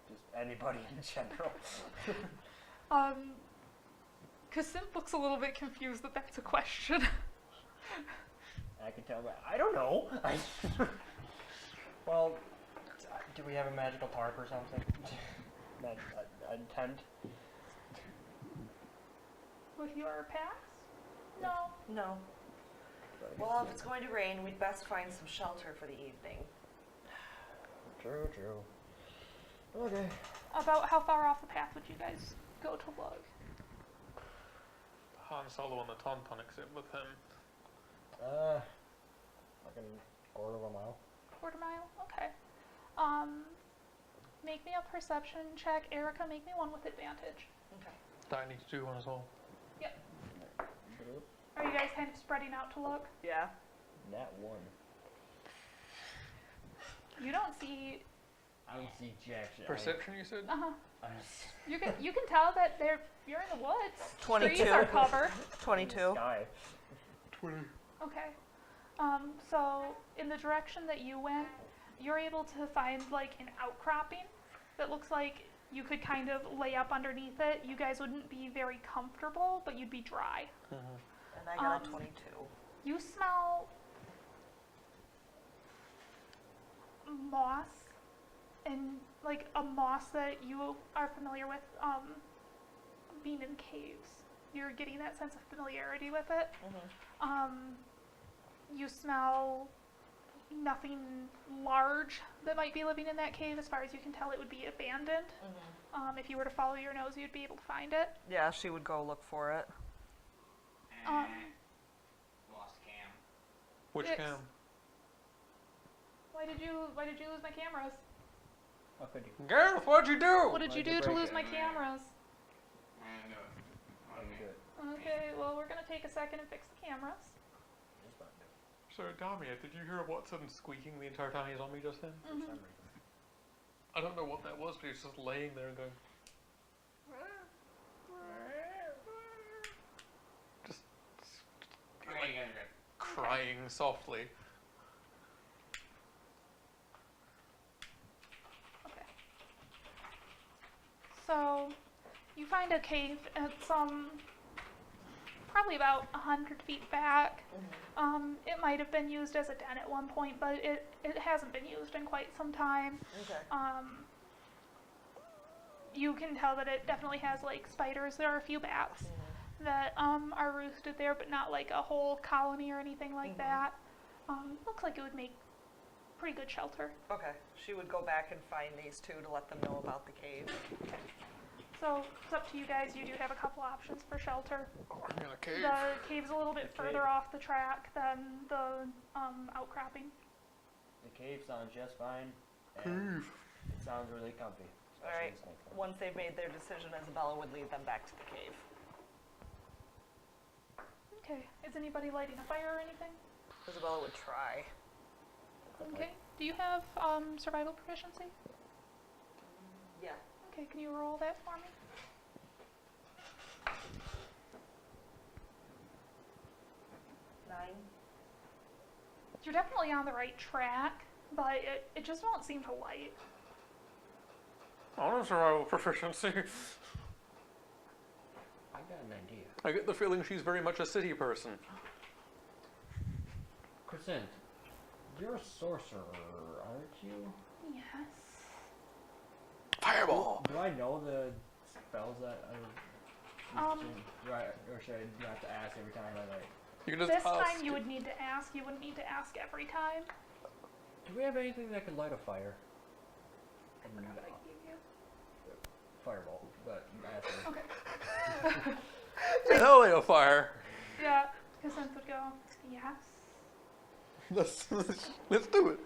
just anybody in general. Kasimp looks a little bit confused that that's a question. I can tell that. I don't know. Well, do we have a magical tarp or something? A tent? With your pass? No. No. Well, if it's going to rain, we'd best find some shelter for the evening. True. Okay. About how far off the path would you guys go to look? Han Solo and the Tauntaun exit with him. Like a quarter of a mile. Quarter mile? Okay. Make me a perception check. Erica, make me one with advantage. Okay. Do I need to do one as well? Yep. Are you guys kind of spreading out to look? Yeah. That one. You don't see. I don't see jack shit. Perception, you said? You can tell that you're in the woods. 22. Trees are covered. 22. Sky. 20. Okay. So in the direction that you went, you're able to find like an outcropping that looks like you could kind of lay up underneath it. You guys wouldn't be very comfortable, but you'd be dry. And I got a 22. You smell moss, and like a moss that you are familiar with being in caves. You're getting that sense of familiarity with it. You smell nothing large that might be living in that cave. As far as you can tell, it would be abandoned. If you were to follow your nose, you'd be able to find it. Yeah, she would go look for it. Lost Cam. Which Six. cam? Why did you lose my cameras? How could you? Gareth, what'd you do? What did you Why'd you do to break lose it? my cameras? And How do you do it? Okay, well, we're gonna take a second and fix the cameras. Just not do it. So, Damia, did you hear Watson squeaking the entire time he was on me just then? For some reason. I don't know what that was, but he was just laying there and going. Just like, crying softly. Okay. So, you find a cave. It's probably about 100 feet back. It might have been used as a den at one point, but it hasn't been used in quite some time. Okay. You can tell that it definitely has like spiders. There are a few bats that are roosted there, but not like a whole colony or anything like that. Looks like it would make pretty good shelter. Okay. She would go back and find these two to let them know about the cave. So it's up to you guys. You do have a couple options for shelter. I'm in a cave. The cave's a little bit The further cave. off the track than the outcropping. The cave sounds just fine. And it sounds really comfy. All right. especially in Snake. Once they've made their decision, Isabella would lead them back to the cave. Okay. Is anybody lighting a fire or anything? Isabella would try. Okay. Do you have survival proficiency? Yeah. Okay. Can you roll that for me? Nine. You're definitely on the right track, but it just won't seem to light. I want survival proficiency. I got an idea. I get the feeling she's very much a city person. Crescent, you're a sorcerer, aren't you? Yes. Fireball! Do I know the spells that Um, do I have to ask every time I like? You can just This ask. time you would need to ask. You wouldn't need to ask every time. Do we have anything that could light a fire? I forgot what I gave you. Fireball, but ask me. Okay. Hell yeah, fire! Yeah. Cassandra would go, yes. Let's do it. Fire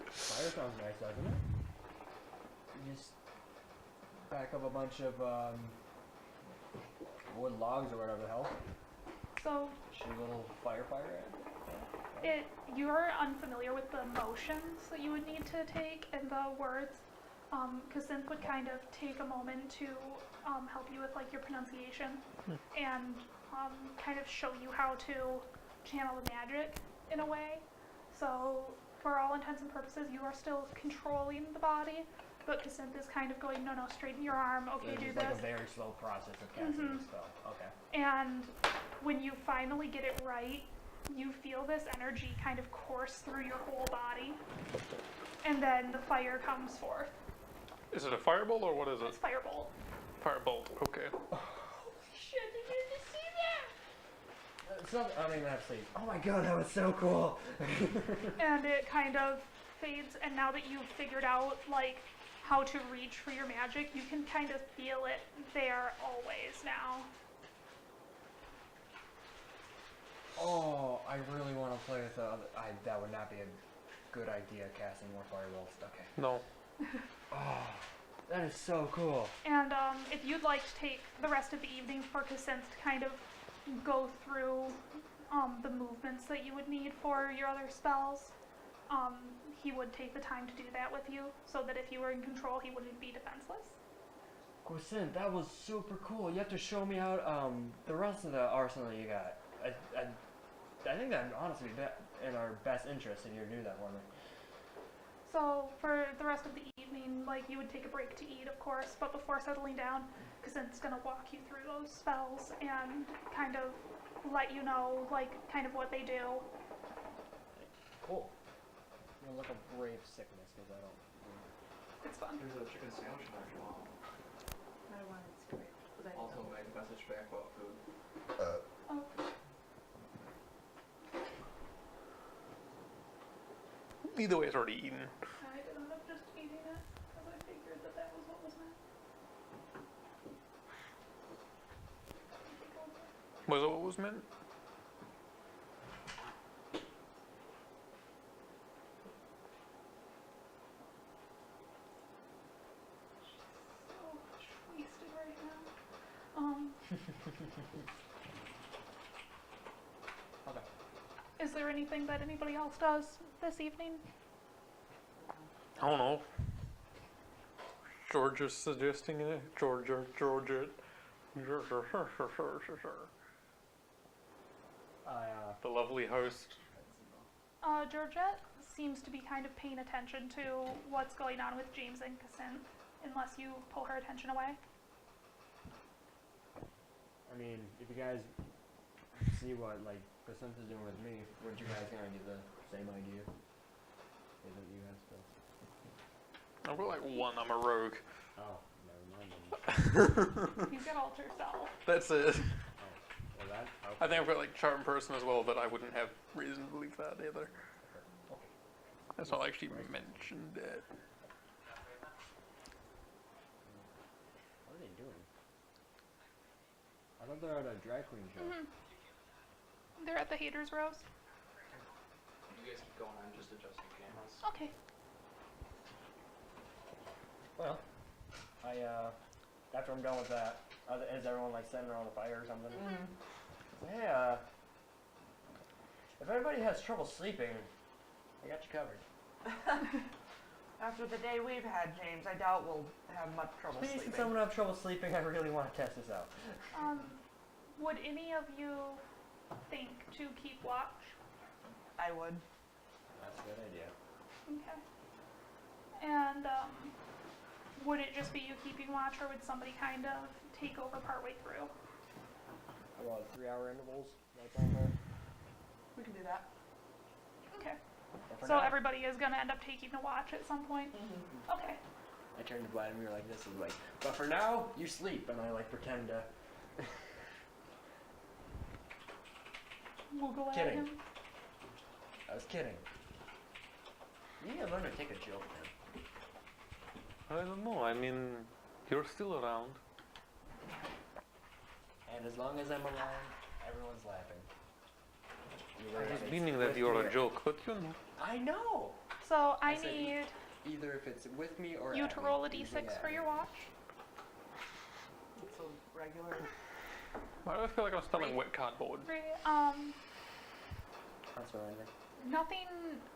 sounds nice, doesn't it? You just back up a bunch of wood logs or whatever the hell. So Shoot a little fire at. you're unfamiliar with the motions that you would need to take and the words. Cassandra would kind of take a moment to help you with like your pronunciation and kind of show you how to channel the magic in a way. So for all intents and purposes, you are still controlling the body, but Cassandra is kind of going, no, straighten your arm, okay, It's do just this. like a very slow process of casting the spell. Okay. And when you finally get it right, you feel this energy kind of course through your whole body, and then the fire comes forth. Is it a fireball or what is It's it? firebolt. Firebolt. Okay. Shit, did you just see that? It's not, I don't even have to sleep. Oh my god, that was so cool! And it kind of fades, and now that you've figured out like how to reach for your magic, you can kind of feel it there always now. Oh, I really want to play with the other. That would not be a good idea, casting more fireballs. Okay. No. Oh, that is so cool. And if you'd like to take the rest of the evening for Cassandra to kind of go through the movements that you would need for your other spells, he would take the time to do that with you, so that if you were in control, he wouldn't be defenseless. Quisin, that was super cool. You have to show me out the rest of the arsenal you got. I think that honestly in our best interest if you do that for me. So for the rest of the evening, like you would take a break to eat, of course, but before settling down, Cassandра's gonna walk you through those spells and kind of let you know, like, kind of what they do. Cool. I'm gonna look up Brave Sickness because I don't. It's fun. There's a chicken sandwich in there if you want. I wanted to do it. Was I Also, make a message back about food. Oh, Either way, it's already eaten. I did end up just eating it, because I figured that that was what was meant. Was it what was meant? So wasted right now. Okay. Is there anything that anybody else does this evening? I don't know. Georgia's suggesting it. Georgia. The lovely host. Georgette seems to be kind of paying attention to what's going on with James and Cassandra, unless you pull her attention away. I mean, if you guys see what like Cassandра's doing with me, would you guys kind of get the same idea? Isn't you guys still? I've got like one. I'm a rogue. Oh, never mind then. He's got alter self. That's it. Well, that. Okay. I think I've got like charm person as well, but I wouldn't have reason to believe that either. That's not like she mentioned it. What are they doing? I thought they were at a drag queen show. They're at the Haters Rose. You guys keep going, I'm just adjusting cameras. Okay. Well, after I'm done with that, is everyone like sitting around the fire or something? Hey, if everybody has trouble sleeping, I got you covered. After the day we've had, James, I doubt we'll have much trouble Please, sleeping. if someone have trouble sleeping, I really want to test this out. Would any of you think to keep watch? I would. That's a good idea. Okay. And would it just be you keeping watch, or would somebody kind of take over partway through? How about 3-hour intervals? That's on there. We can do that. Okay. But for So now, everybody is gonna end up taking a watch at some point? Okay. I turned to Vladimir like this and like, but for now, you sleep, and I like pretend to. We'll go at Kidding. him. I was kidding. You need to learn to take a joke, man. I don't know. I mean, you're still around. And as long as I'm around, everyone's laughing. I was meaning that you're a joke, but you know. I know. So I said need Either if it's with me or you at to me, roll a usually d6 at for me. your watch. It's a regular. Why do I feel like I'm spelling wet cardboard? Great. That's surrender. Nothing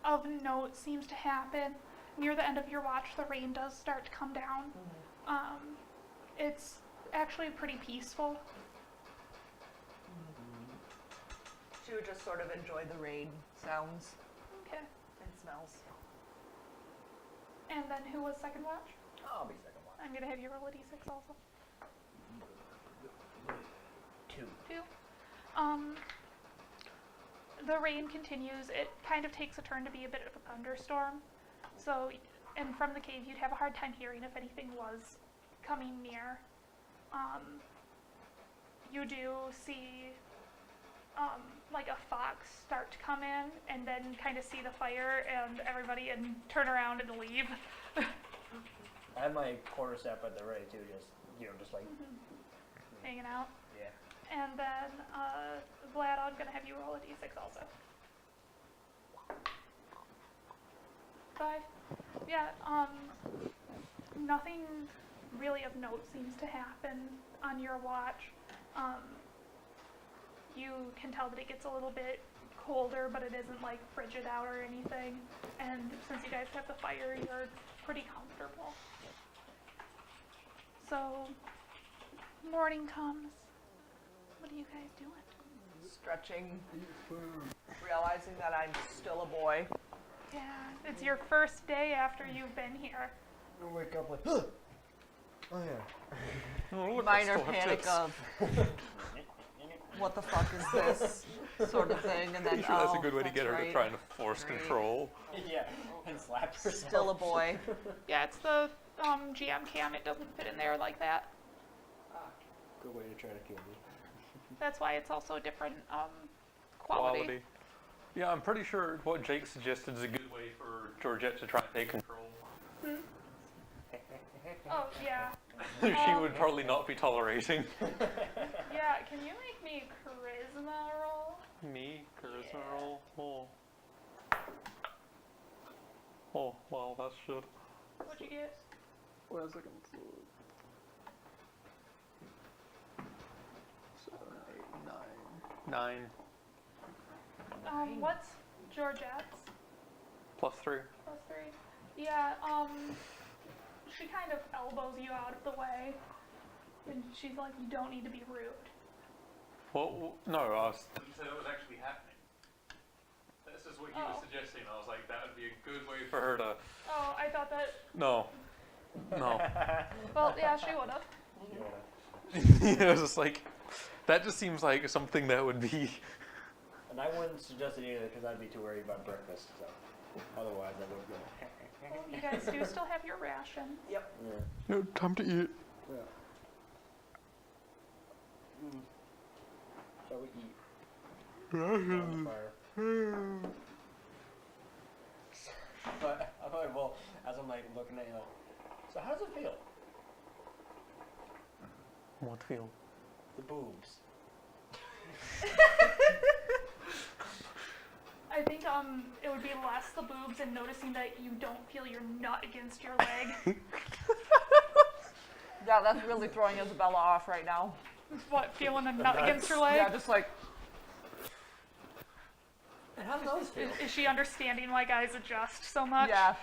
of note seems to happen, near the end of your watch, the rain does start to come down. It's actually pretty peaceful. She would just sort of enjoy the rain sounds Okay. and smells. And then who was second watch? I'll be second one. I'm going to have you roll a d6 also. 2. 2. The rain continues. It kind of takes a turn to be a bit of a thunderstorm. So, and from the cave, you'd have a hard time hearing if anything was coming near. You do see like a fox start to come in, and then kind of see the fire and everybody, and turn around and leave. I had my quarterstaff at the ready too, just like, Hanging out. yeah. And then, Vlad, I'm gonna have you roll a d6 also. 5. Yeah, nothing really of note seems to happen on your watch. You can tell that it gets a little bit colder, but it isn't like frigid out or anything. And since you guys have the fire, you're pretty comfortable. So, morning comes. What are you guys doing? Stretching, realizing that I'm still a boy. Yeah, it's your first day after you've been here. I wake up like, oh yeah. Oh, look, I Minor still have panic tits. of, what the fuck is this, sort of thing, and then, Pretty sure that's a oh, good way to get her that's to try right. and force Great. control. Yeah, and slap herself. Still a boy. Yeah, it's the GM cam. It doesn't fit in there like that. Good way to try to kill me. That's why it's also different quality. Yeah, I'm pretty sure what Jake suggested is a good way for Georgette to try and take control. Oh, yeah. She would probably not be tolerating. Yeah, can you make me charisma roll? Me? Charisma Yeah. roll? Oh. Oh, well, that's shit. What'd you get? Wait a second. 7, 8, 9. 9. What's Georgette's? Plus 3. Plus 3. Yeah, she kind of elbows you out of the way. And she's like, you don't need to be rude. Well, no, I said it was actually happening. This is what he was Oh. suggesting. I was like, that would be a good way for her to. Oh, I thought that. No. No. Well, yeah, she would have. It was just like, that just seems like something that would be. And I wouldn't suggest it either because I'd be too worried about breakfast. So otherwise, I would go. Well, you guys do still have your rations. Yep. Yeah. No, time to eat. Yeah. Shall we eat? On the fire. But I'm like, well, as I'm like looking at you, like, so how does it feel? What feel? The boobs. I think it would be less the boobs and noticing that you don't feel your nut against your leg. Yeah, that's really throwing Isabella off right now. What, feeling a nut against your leg? Yeah, just like, And how do those feel? Is she understanding why guys adjust so much? yeah.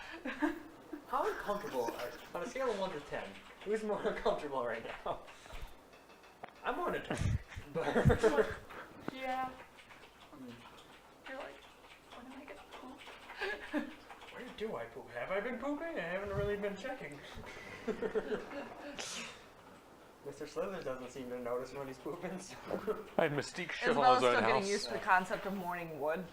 How uncomfortable on a scale of 1 to 10? Who's more uncomfortable right now? I'm more than 10. But Yeah. You're like, when am I gonna poop? where do I poop? Have I been pooping? I haven't really been checking. Mr. Slithers doesn't seem to notice when he's pooping. So. I had Mystique shit on Isabella's his own still getting house. used to the concept of morning wood.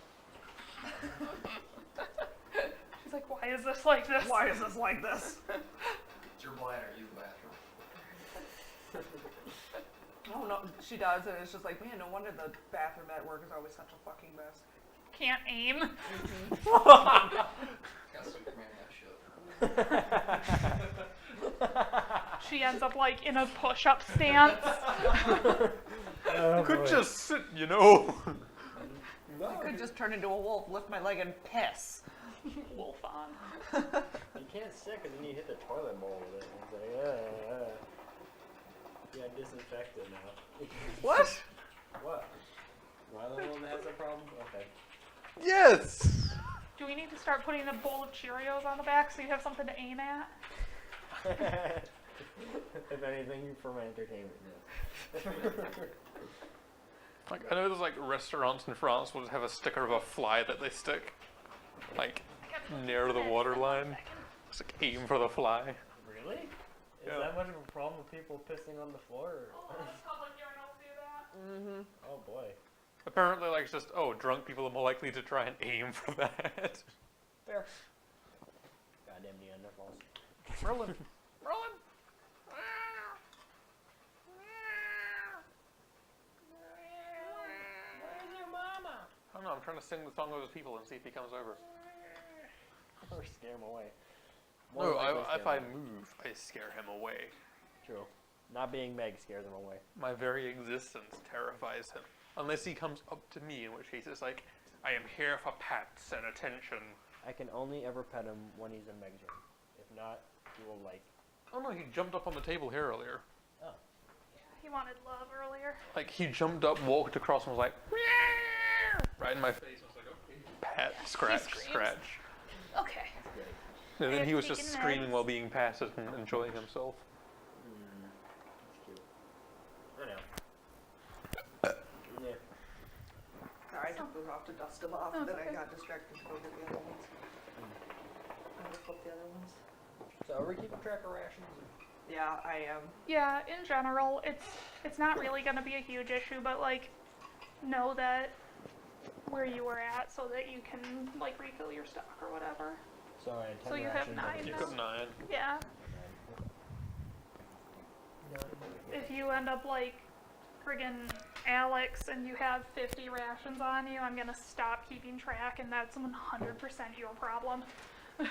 She's like, why is this like this? Why is this like this? It's your bladder, use the bathroom. Oh no, she does, and it's just like, man, no wonder the bathroom at work is always such a fucking mess. Can't aim. Got Superman that shit. She ends up like in a push-up stance. Could just sit, you know. No, I could just turn into a wolf, lift my leg, and piss. Wolf on. you can't sit because then you hit the toilet bowl with it. It's like, yeah, disinfected now. What? What? Am I the one that has that problem? Okay. Yes. Do we need to start putting a bowl of Cheerios on the back so you have something to aim at? If anything, for my entertainment, yeah. Like, I know there's like restaurants in France will just have a sticker of a fly that they stick, like, near the waterline. It's like aim for the fly. Really? Is Yeah. that much of a problem with people pissing on the floor? Public urinals do that. Mm-hmm. Oh boy. Apparently, like, it's just, oh, drunk people are more likely to try and aim for that. Fair. Goddamn Neanderthals. Merlin. Merlin. Where's your mama? I don't know, I'm trying to sing the song of his people and see if he comes over. Or scare him away. No, likely if scare I him away. move, I scare him away. True. Not being Meg scares him away. My very existence terrifies him. Unless he comes up to me, in which case it's like, I am here for pats and attention. I can only ever pet him when he's in Meg's room. If not, he will like. Oh no, he jumped up on the table here earlier. Oh. He wanted love earlier. Like, he jumped up, walked across, and was like, "Meow," right in my face. I was like, okay. Pat, scratch, screams. scratch. Okay. That's great. And then he was just Speaking screaming meds. while being patted and enjoying himself. That's cute. I know. Yeah. Sorry, I took those off to dust them off, Oh, and then okay. I got distracted to go get the other ones. I'm gonna flip the other ones. So are we keeping track of rations? Yeah, I am. Yeah, in general, it's not really going to be a huge issue, but like know that where you were at so that you can like refill your stock or whatever. So I had 10 So you have rations. 9 You now? got 9. Yeah. If you end up like friggin' Alex and you have 50 rations on you, I'm going to stop keeping track, and that's 100% your problem. Fair.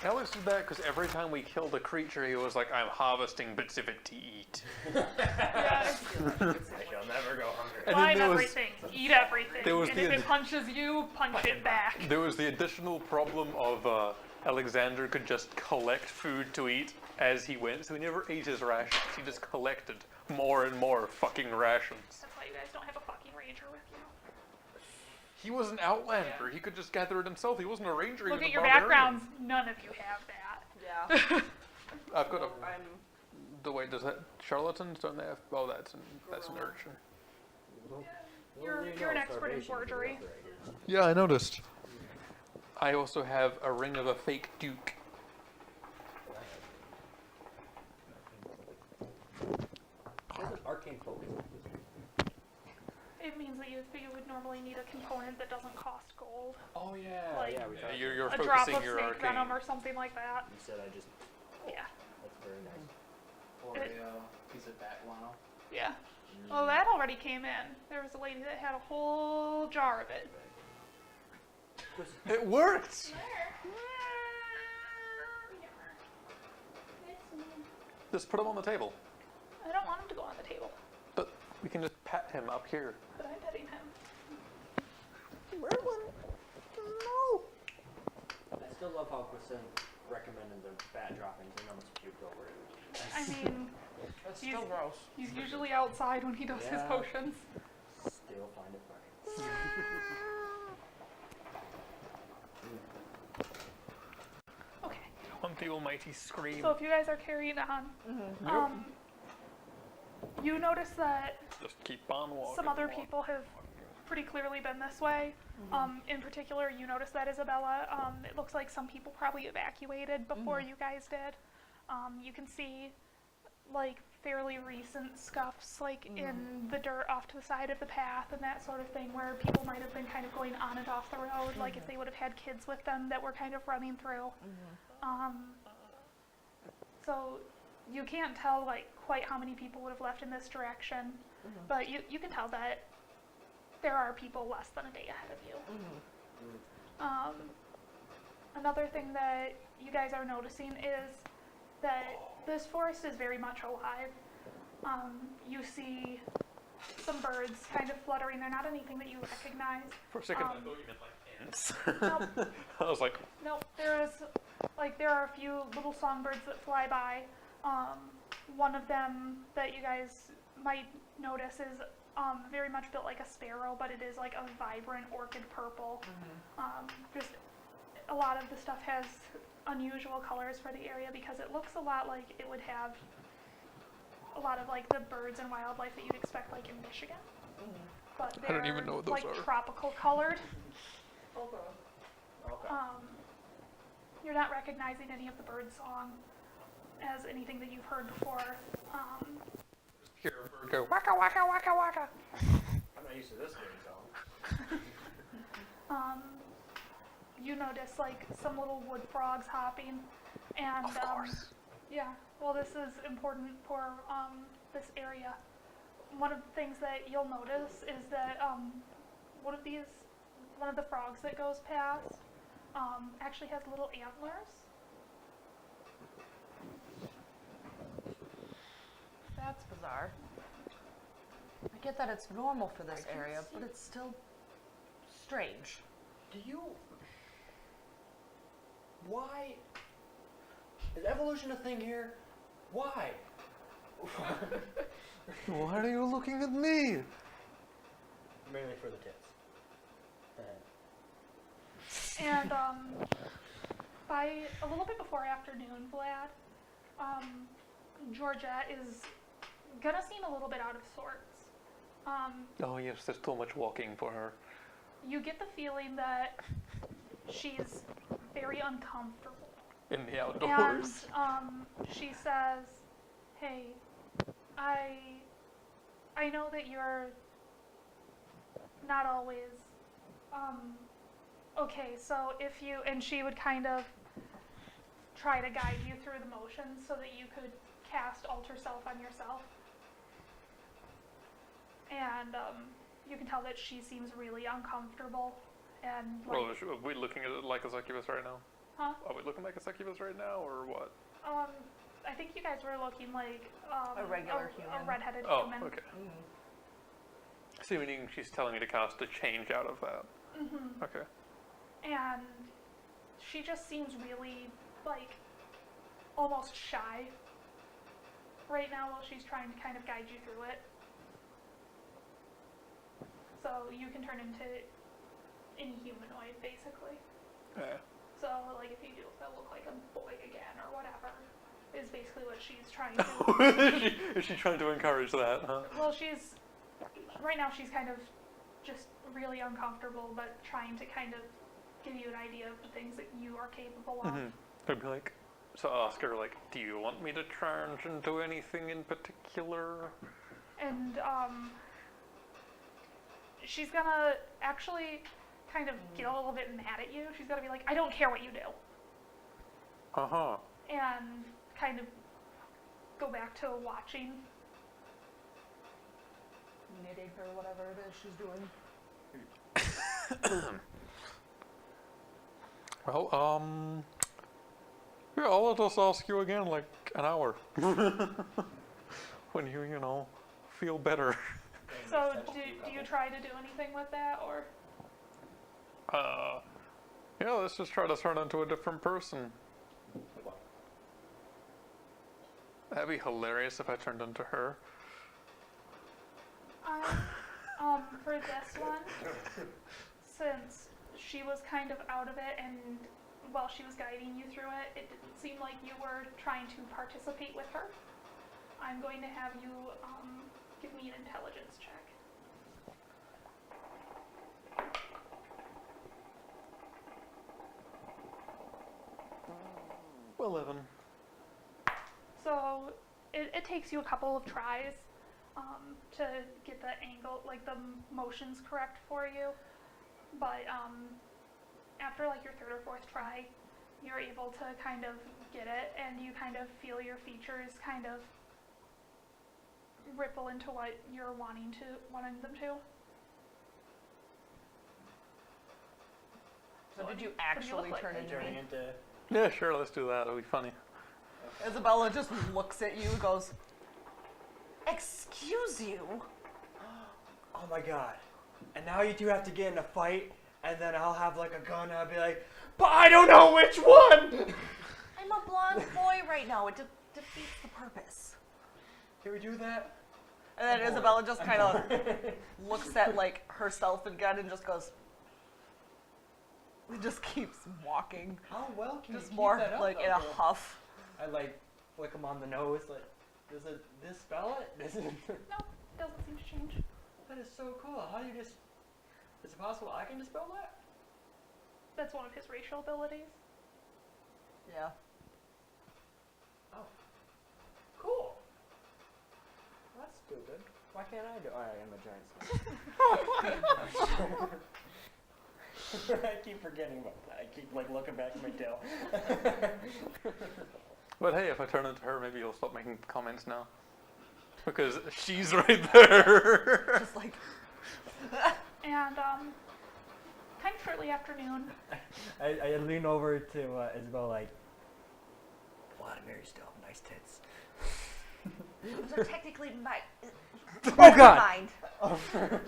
Alex did that because every time we killed a creature, he was like, I'm harvesting bits of it to eat. Yeah. I shall never go hungry. And then Climb there was- everything, eat everything, there was and the if it ad- punches you, punch it back. There was the additional problem of Alexander could just collect food to eat as he went, so he never ate his rations. He just collected more and more fucking rations. That's why you guys don't have a fucking ranger with you. He was an outlander. He could just gather it himself. He wasn't a ranger. He Look was at a your barbarian. backgrounds, none of you have that. Yeah. I've got a. I'm. The way does that charlatans don't they have? Oh, that's an urchin. You're an expert in forgery. Yeah, I noticed. I also have a ring of a fake duke. There's an arcane focus. It means that you would normally need a component that doesn't cost gold. Oh yeah. Like- yeah, we Yeah, thought you're A drop focusing of your snake arcane. venom or something like that. You said I just. Yeah. That's very nice. Or a piece of bat guano. Yeah. Well, that already came in. There was a lady that had a whole jar of it. It worked. Just put him on the table. I don't want him to go on the table, But we can just pat him up here. but I'm petting him. I still love how Quisson recommended the bat droppings and almost puked over it. I mean, That's He's- still gross. he's usually outside when he does his Yeah. potions. Still find it funny. Okay. On the almighty scream. So if you guys are carrying on, you notice that Just keep on walking. some other walk. people have pretty clearly been this way. In particular, you notice that Isabella, it looks like some people probably evacuated before you guys did. You can see like fairly recent scuffs like in the dirt off to the side of the path and that sort of thing, where people might have been kind of going on and off the road, like if they would have had kids with them that were kind of running through. So you can't tell like quite how many people would have left in this direction, but you can tell that there are people less than a day ahead of you. Another thing that you guys are noticing is that this forest is very much alive. You see some birds kind of fluttering. They're not anything that you recognize. For a second, I Um, thought you meant like ants. Nope. I was like, Nope, there are a few little songbirds that fly by. One of them that you guys might notice is very much built like a sparrow, but it is like a vibrant orchid purple. Just a lot of the stuff has unusual colors for the area because it looks a lot like it would have a lot of like the birds and wildlife that you'd expect like in Michigan. But I don't they're even know what those like are. tropical colored. Okay. You're not recognizing any of the bird song as anything that you've heard before. Hear a bird go waka waka waka waka. I'm not used to this bird song. You notice like some little wood frogs hopping, and Of course. yeah. Well, this is important for this area. One of the things that you'll notice is that one of the frogs that goes past actually has little antlers. That's bizarre. I get that it's normal for this area, but it's still strange. Do you... Why... Is evolution a thing here? Why? Why are you looking at me? Mainly for the tits. And by a little bit before afternoon, Vlad, Georgette is gonna seem a little bit out of sorts. Oh yes, there's too much walking for her. You get the feeling that she's very uncomfortable. In the outdoors. And she says, "Hey, I know that you're not always okay, so if you," and she would kind of try to guide you through the motions so that you could cast Alter Self on yourself. And you can tell that she seems really uncomfortable and like, Well, are we looking at it like a succubus right now? huh? Are we looking like a succubus right now, or what? I think you guys were looking like A regular a human. redheaded Oh, human. okay. So meaning she's telling you to cast a change out of that. Mm-hmm. Okay. And she just seems really like almost shy right now while she's trying to kind of guide you through it. So you can turn into any humanoid basically. Yeah. So like if you do look like a boy again or whatever is basically what she's trying to Is she trying to encourage that, huh? Well, right now she's kind of just really uncomfortable, but trying to kind of give you an idea of the things that you are capable of. I'd be like, so ask her, like, do you want me to change into anything in particular? And she's gonna actually kind of get a little bit mad at you. She's gonna be like, I don't care what you do. Uh-huh. And kind of go back to watching. Knitting or whatever it is she's doing. Well, yeah, I'll just ask you again, like, an hour. When you know, feel better. So do you try to do anything with that, or? Yeah, let's just try to turn into a different person. That'd be hilarious if I turned into her. For this one, since she was kind of out of it and while she was guiding you through it, it didn't seem like you were trying to participate with her. I'm going to have you give me an intelligence check. 11. So it takes you a couple of tries to get the angle, like the motions correct for you. But after like your third or fourth try, you're able to kind of get it, and you kind of feel your features kind of ripple into what you're wanting them to. So did you look actually like? turn into Turning me? into... Yeah, sure, let's do that. It'll be funny. Isabella just looks at you and goes, "Excuse you?" Oh my god. And now you two have to get in a fight, and then I'll have like a gun, and I'll be like, but I don't know which one! I'm a blonde boy right now. It defeats the purpose. Can we do that? And then Isabella just kind of looks at like herself again and just goes. Just keeps walking. How well can Just you keep more that up, like in a though? huff. I like flick him on the nose. Like, does it dispel it? Does it? No, doesn't seem to change. That is so cool. How do you just? Is it possible I can dispel that? That's one of his racial abilities. Yeah. Oh. Cool. That's stupid. Why can't I do? I am a giant snake. I keep forgetting about that. I keep like looking back at my tail. But hey, if I turn into her, maybe you'll stop making comments now. Because she's right there. Just like. And kind of shortly after noon, I lean over to Isabel like, Vladimir, you still have nice tits. Those are technically my. Oh God! Mind.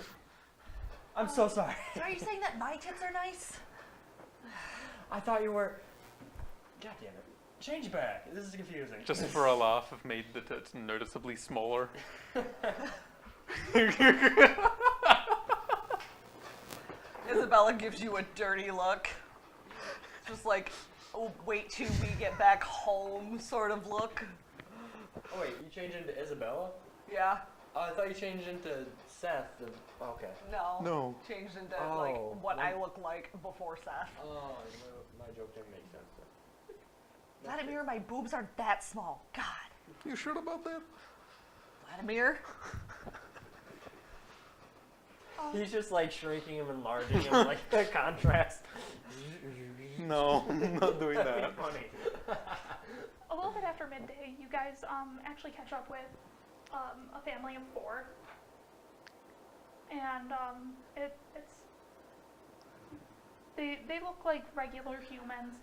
I'm so sorry. So are you saying that my tits are nice? I thought you were. God damn it! Change back. This is confusing. Just for a laugh, I've made the tits noticeably smaller. Isabella gives you a dirty look. Just like, oh, wait till we get back home sort of look. Oh wait, you changed into Isabella? Yeah. Oh, I thought you changed into Seth. Okay. No. No. Changed into Oh, like what I well- look like before Seth. Oh, my joke didn't make sense. Vladimir, my boobs aren't that small. God. You sure about that? Vladimir? He's just like shrinking him and enlarging him like the contrast. No, I'm not doing That'd that. be funny. a little bit after midday, you guys actually catch up with a family of 4. And it's they look like regular humans.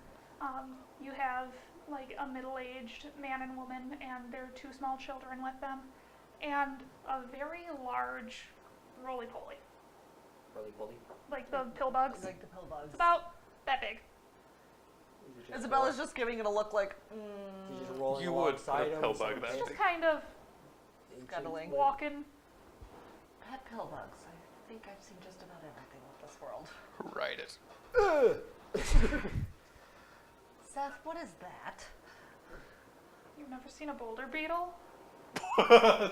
You have like a middle-aged man and woman and their 2 small children with them, and a very large roly-poly, Really bully. like the pill bugs. Like the pill bugs. It's about that big. Isabella's just giving it a look like, He's just rolling You would put a alongside him pill with bug some that It's big. just kind of scuttling. walking. Pet pill bugs. I think I've seen just about everything with this world. Write it. Seth, what is that? You've never seen a boulder beetle?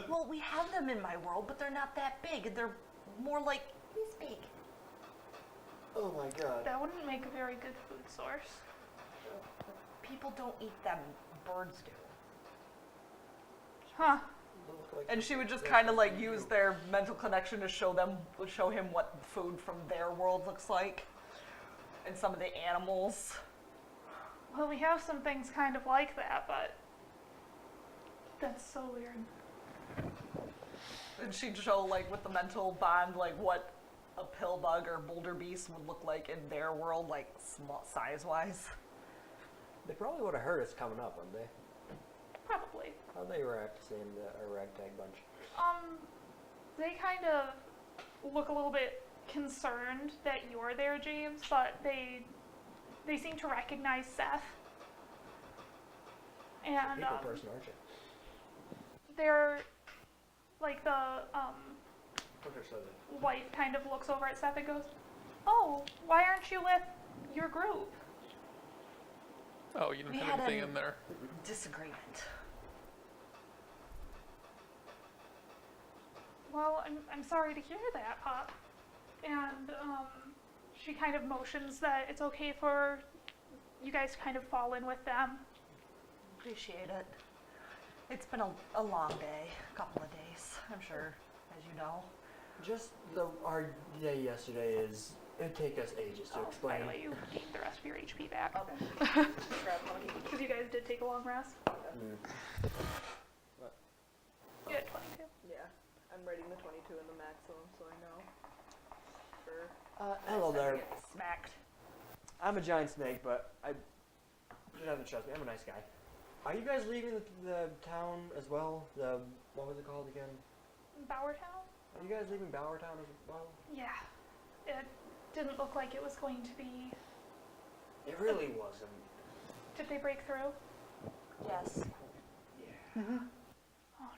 Well, we have them in my world, but they're not that big. They're more like this big. Oh my god. That wouldn't make a very good food source. People don't eat them. Birds do. Huh. And she would just kind of like use their mental connection to show him what food from their world looks like, and some of the animals. Well, we have some things kind of like that, but that's so weird. And she'd show like with the mental bond like what a pill bug or boulder beast would look like in their world, like small size-wise. They probably would have heard us coming up, wouldn't they? Probably. How'd they react to seeing a ragtag bunch? They kind of look a little bit concerned that you're there, James, but they seem to recognize Seth. And People person, aren't you? they're like the Okay, so wife kind of looks over at Seth and goes, "Oh, why aren't you with your group?" Oh, you didn't We have had anything a- in there. Disagreement. Well, I'm sorry to hear that, Pop. And she kind of motions that it's okay for you guys to kind of fall in with them. Appreciate it. It's been a long day, a couple of days, I'm sure, as you know. just our day yesterday is it'd take us ages to Oh, by explain. the way, you gained the rest of your HP back. Okay. Because you guys did take a long rest. Mm. You had 22. Yeah, I'm writing the 22 in the maximum, so I know. For Hello there. smacked. I'm a giant snake, but you don't have to trust me. I'm a nice guy. Are you guys leaving the town as well? What was it called again? Bowertown? Are you guys leaving Bowertown as well? Yeah. It didn't look like it was going to be. It really wasn't. Did they break through? Yes. Yeah. Oh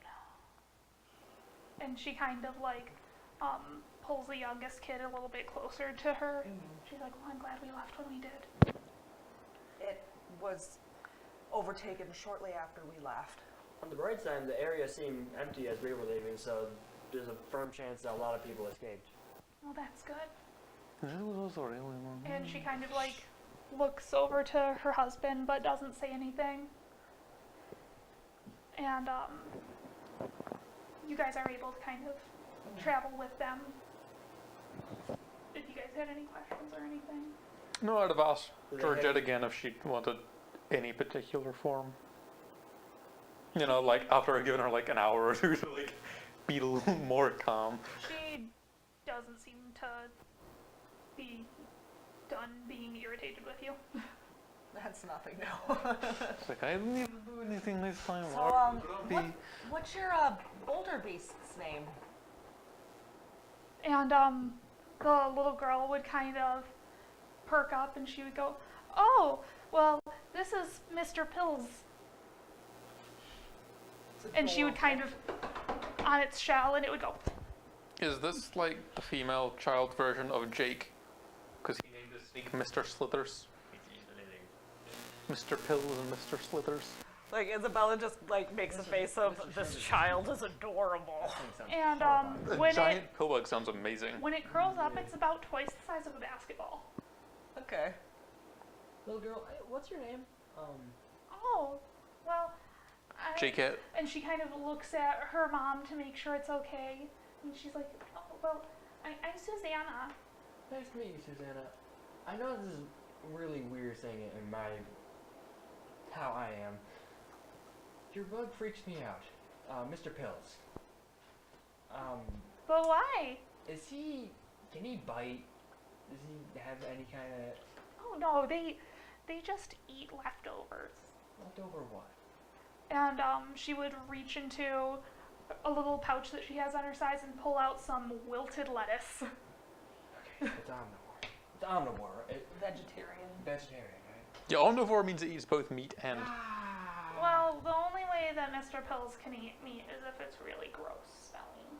no. and she kind of like pulls the youngest kid a little bit closer to her. She's like, well, I'm glad we left when we did. It was overtaken shortly after we left. On the bright side, the area seemed empty as we were leaving, so there's a firm chance that a lot of people escaped. Well, that's good. Sorry. And she kind of like looks over to her husband but doesn't say anything. And you guys are able to kind of travel with them. If you guys had any questions or anything. No, I'd have asked Did they Georgette have- again if she wanted any particular form. You know, like after I've given her like an hour or two to like be a little more calm. She doesn't seem to be done being irritated with you. That's nothing, no. It's like I didn't even do anything this time. So, Why would it be? what's your older beast's name? And the little girl would kind of perk up and she would go, oh, well, this is Mr. Pills. And she would kind of, on its shell, and it would go. Is this like the female child version of Jake? Because he named his sneak Mr. Slithers. Mr. Pills and Mr. Slithers. Like, Isabella just, like, makes a face of, this child is adorable. And A when giant pillbug sounds amazing. when it curls up, it's about twice the size of a basketball. Okay. Little girl, what's your name? Oh, well, Jakette. and she kind of looks at her mom to make sure it's okay. And she's like, oh, well, I'm Susanna. Nice to meet you, Susanna. I know this is really weird saying it in how I am. Your bug freaks me out. Mr. Pills. But why? Can he bite? Does he have any kind of Oh, no, they just eat leftovers. leftover what? And she would reach into a little pouch that she has on her sides and pull out some wilted lettuce. Okay, it's omnivore. It's omnivore. Vegetarian. Vegetarian, right? Yeah, omnivore means it eats both meat and. Well, the only way that Mr. Pills can eat meat is if it's really gross smelling.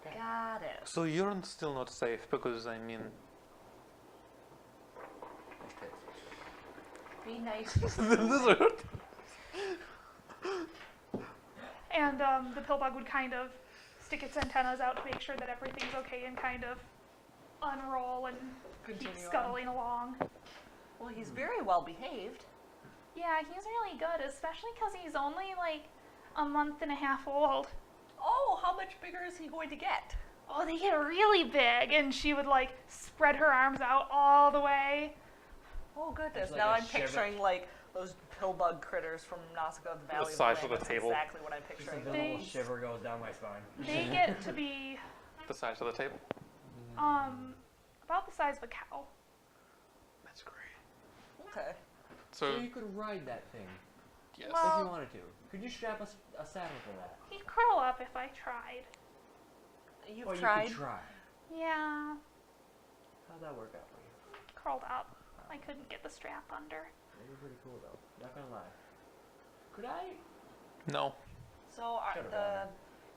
Okay. Got it. So you're still not safe because I mean. Be nice. And the pillbug would kind of stick its antennas out to make sure that everything's okay and kind of unroll and Continue keep on. scuttling along. Well, he's very well behaved. Yeah, he's really good, especially because he's only like a month and a half old. Oh, how much bigger is he going to get? Oh, they get really big, and she would like spread her arms out all the way. Oh, goodness. It's like Now a I'm picturing, like, those pillbug critters from Nausicaa the Valley. size of of the That's table. exactly what I'm Just a picturing. little They- shiver goes down my spine. They get to be The size of the table. about the size of a cow. That's great. Okay. So So you could ride that thing yes. if Well- you wanted to. Could you strap a saddle to that? He'd curl up if I tried. You've Or tried? you could try. Yeah, How'd that work out for you? curled up. I couldn't get the strap under. They were pretty cool though. Not gonna lie. Could I? No. So Should've done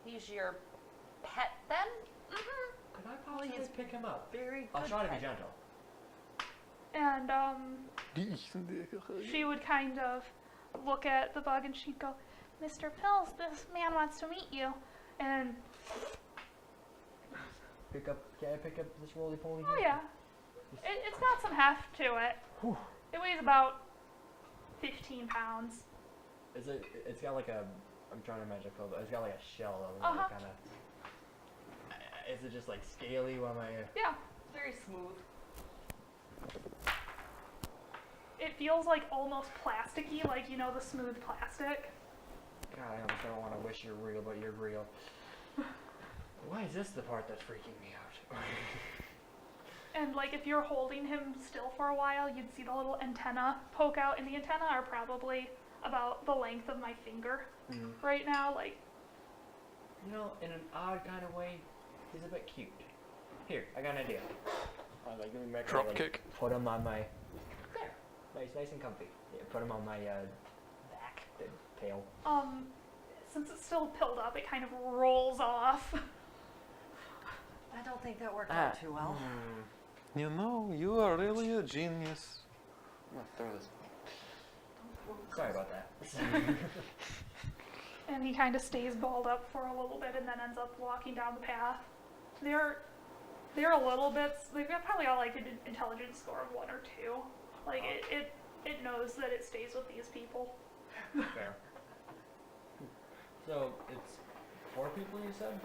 he's your pet then? Mm-hmm. Could I possibly he's pick him up? Very I'll good try to be pet. gentle. And she would kind of look at the bug and she'd go, Mr. Pills, this man wants to meet you. And, Can I pick up this roly poly? oh yeah, it's got some heft to it. Whew. It weighs about 15 pounds. Is it? It's got like a. I'm trying to imagine a but it's got like a shell of Uh-huh. kind of. Is it just like scaly? While my Yeah, Very smooth. it feels like almost plasticky, like, you know, the smooth plastic. God, I almost don't want to wish you're real, but you're real. Why is this the part that's freaking me out? And like if you're holding him still for a while, you'd see the little antenna poke out, and the antenna are probably about the length of my finger right now. Like, You know, in an odd kind of way, he's a bit cute. Here, I got an idea. I like giving back. Drop like, kick. Put him on my. There. Nice and comfy. Yeah, put him on my back, the tail. since it's still pilled up, it kind of rolls off. I don't think that worked out too well. You know, you are really a genius. I'm gonna throw this. Sorry about that. And he kind of stays balled up for a little bit and then ends up walking down the path. They're a little bit, they've got probably got like an intelligence score of 1 or 2. Like it knows that it stays with these people. Fair. So it's 4 people, you said?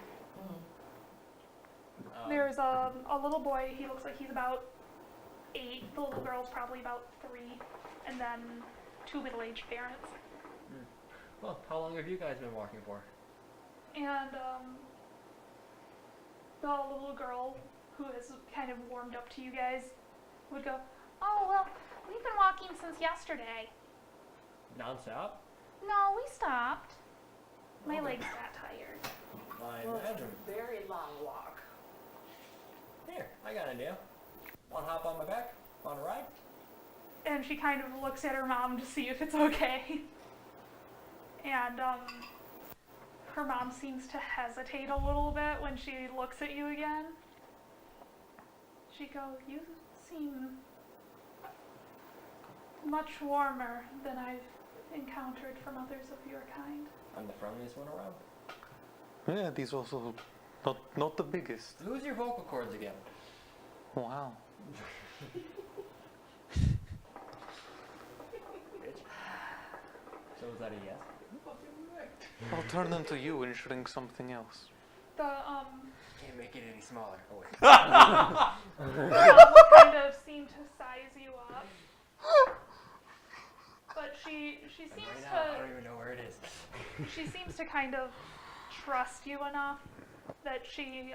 There's a little boy, he looks like he's about 8, the little girl's probably about 3, and then 2 middle-aged parents. Well, how long have you guys been walking for? And the little girl, who has kind of warmed up to you guys, would go, "Oh, well, we've been walking since yesterday." Non-stop? "No, we stopped. My legs got tired." I Well, it's imagine. a very long walk. Here, I got an idea. Want to hop on my back? Want to ride? And she kind of looks at her mom to see if it's okay. And her mom seems to hesitate a little bit when she looks at you again. She goes, "You seem much warmer than I've encountered from others of your kind." I'm the friendliest one around. Yeah, these also not the biggest. Who's your vocal cords again? Wow. Bitch. So is that a yes? I'll turn them to you and shrink something else. The Can't make it any smaller. Oh wait. mom will kind of seem to size you up. But she And seems right now, I to don't even know where it is. she seems to kind of trust you enough that she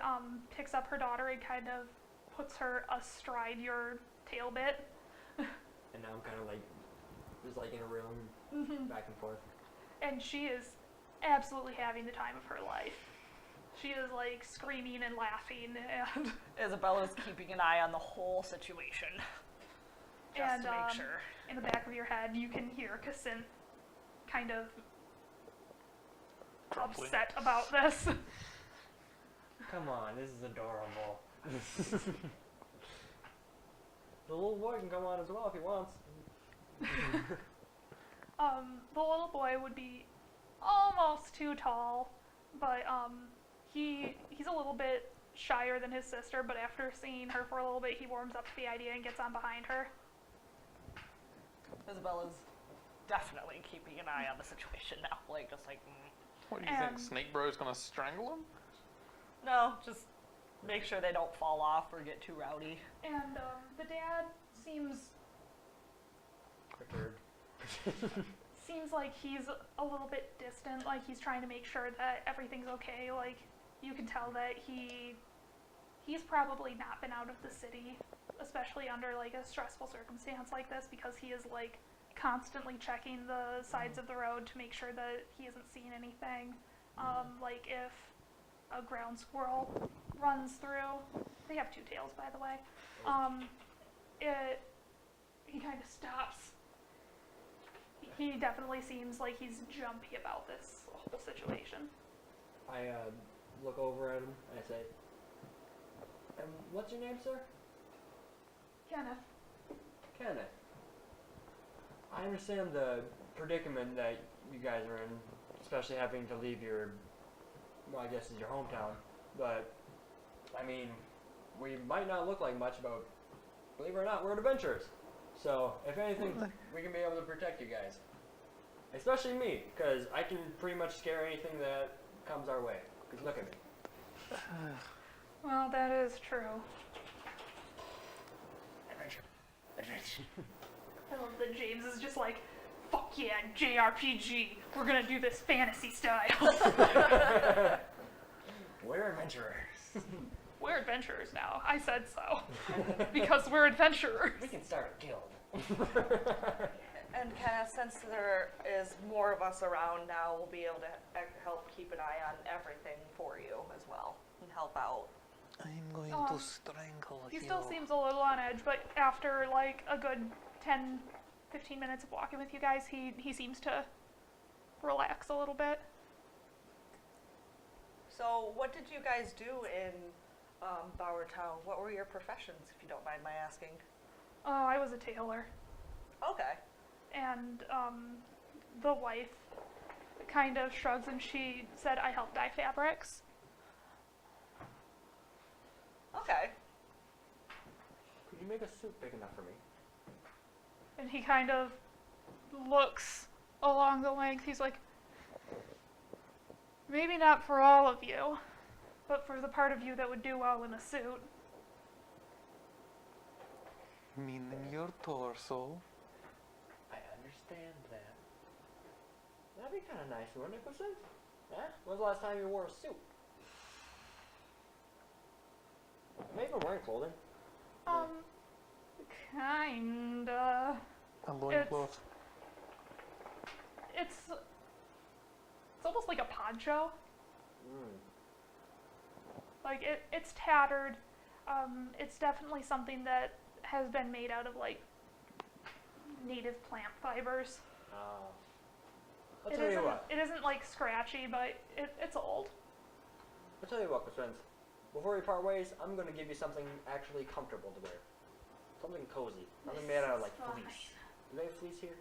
picks up her daughter and kind of puts her astride your tail bit. And now I'm kind of like, just like in a room, back and forth. And she is absolutely having the time of her life. She is like screaming and laughing and Isabella's keeping an eye on the whole situation. Just and to make sure. in the back of your head you can hear Cassint kind of Grumbling. upset about this. Come on, this is adorable. The little boy can come on as well if he wants. The little boy would be almost too tall, but he's a little bit shyer than his sister, but after seeing her for a little bit, he warms up to the idea and gets on behind her. Isabella's definitely keeping an eye on the situation now. Like, just like, What do you think? And- Snake Bro's gonna strangle him? no, just make sure they don't fall off or get too rowdy. And the dad seems Perturbed. like he's a little bit distant, like he's trying to make sure that everything's okay. Like you can tell that he's probably not been out of the city, especially under like a stressful circumstance like this, because he is like constantly checking the sides of the road to make sure that he isn't seeing anything. Like if a ground squirrel runs through, they have 2 tails by the way, he kind of stops. He definitely seems like he's jumpy about this whole situation. I look over at him and I say, what's your name, sir? Kenneth. Kenneth. I understand the predicament that you guys are in, especially having to leave your, well, I guess it's your hometown, but, I mean, we might not look like much, but believe it or not, we're adventurers. So, if anything, we can be able to protect you guys. Especially me, because I can pretty much scare anything that comes our way. Because look at me. Well, that is true. Adventure. Adventure. I love that James is just like, fuck yeah, JRPG. We're gonna do this fantasy style. We're adventurers. We're adventurers now. I said so. Because we're adventurers. We can start a guild. And kind of since there is more of us around now, we'll be able to help keep an eye on everything for you as well and help out. I'm going Um, to strangle He you. still seems a little on edge, but after like a good 10, 15 minutes of walking with you guys, he seems to relax a little bit. So, what did you guys do in Bowertown? What were your professions, if you don't mind my asking? Oh, I was a tailor. Okay. And the wife kind of shrugs and she said, I help dye fabrics. Okay. Could you make a suit big enough for me? And he kind of looks along the length. He's like, maybe not for all of you, but for the part of you that would do well in a suit. Meaning your torso. I understand that. That'd be kind of nice, wouldn't it, Kristen? Huh? When's the last time you wore a suit? Am I even wearing clothing? Kinda. A loincloth. It's almost like a poncho. Like it's tattered. It's definitely something that has been made out of like native plant fibers. I'll tell you what. It isn't like scratchy, but it's old. I'll tell you what, friends. Before we part ways, I'm gonna give you something actually comfortable to wear. Something cozy. Something made out of like fleece. Do they have fleece here?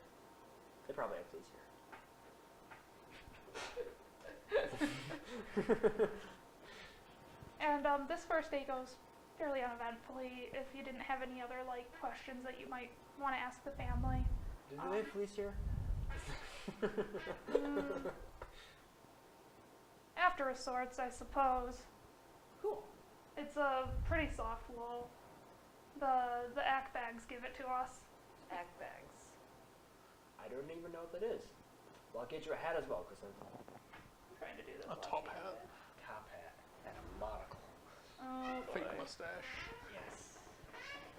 They probably have fleece here. And this first day goes fairly uneventfully. If you didn't have any other like questions that you might want to ask the family. Do they have fleece here? After of sorts, I suppose. Cool. It's a pretty soft wool. The ack bags give it to us. Ack bags. I don't even know what that is. Well, I'll get you a hat as well, Kristen. I'm trying to do this. A top hat. Top hat and a monocle. Oh, Fake boy. mustache. Yes.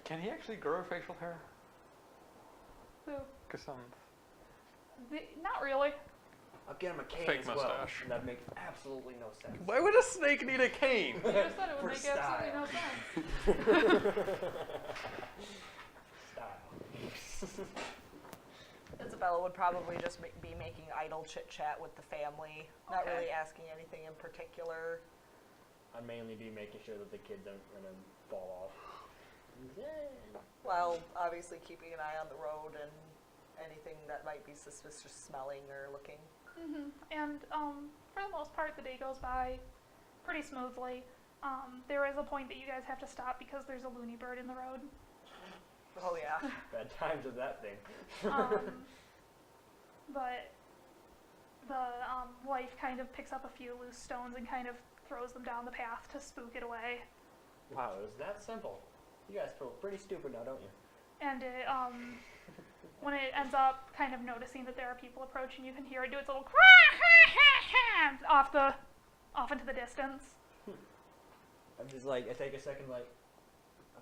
Can he actually grow facial hair? Who? Cassandra. Not really. I'll get him a cane Fake as well. mustache. And that makes absolutely no sense. Why would a snake need a cane? You just said it would For make style. absolutely no sense. Style. Isabella would probably just be making idle chit chat with the family, not Okay. really asking anything in particular. I'd mainly be making sure that the kids aren't gonna fall off. Well, obviously keeping an eye on the road and anything that might be suspicious smelling or looking. And for the most part, the day goes by pretty smoothly. There is a point that you guys have to stop because there's a loony bird in the road. Oh yeah. Bad times with that thing. But the wife kind of picks up a few loose stones and kind of throws them down the path to spook it away. Wow, it was that simple. You guys feel pretty stupid now, don't you? And it, when it ends up kind of noticing that there are people approaching, you can hear it do its little off into the distance. I'm just like, I take a second, like,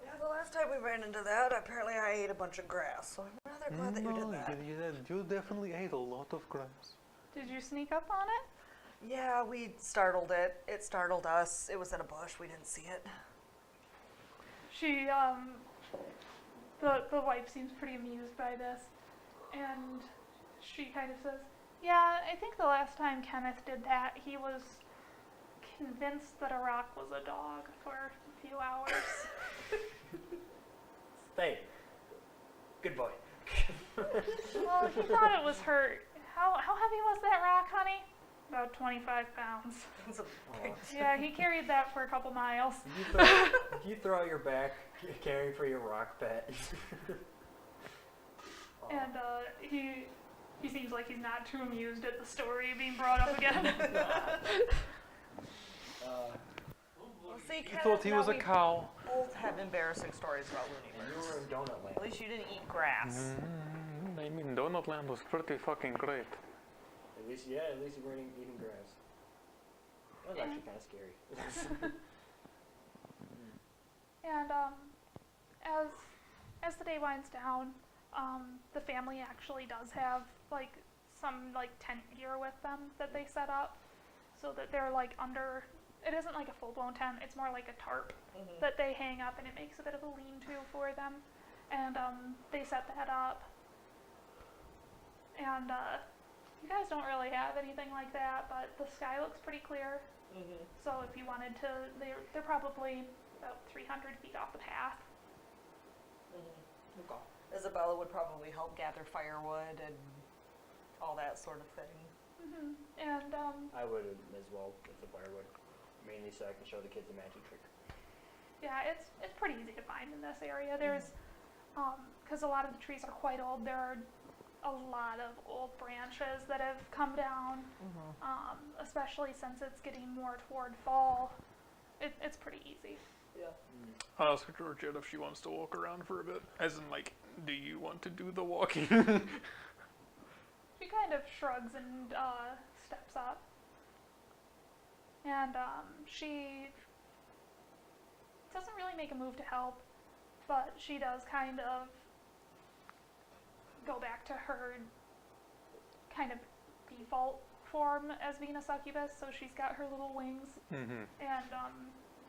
Yeah, the last time we ran into that, apparently I ate a bunch of grass, so I'm rather glad that you did that. You definitely ate a lot of grass. Did you sneak up on it? Yeah, we startled it. It startled us. It was in a bush. We didn't see it. She, the wife seems pretty amused by this, and she kind of says, yeah, I think the last time Kenneth did that, he was convinced that a rock was a dog for a few hours. stay. Good boy. Well, he thought it was hurt. How heavy was that rock, honey? About 25 pounds. It's a big Yeah, he carried that for a couple miles. If you throw out your back, caring for your rock pet. And he seems like he's not too amused at the story being brought up again. Well, see, He Kenneth, thought he now was a we cow. both have embarrassing stories about loony And you birds. were in Donut At Land. least you didn't eat grass. I mean, Donut Land was pretty fucking great. At least you weren't eating grass. That was actually kind of scary. And as the day winds down, the family actually does have like some like tent gear with them that they set up, so that they're like under. It isn't like a full-blown tent; it's more like a tarp that they hang up, and it makes a bit of a lean-to for them. And they set that up. And you guys don't really have anything like that, but the sky looks pretty clear. So if you wanted to, they're probably about 300 feet off the path. Okay. Isabella would probably help gather firewood and all that sort of thing. And I would as well with the firewood, mainly so I can show the kids a magic trick. yeah, it's pretty easy to find in this area. There's, because a lot of the trees are quite old, there are a lot of old branches that have come down, especially since it's getting more toward fall. It's pretty easy. Yeah. I'll ask Georgette if she wants to walk around for a bit. As in, like, do you want to do the walking? She kind of shrugs and steps up. And she doesn't really make a move to help, but she does kind of go back to her kind of default form as being a succubus. So she's got her little wings, and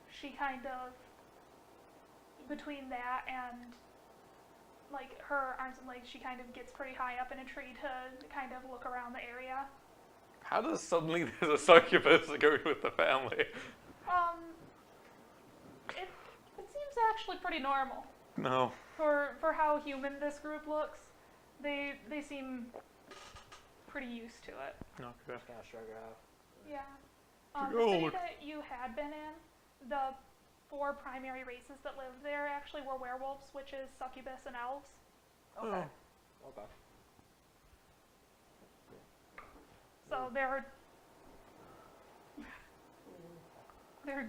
she kind of, between that and like her arms and legs, she kind of gets pretty high up in a tree to kind of look around the area. How does suddenly there's a succubus going with the family? It seems actually pretty normal No. for how human this group looks. They seem pretty used to it. Okay. Kind of shrug it off. Yeah. Oh, The city look. that you had been in, the 4 primary races that lived there actually were werewolves, witches, succubus, and elves. Okay. Okay. So they're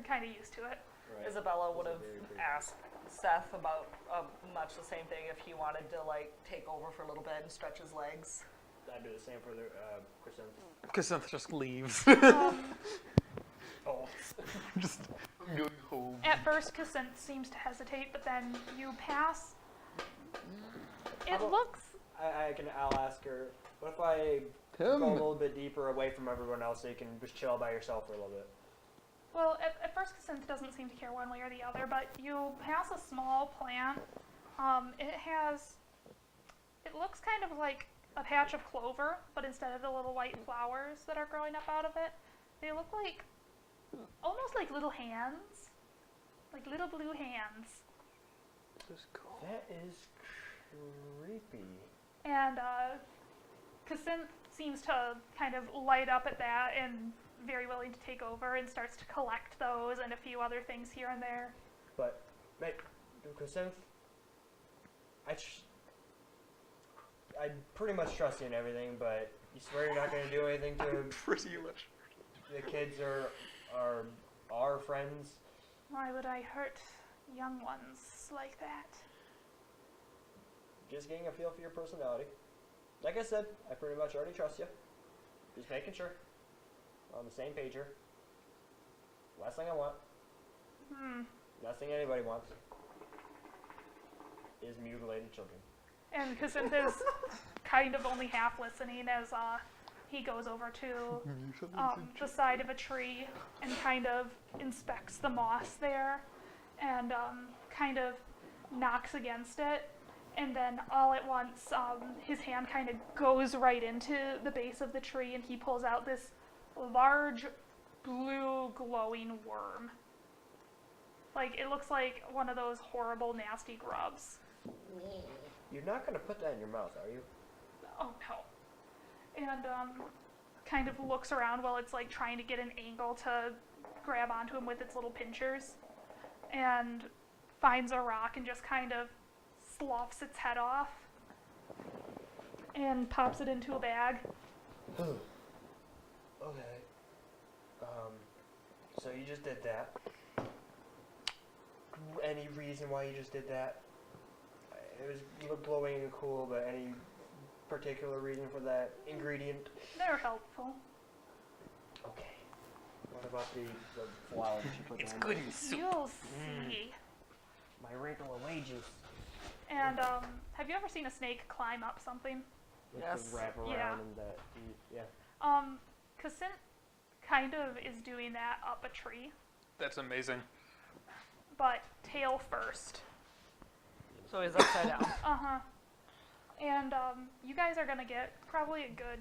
kind of used to it. Right. Isabella would Those have are very pretty. asked Seth about much the same thing if he wanted to like take over for a little bit and stretch his legs. I'd do the same for the chrysanthemum. Cassandra just leaves. Oh. Just going home. At first, Cassandra seems to hesitate, but then you pass. It looks. I'll ask her, what if I go a little bit deeper away from everyone else so you can just chill by yourself for a little bit? Well, at first, Cassandra doesn't seem to care one way or the other, but you pass a small plant. It looks kind of like a patch of clover, but instead of the little white flowers that are growing up out of it, they look like almost like little hands, like little blue hands. That is creepy. And Cassandra seems to kind of light up at that and very willing to take over and starts to collect those and a few other things here and there. But, mate, Chrysanth, I pretty much trust you in everything, but you swear you're not going to do anything to Pretty much. the kids or our friends? Why would I hurt young ones like that? Just getting a feel for your personality. Like I said, I pretty much already trust you. Just making sure. On the same page here. Last thing I want, last thing anybody wants, is mutilated children. And Cassandra is kind of only half listening as he goes over to the side of a tree and kind of inspects the moss there and kind of knocks against it. And then all at once, his hand kind of goes right into the base of the tree and he pulls out this large blue glowing worm. Like, it looks like one of those horrible, nasty grubs. You're not going to put that in your mouth, are you? Oh no. And kind of looks around while it's like trying to get an angle to grab onto him with its little pinchers. And finds a rock and just kind of sloughs its head off. And pops it into a bag. Okay. So you just did that. Any reason why you just did that? It was glowing and cool, but any particular reason for that ingredient? They're helpful. Okay. What about the flower that you put It's down good there? in soup. You'll see. My wrinkle away juice. And have you ever seen a snake climb up something? With Yes. the wrap around Yeah. and that. Yeah. Cassandra kind of is doing that up a tree, That's amazing. but tail first. So he's upside down. Uh-huh. And you guys are going to get probably a good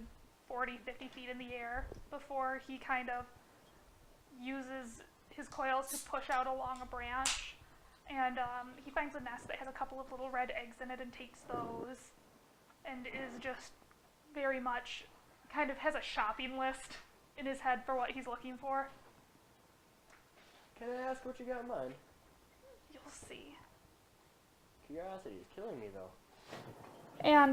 40, 50 feet in the air before he kind of uses coils to push out along a branch, and he finds a nest that has a couple of little red eggs in it and takes those, and is just very much kind of has a shopping list in his head for what he's looking for. Can I ask what you got in mind? You'll see. Curiosity is killing me, though. And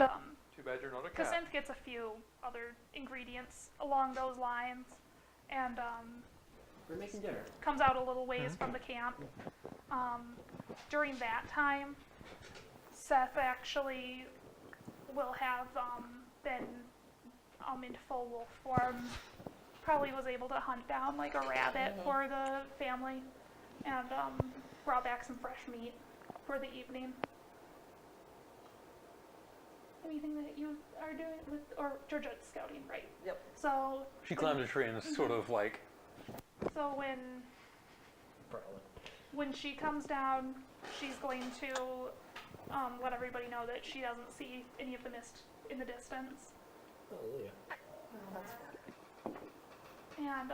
Too bad you're not a cat. Cassandra gets a few other ingredients along those lines, and We're making dinner. comes out a little ways from the camp. During that time, Seth actually will have been in full wolf form. Probably was able to hunt down like a rabbit for the family, and brought back some fresh meat for the evening. Anything that you are doing with, or Georgette's scouting, right? Yep. So She climbed a tree and sort of like, so when she comes down, she's going to let everybody know that she doesn't see any of the mist in the distance. Hallelujah. And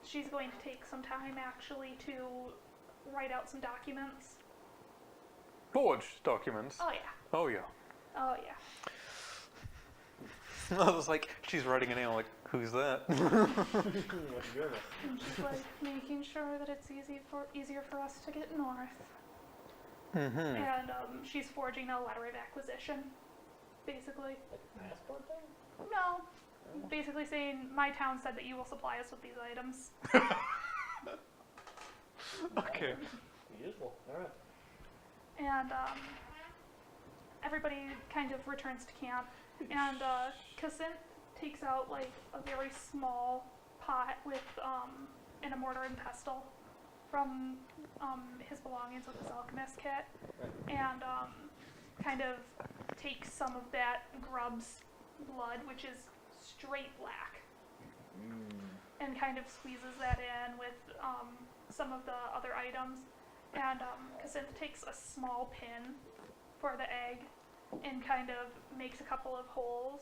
she's going to take some time actually to write out some documents. forged documents. Oh yeah. Oh yeah. Oh yeah. I was like, she's writing a name, I'm like, who's that? What you doing? And she's like making sure that it's easier for us to get north. Mm-hmm. And she's forging a letter of acquisition, basically. Like a passport thing? No. Basically saying, my town said that you will supply us with these items. Okay. Useful. Alright. And everybody kind of returns to camp. And Cassandra takes out like a very small pot with and a mortar and pestle from his belongings with his alchemist kit, and kind of takes some of that grub's blood, which is straight black, and kind of squeezes that in with some of the other items. And Cassandra takes a small pin for the egg and kind of makes a couple of holes,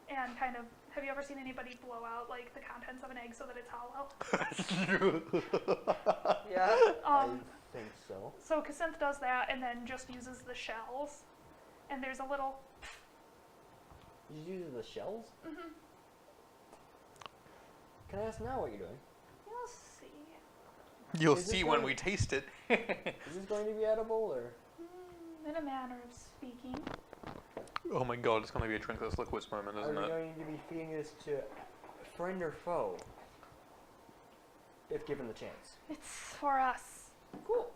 and kind of, have you ever seen anybody blow out like the contents of an egg so that it's hollow? Yeah. I think so. So Cassandra does that and then just uses the shells, and there's a little. You use the shells? Mm-hmm. Can I ask now what you're doing? You'll see. You'll Is this see when going- we taste it. Is this going to be edible or? In a manner of speaking. Oh my god, it's gonna be a drink this liquids moment, Are isn't we it? going to be feeding this to friend or foe? If given the chance. It's for us. Cool.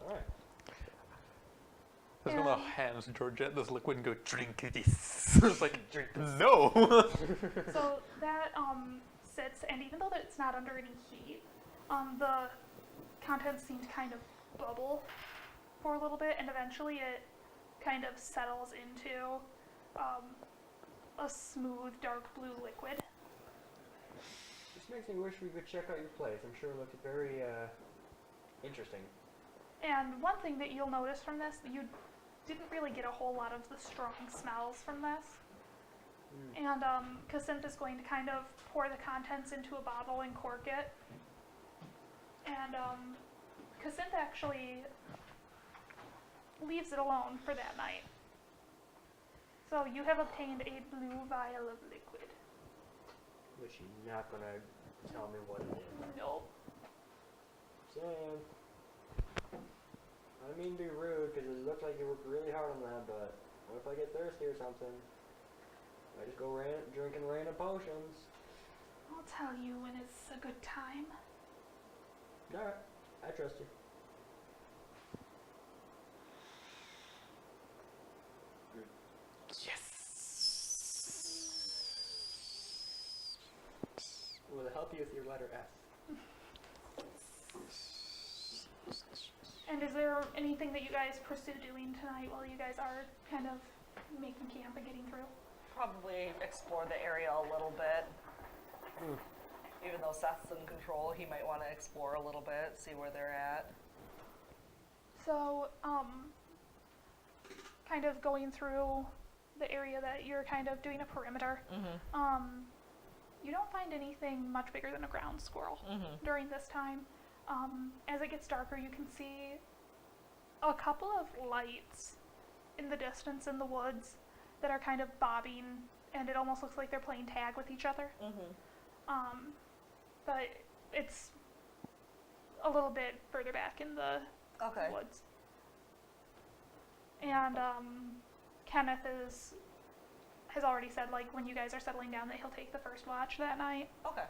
Alright. I was gonna Yeah. hand Georgette this liquid and go, drink this. It's like, drink this. No! So that sits, and even though that it's not under any heat, the contents seem to kind of bubble for a little bit, and eventually it kind of settles into a smooth dark blue liquid. This makes me wish we could check out your place. I'm sure it looked very interesting. And one thing that you'll notice from this, you didn't really get a whole lot of the strong smells from this. And Cassandra is going to kind of pour the contents into a bottle and cork it. And Cassandra actually leaves it alone for that night. So you have obtained a blue vial of liquid. Which you're not gonna tell me what it is. Nope. Sam. I mean to be rude because it looked like you worked really hard on that, but what if I get thirsty or something? I just go drinking random potions. I'll tell you when it's a good time. Alright, I trust you. Will it help you with your letter S? And is there anything that you guys pursue doing tonight while you guys are kind of making camp and getting through? Probably explore the area a little bit. Even though Seth's in control, he might want to explore a little bit, see where they're at. So, kind of going through the area that you're kind of doing a perimeter. You don't find anything much bigger than a ground squirrel during this time. As it gets darker, you can see a couple of lights in the distance in the woods that are kind of bobbing, and it almost looks like they're playing tag with each other. But it's a little bit further back in the Okay. woods. And Kenneth has already said, like, when you guys are settling down, that he'll take the first watch that night. Okay.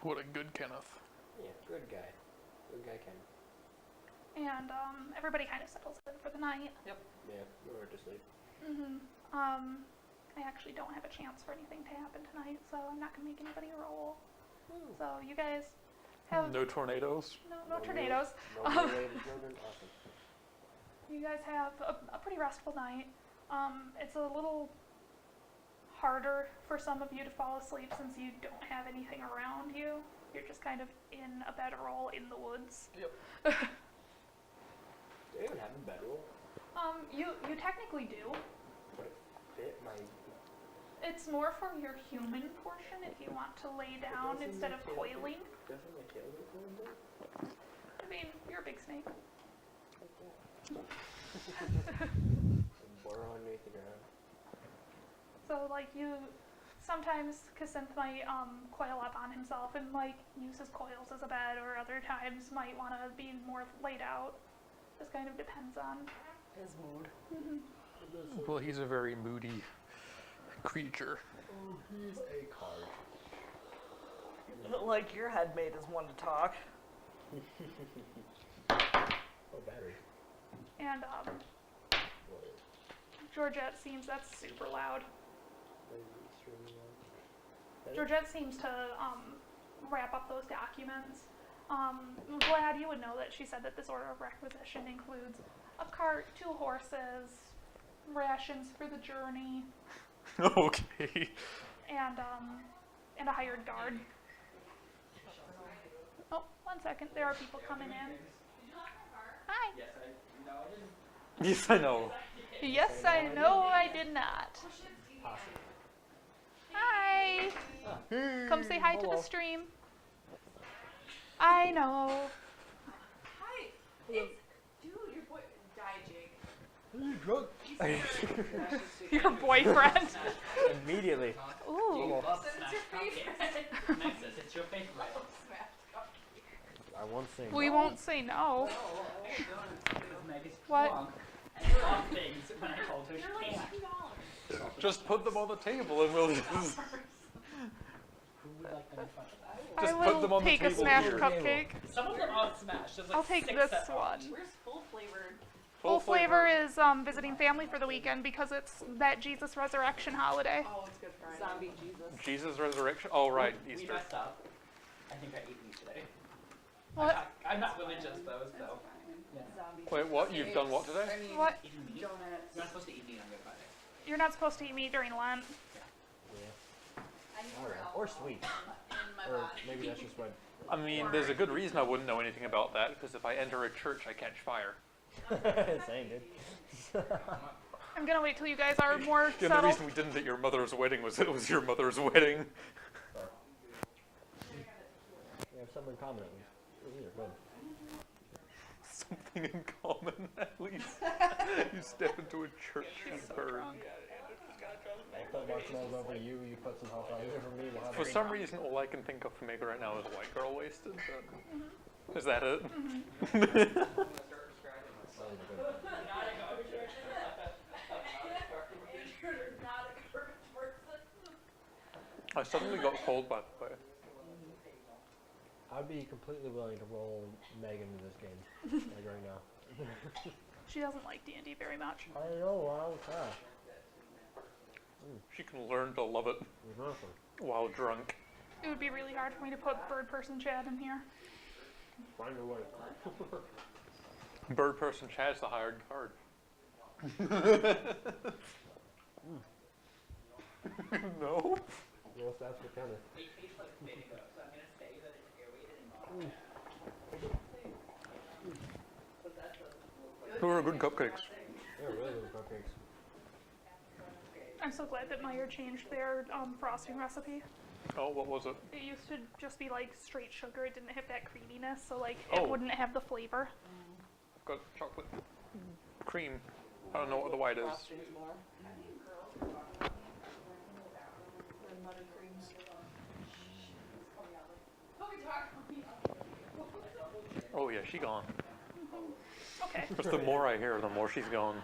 What a good Kenneth. Yeah, good guy. Good guy, Ken. And everybody kind of settles in for the night. Yeah, we were to sleep. I actually don't have a chance for anything to happen tonight, so I'm not going to make anybody roll. So you guys have No tornadoes. no tornadoes. No related children. Awesome. You guys have a pretty restful night. It's a little harder for some of you to fall asleep since you don't have anything around you. You're just kind of in a bedroll in the woods. Do they even have a bedroll? You technically do. Would it fit my... It's more for your human portion if you want to lay down doesn't instead of my tail coiling. Doesn't my tail get coiled in? I mean, you're a big snake. Like that. Bore underneath the ground. So, like, sometimes Kacinth might coil up on himself and, like, use his coils as a bed, or other times might want to be more laid out. Just kind of depends on His mood. Well, he's a very moody creature. Oh, he's a card. Like your headmate is one to talk. Oh, battery. And What? Georgette seems, that's super loud. Extremely loud. Georgette seems to wrap up those documents. Vlad, you would know that she said that this order of requisition includes a cart, 2 horses, rations for the journey, Okay. and a hired guard. Oh, 1 second. There are people coming in. Hi. Yes, I know. Yes, I know I did not. Hi. Come say hi to the stream. I know. Hi. It's, dude, your boy died, Jake. Are you drunk? Your boyfriend. Immediately. Ooh. It's your favorite. Nexus, it's your favorite. I won't say We no. won't say no. Megan's What? wrong. And wrong things when I told her They're she like can't. $2. Just put them on the table and we'll just Who would like them in front of that? Just I put will them on the take a table smashed here. cupcake. Some of them are smashed. There's like I'll take 6 this at one. Where's full flavored? Full Flavor is visiting family for the weekend because it's that Jesus Resurrection holiday. Oh, it's Good Friday. Zombie Jesus. Jesus Resurrection. Oh, right, We Easter. messed up. I think I ate meat today. What? I'm not religious though, so. Yeah. Zombie Wait, what? You've done what today? I mean, What? Eating meat? donuts. You're not supposed to eat meat on Good Friday. You're not supposed to eat meat during Lent. I need more Alright. Or alcohol sweet. in my Or body. maybe that's just what... I mean, there's a good reason I wouldn't know anything about that, because if I enter a church, I catch fire. Same, dude. I'm gonna wait till you guys are more The only settled. reason we didn't at your mother's wedding was it was your mother's wedding. We have something in common at least. These are good. Something in common, at least. You step into a church and burn. I put marshmallows over you, you put some hot dogs over me. We'll have For a some reason, all I can think of for Mega right now is white girl wasted. But is that it? That was good. I suddenly got cold, by the way. I'd be completely willing to roll Megan in this game, like right now. She doesn't like D&D very much. I know, wow, gosh. She can learn to love it Exactly. while drunk. It would be really hard for me to put Bird Person Chad in here. Find a way. Bird person Chad's the hired card. No? Well, that's what kind of... It tastes like vinegar, so I'm gonna say that it's aerated and not. They were good cupcakes. They're really good cupcakes. I'm so glad that Meyer changed their frosting recipe. Oh, what was it? It used to just be like straight sugar. It didn't have that creaminess, so like Oh. it wouldn't have the flavor. I've got chocolate cream. I don't know what the white is. Frosting's more. And buttercreams. Oh yeah, she gone. Okay. Just the more I hear, the more she's gone.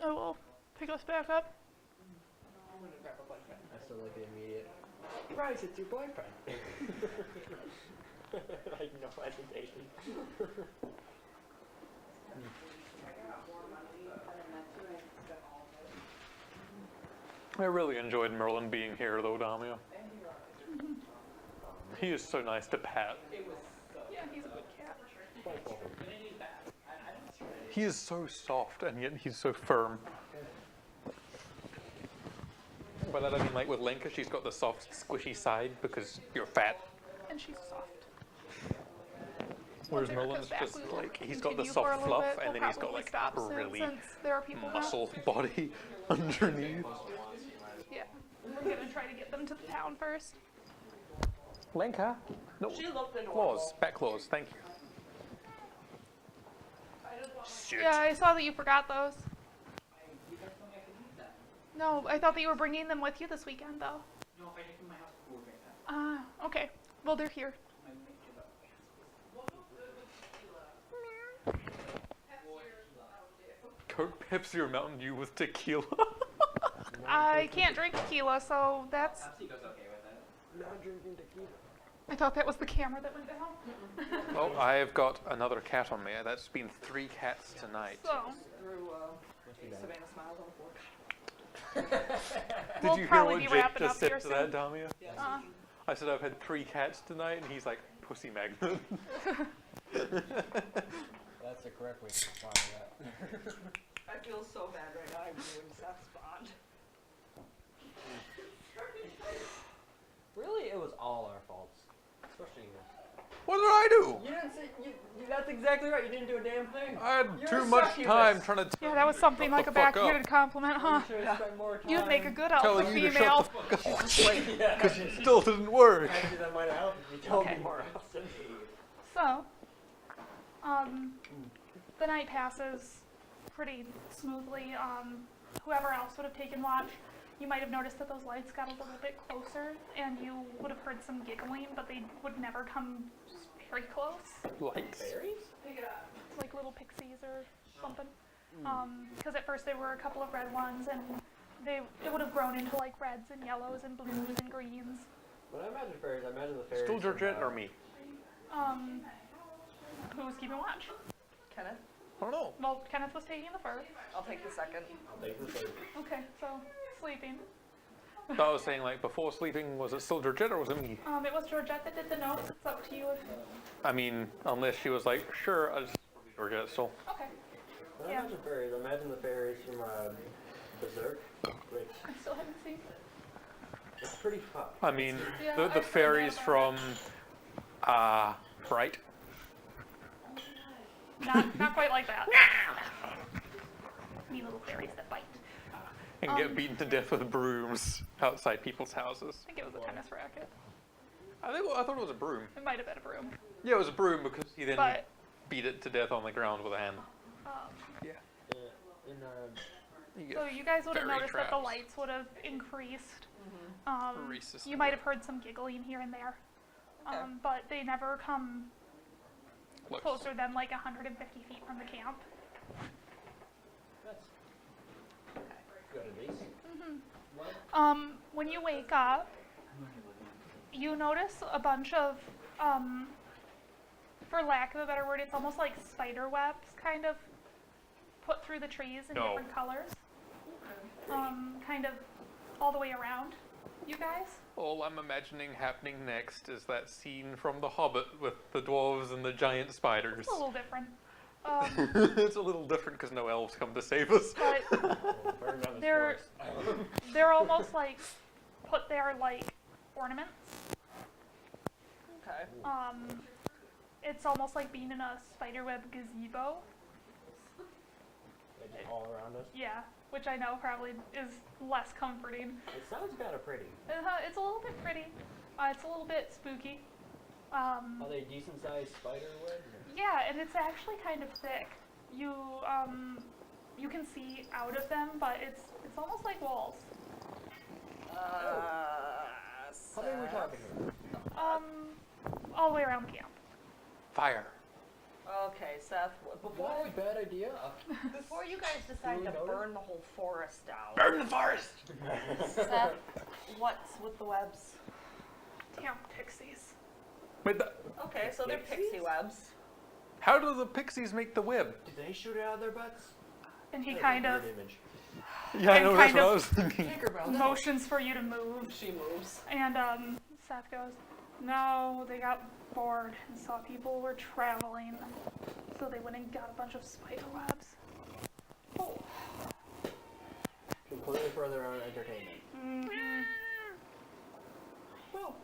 I will pick us back up. I still like the immediate. Bryce, it's your boyfriend. Like no hesitation. I really enjoyed Merlin being here, though, Damia. He is so nice to pat. Yeah, he's a good cat. He is so soft, and yet he's so firm. By that I mean, like with Lenka, she's got the soft, squishy side because you're fat. And she's soft. Whereas Once Erica's Merlin's back, just we will like, he's got the continue for a soft little fluff, bit. and We'll then he's got probably like stop soon really since there are people muscle body underneath. Now. Yeah, we're gonna try to get them to the town first. Lenka? No, She looked adorable. claws, back claws, thank you. Shit. Yeah, I saw that you forgot those. No, I thought that you were bringing them with you this weekend, though. No, if I take them to my house, we'll bring that. Ah, okay. Well, they're here. I might make it up. Coke, Pepsi, or Mountain Dew with tequila. I can't drink tequila, so that's. Pepsi goes okay with it. Not drinking tequila. I thought that was the camera that went down. Oh, I've got another cat on me. That's been 3 cats tonight. So, Threw Savannah Smiles on the floor. Did we'll you hear probably what be Jake wrapping just up said here to that, soon. Damia? Uh, I said I've had 3 cats tonight, and he's like, pussy magnet. That's the correct way to apply that. I feel so bad right now. I ruined Seth's bond. Really, it was all our faults. Especially yours. What did I do? You didn't say, that's exactly right, you didn't do a damn thing. I had You're too a much succubus. time trying to yeah, that was something Shut like the a fuck up. backhanded compliment, huh? You should have spent more time. You'd make a good alpha telling you to female. shut the fuck up. Like, yeah. Because it still didn't work. Actually, that might have helped if you told Okay. me more often. So, the night passes pretty smoothly. Whoever else would have taken watch, you might have noticed that those lights got a little bit closer, and you would have heard some giggling, but they would never come very close, Lights. like little pixies or something. Because at first there were a couple of red ones, and it would have grown into like reds and yellows and blues and greens. When I imagine fairies, I imagine the fairies. Still from, Georgette or me? Who was keeping watch? Kenneth, I don't know. Well, Kenneth was taking the fur. I'll take the second. I'll take the third. Okay, so sleeping. I was saying, like, before sleeping, was it still Georgette or was it me? It was Georgette that did the notes. It's up to you if. I mean, unless she was like, sure, I just Georgette still. Okay. When I Yeah. imagine fairies, I imagine the fairies from Berserk, which I still haven't seen. is pretty fucked. I mean, Yeah, the I've heard fairies that from, Bright. Not quite like that. Me little fairies that bite. And get beaten to death with brooms outside people's houses. I think it was a tennis racket. I thought it was a broom. It might have been a broom. Yeah, it was a broom because he then But beat it to death on the ground with a hand. um, In You so get you guys would have fairy noticed that the traps. lights would have increased. Reese's You might have heard some giggling here and there. Okay. But they never come Close. closer than like 150 feet from the camp. that's good at least. When you wake up, you notice a bunch of, for lack of a better word, it's almost like spider webs kind of put through the trees in No. different colors. Kind of all the way around you guys. All I'm imagining happening next is that scene from The Hobbit with the dwarves and the giant spiders. It's a little different. It's a little different because no elves come to save us. But Burn down the They're- forest. they're almost like put there like ornaments. Okay. It's almost like being in a spiderweb gazebo. They just all around us. Yeah, which I know probably is less comforting. It sounds kind of pretty. It's a little bit pretty. It's a little bit spooky. Are they decent sized spider webs? Yeah, and it's actually kind of thick. You can see out of them, but it's almost like walls. How many are we talking here? All the way around camp. Fire. Okay, Seth, before, Not a bad idea. before you guys decide to Duly noted. burn the whole forest down, Burn the forest! Seth, what's with the webs? Camp pixies. Wait, Okay, so they're pixie webs. how do the pixies make the web? Did they shoot it out of their butts? And he That's a kind of weird image. Yeah, I And know, that's kind what I of- was thinking. Tinkerbell, no. motions for you to move. She moves. And Seth goes, no, they got bored and saw people were traveling. So they went and got a bunch of spider webs. Oh. Completely for their own entertainment. Mm-hmm. Well,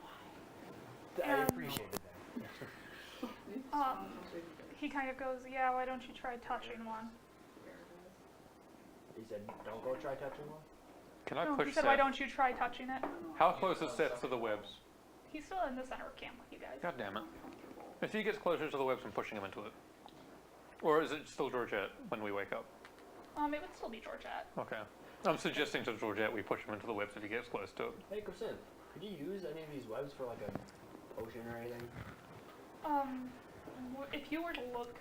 I And- appreciated that. He kind of goes, yeah, why don't you try touching one? He said, don't go try touching one. Can I No, push he said, Seth? why don't you try touching it? How close is Seth to the webs? He's still in the center of camp with you guys. God damn it. If he gets closer to the webs, I'm pushing him into it. Or is it still Georgette when we wake up? It would still be Georgette. Okay. I'm suggesting to Georgette we push him into the webs if he gets close to it. Hey, Kristen, could you use any of these webs for like a potion or anything? If you were to look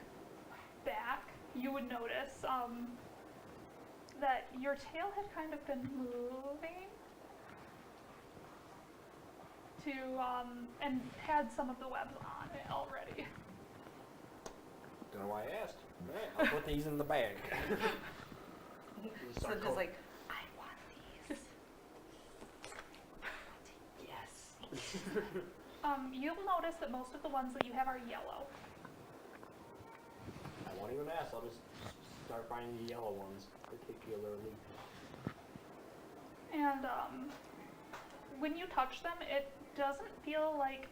back, you would notice, that your tail had kind of been moving to, and had some of the webs on it already. Don't know why I asked. Alright, I'll put these in the bag. So just like, I want these. Yes. You'll notice that most of the ones that you have are yellow. I won't even ask, I'll just start finding the yellow ones, particularly. And, when you touch them, it doesn't feel like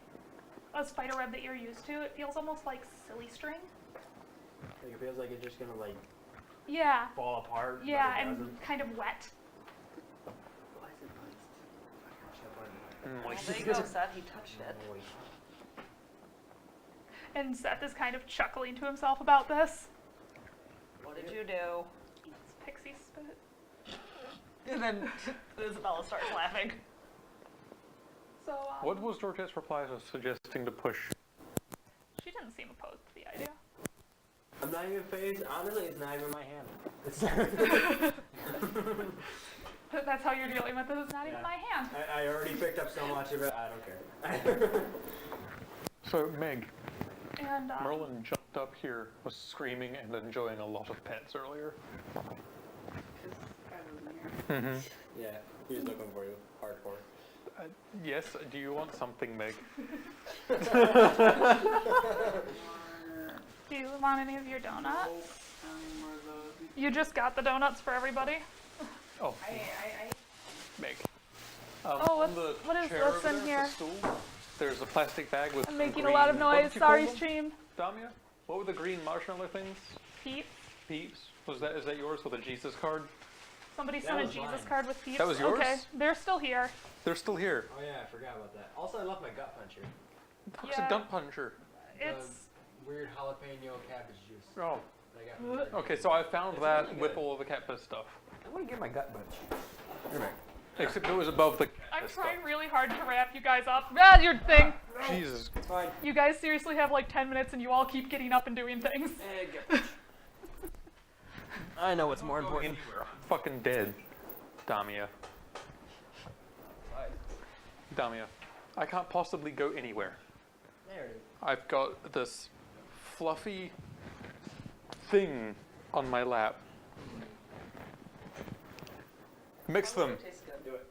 a spider web that you're used to. It feels almost like silly string. Like, it feels like it's just gonna like Yeah. fall apart. Yeah, but it and doesn't. kind of wet. Why is it Well, Moist. there you go, Seth. He touched it. moist? And Seth is kind of chuckling to himself about this. What did you do? It's pixie spit. And then Isabella starts laughing. So, What was Georgette's reply to suggesting to push? she didn't seem opposed to the idea. I'm not even phased. Honestly, it's not even my hand. It's That's how you're dealing with it. It's not even Yeah. my hand. I already picked up so much of it, I don't care. So, Meg, And, Merlin jumped up here, was screaming and enjoying a lot of pets earlier. Mm-hmm. Yeah, he was looking for you. Hardcore. Yes, do you want something, Meg? do you want any of your donuts? You just got the donuts for everybody? Oh, I Meg. Oh, on the what is chair what's over in there, here? the stool, there's a plastic bag with I'm some making a lot of green- what noise. did you call Sorry, them, stream. Damia? What were the green marshmallow things? Peeps. Peeps? Is that yours with a Jesus card? Somebody That sent a was Jesus mine. card with peeps. That was yours? Okay, they're still here. They're still here. Oh yeah, I forgot about that. Also, I left my gut puncher. Fuck's Yeah. a gun puncher. It's Weird jalapeno cabbage juice. Oh, that I got from Target. okay, so I found It's that really with good. all of the cat piss stuff. I want to get my gut punch. Except it was above the cat I'm piss trying stuff. really hard to wrap you guys up. Ah, your thing. Jesus. It's fine. You guys seriously have like 10 minutes and you all keep getting up and doing things. I know what's more important. I'm fucking dead. Damia. Damia. I can't possibly go anywhere. There it is. I've got this fluffy thing on my lap. Mix them. Tastes good. Do it.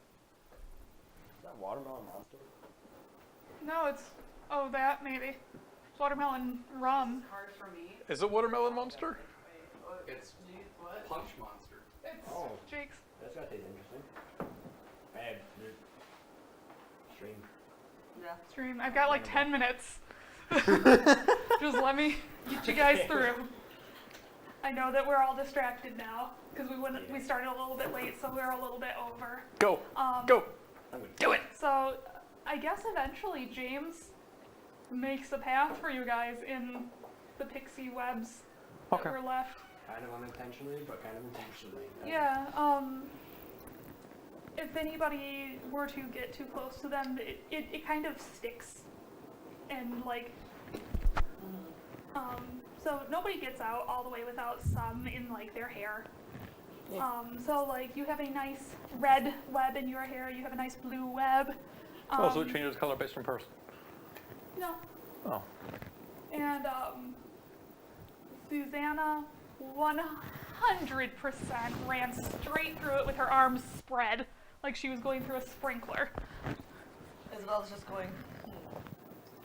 Is that watermelon monster? No, it's that maybe. It's watermelon rum. hard for me. Is it Watermelon Monster? It's What? Punch Monster. It's Oh. Jake's. That's gotta taste interesting. Bad. Stream. Yeah. Stream. I've got like 10 minutes. Just let me get you guys through. I know that we're all distracted now. because we started a little bit late, so we're a little bit over. Go. Go. Do it. So I guess eventually James makes a path for you guys in the pixie webs that Okay. were left. Kind of unintentionally, but kind of intentionally. Yeah, if anybody were to get too close to them, it kind of sticks. And like, so nobody gets out all the way without some in like their hair. So like you have a nice red web in your hair, you have a nice blue web. Also, it changes color based on person. No. Oh. And Susanna 100% ran straight through it with her arms spread, like she was going through a sprinkler. Isabel's just going,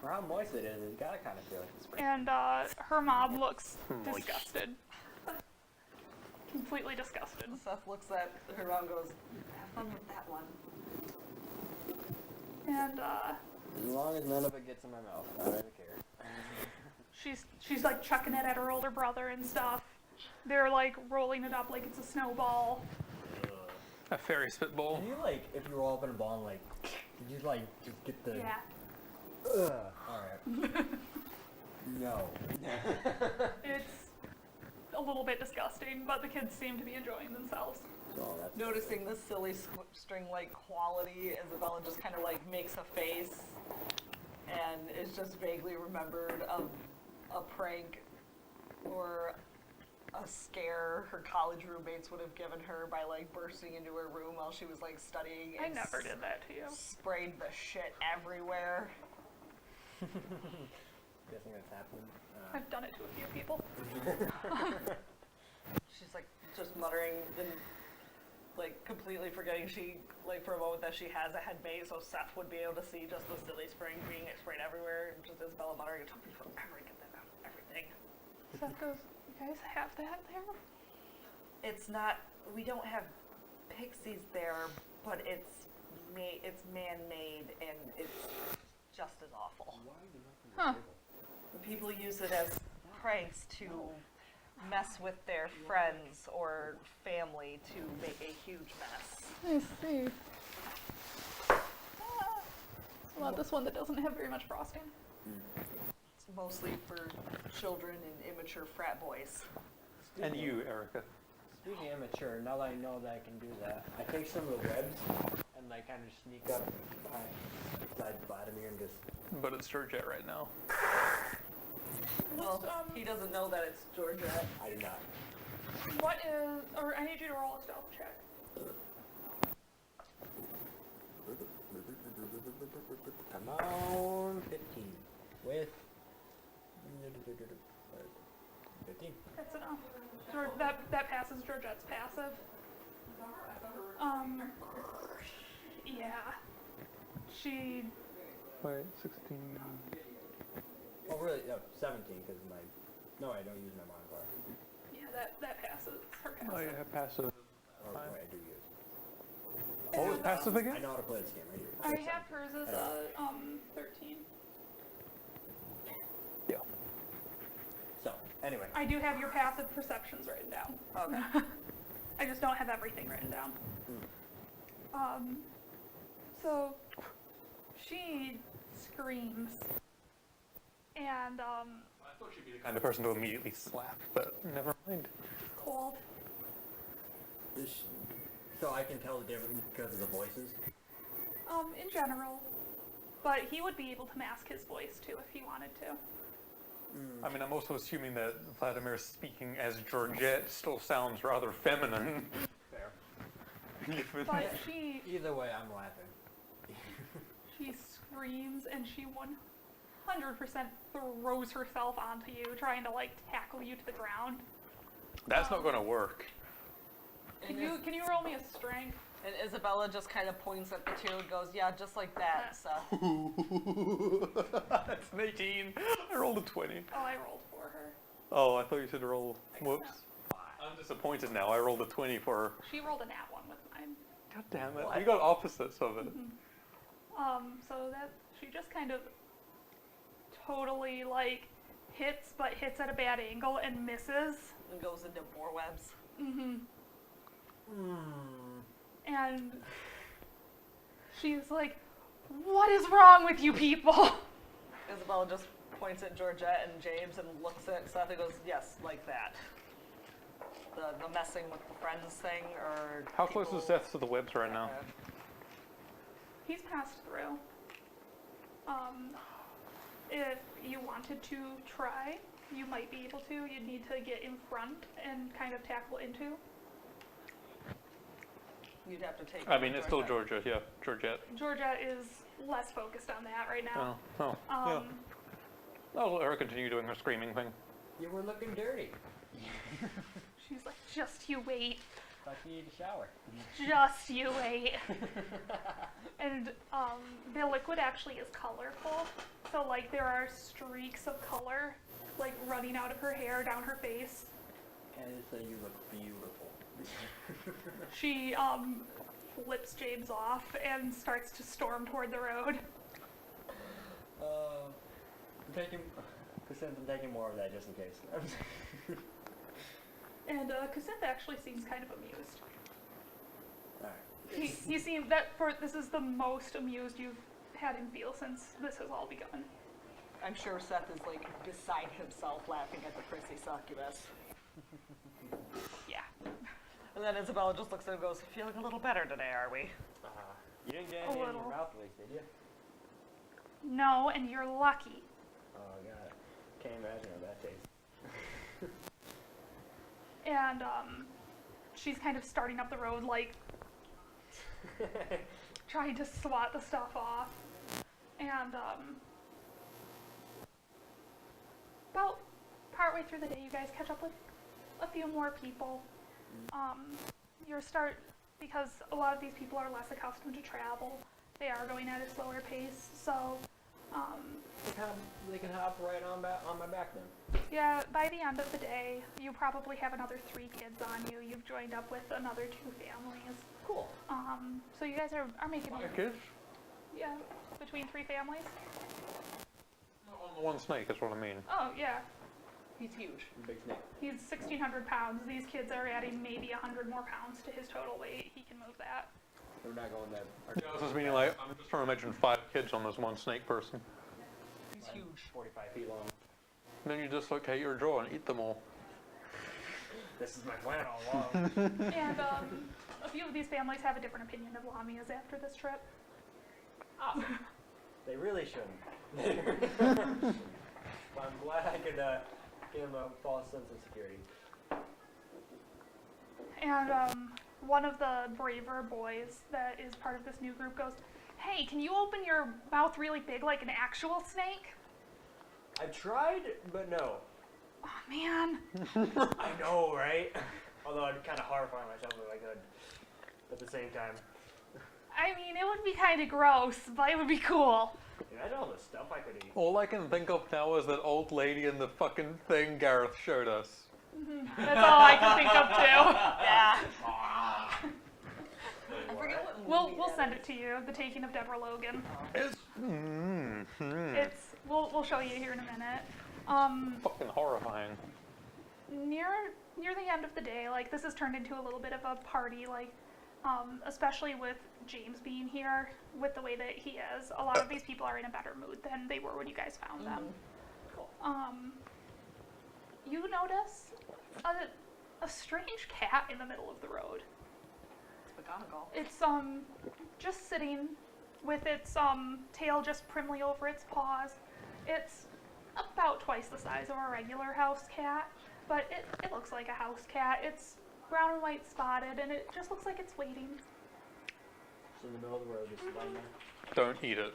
For how moist it is, you gotta kind of feel like it's spring. And her mom looks Moist. disgusted. Completely disgusted. Seth looks at her mom and goes, have fun with that one. And As long as none of it gets in my mouth, I don't really care. she's like chucking it at her older brother and stuff. They're like rolling it up like it's a snowball. A fairy spitball. Can you like, if you roll up in a ball and like, did you like just get the? Yeah. Ugh. All right. No. It's a little bit disgusting, but the kids seem to be enjoying themselves. So that's Noticing the silly string-like quality, Isabella just kind of like makes a face and is just vaguely remembered of a prank or a scare her college roommates would have given her by like bursting into her room while she was like studying. I and never did that to you. Sprayed the shit everywhere. guessing that's happened. I've done it to a few people. She's like just muttering and like completely forgetting she like for a moment that she has a head mate, so Seth would be able to see just the silly spring being sprayed everywhere, and just Isabella muttering, it took me forever to get that out of everything. Seth goes, you guys have that there? It's not, we don't have pixies there, but it's man-made and it's just as awful. Huh. People use it as pranks to mess with their friends or family to make a huge mess. I see. It's not this one that doesn't have very much frosting. It's mostly for children and immature frat boys. And you, Erica. Speaking of immature, now that I know that I can do that, I take some of the webs and like kind of sneak up beside Vladimir and just. But it's Georgette right now. Well, he doesn't know that it's Georgette. I do not. What is, or I need you to roll a stealth check. Come on, 15 with 15. That's enough. That passes Georgette's passive. Yeah. She, Wait, 16. Oh, really? No, 17 because my. No, I don't use my modifier. yeah, that passes her passive. Oh, yeah, passive. Or Fine. wait, I do use. What was passive I again? know how to play this game. I do. I have hers as a 13. Yeah. So, anyway. I do have your passive perceptions written down. Okay. I just don't have everything written down. So she screams, and I thought she'd be the kind of person to immediately slap, but never mind. cold. So I can tell the difference because of the voices. In general, but he would be able to mask his voice too if he wanted to. I mean, I'm also assuming that Vladimir speaking as Georgette still sounds rather feminine. Fair. Given- But she Either way, I'm laughing. screams and she 100% throws herself onto you, trying to like tackle you to the ground. That's not going to work. Can you roll me a strength? And Isabella just kind of points at the two and goes, yeah, just like that, Seth. That's an 18. I rolled a 20. Oh, I rolled for her. Oh, I thought you said roll. Whoops. I'm disappointed now. I rolled a 20 for her. She rolled a nat 1 with mine. God damn it. We got opposites of it. So that she just kind of totally like hits, but hits at a bad angle and misses. And goes into more webs. And she's like, "What is wrong with you people?" Isabella just points at Georgette and James and looks at Seth and goes, yes, like that. The messing with the friends thing, or How close people- is Seth to the webs right now? He's passed through. If you wanted to try, you might be able to. You'd need to get in front and kind of tackle into. You'd have to take. I mean, it's still Georgette. Georgia, yeah, Georgette. Georgia is less focused on that right now. Oh, yeah. I'll let her continue doing her screaming thing. You were looking dirty. She's like, "Just you wait. Thought you need a shower. Just you wait." And the liquid actually is colorful. So like there are streaks of color like running out of her hair, down her face. And so you look beautiful. She flips James off and starts to storm toward the road. I'm taking, Cassandra, I'm taking more of that just in case. And Cassandra actually seems kind of amused. Alright. He seems this is the most amused you've had him feel since this has all begun. I'm sure Seth is like beside himself laughing at the prissy succubus. Yeah. And then Isabella just looks at him and goes, feeling a little better today, are we? You didn't get A any in little. your mouth at least, did you? No, and you're lucky. Oh god. Can't imagine how that tastes. And she's kind of starting up the road, like trying to swat the stuff off. And about partway through the day, you guys catch up with a few more people. Because a lot of these people are less accustomed to travel. They are going at a slower pace, so They can hop right on my back then. yeah, by the end of the day, you probably have another 3 kids on you. You've joined up with another 2 families. Cool. So you guys are making Kids? yeah, between 3 families. On the one snake is what I mean. Oh yeah, He's huge. Big snake. he's 1,600 pounds. These kids are adding maybe 100 more pounds to his total weight. He can move that. We're not going there. Yeah, I was just meaning like, I'm just trying to imagine 5 kids on this one snake person. He's huge. 45 feet long. And then you dislocate your jaw and eat them all. This is my plan all along. And a few of these families have a different opinion of Lamias after this trip. They really shouldn't. I'm glad I could give them a false sense of security. And one of the braver boys that is part of this new group goes, "Hey, can you open your mouth really big like an actual snake?" I tried, but no. Oh man. I know, right? Although I'd kind of horrify myself if I could. At the same time. I mean, it would be kind of gross, but it would be cool. Dude, I know all the stuff I could eat. All I can think of now is that old lady in the fucking thing Gareth showed us. That's all I can think of too. Yeah. Wait, I forget what? what We'll send it to you. The Taking of Deborah Logan. It's We'll show you here in a minute. fucking horrifying. Near the end of the day, like this has turned into a little bit of a party, like especially with James being here, with the way that he is. A lot of these people are in a better mood than they were when you guys found them. Cool. You notice a strange cat in the middle of the road. It's McGonagall. It's just sitting with its tail just primly over its paws. It's about twice the size of a regular house cat, but it looks like a house cat. It's brown and white spotted, and it just looks like it's waiting. It's in the middle of the road, just lying there. Don't eat it.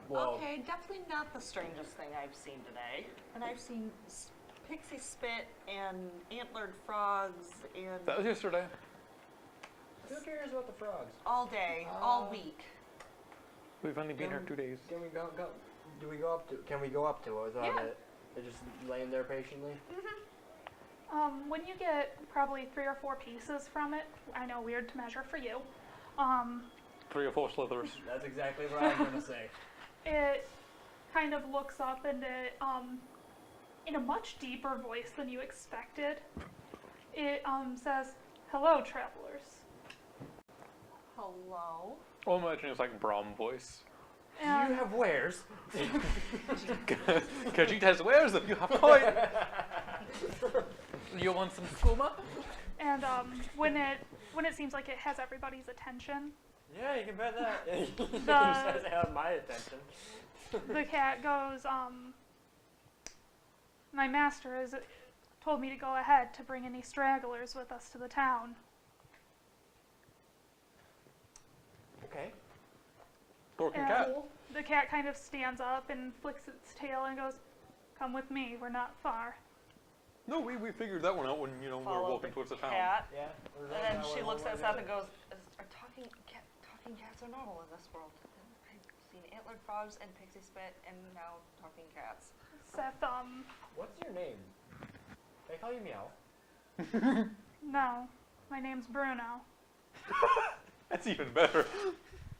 Well, Okay, definitely not the strangest thing I've seen today. And I've seen pixie spit and antlered frogs and That was yesterday. who cares about the frogs? all day, all week. We've only been here 2 days. Can we go? Do we go up to? Can we go up to it without Yeah. it? They're just laying there patiently. When you get probably 3 or 4 pieces from it, I know, weird to measure for you, 3 or 4 slithers. That's exactly what I was gonna say. it kind of looks up and it in a much deeper voice than you expected. It says, "Hello, travelers." Hello. Well, imagine it's like Brahm voice. And You have wares. Khajiit has wares if you have coin. You want some skooma? And when it seems like it has everybody's attention, Yeah, you can bet that. It just The- has to have my attention. the cat goes, "My master has told me to go ahead to bring any stragglers with us to the town." Okay. Dorking And cat. the cat kind of stands up and flicks its tail and goes, "Come with me, we're not far." No, we figured that one out when, we were Follow walking the towards the town. cat. Yeah. And then she looks at Seth and goes, "Are talking cats are normal in this world. I've seen antlered frogs and pixie spit, and now talking cats." Seth, What's your name? Can I call you Meow? "No, my name's Bruno." That's even better.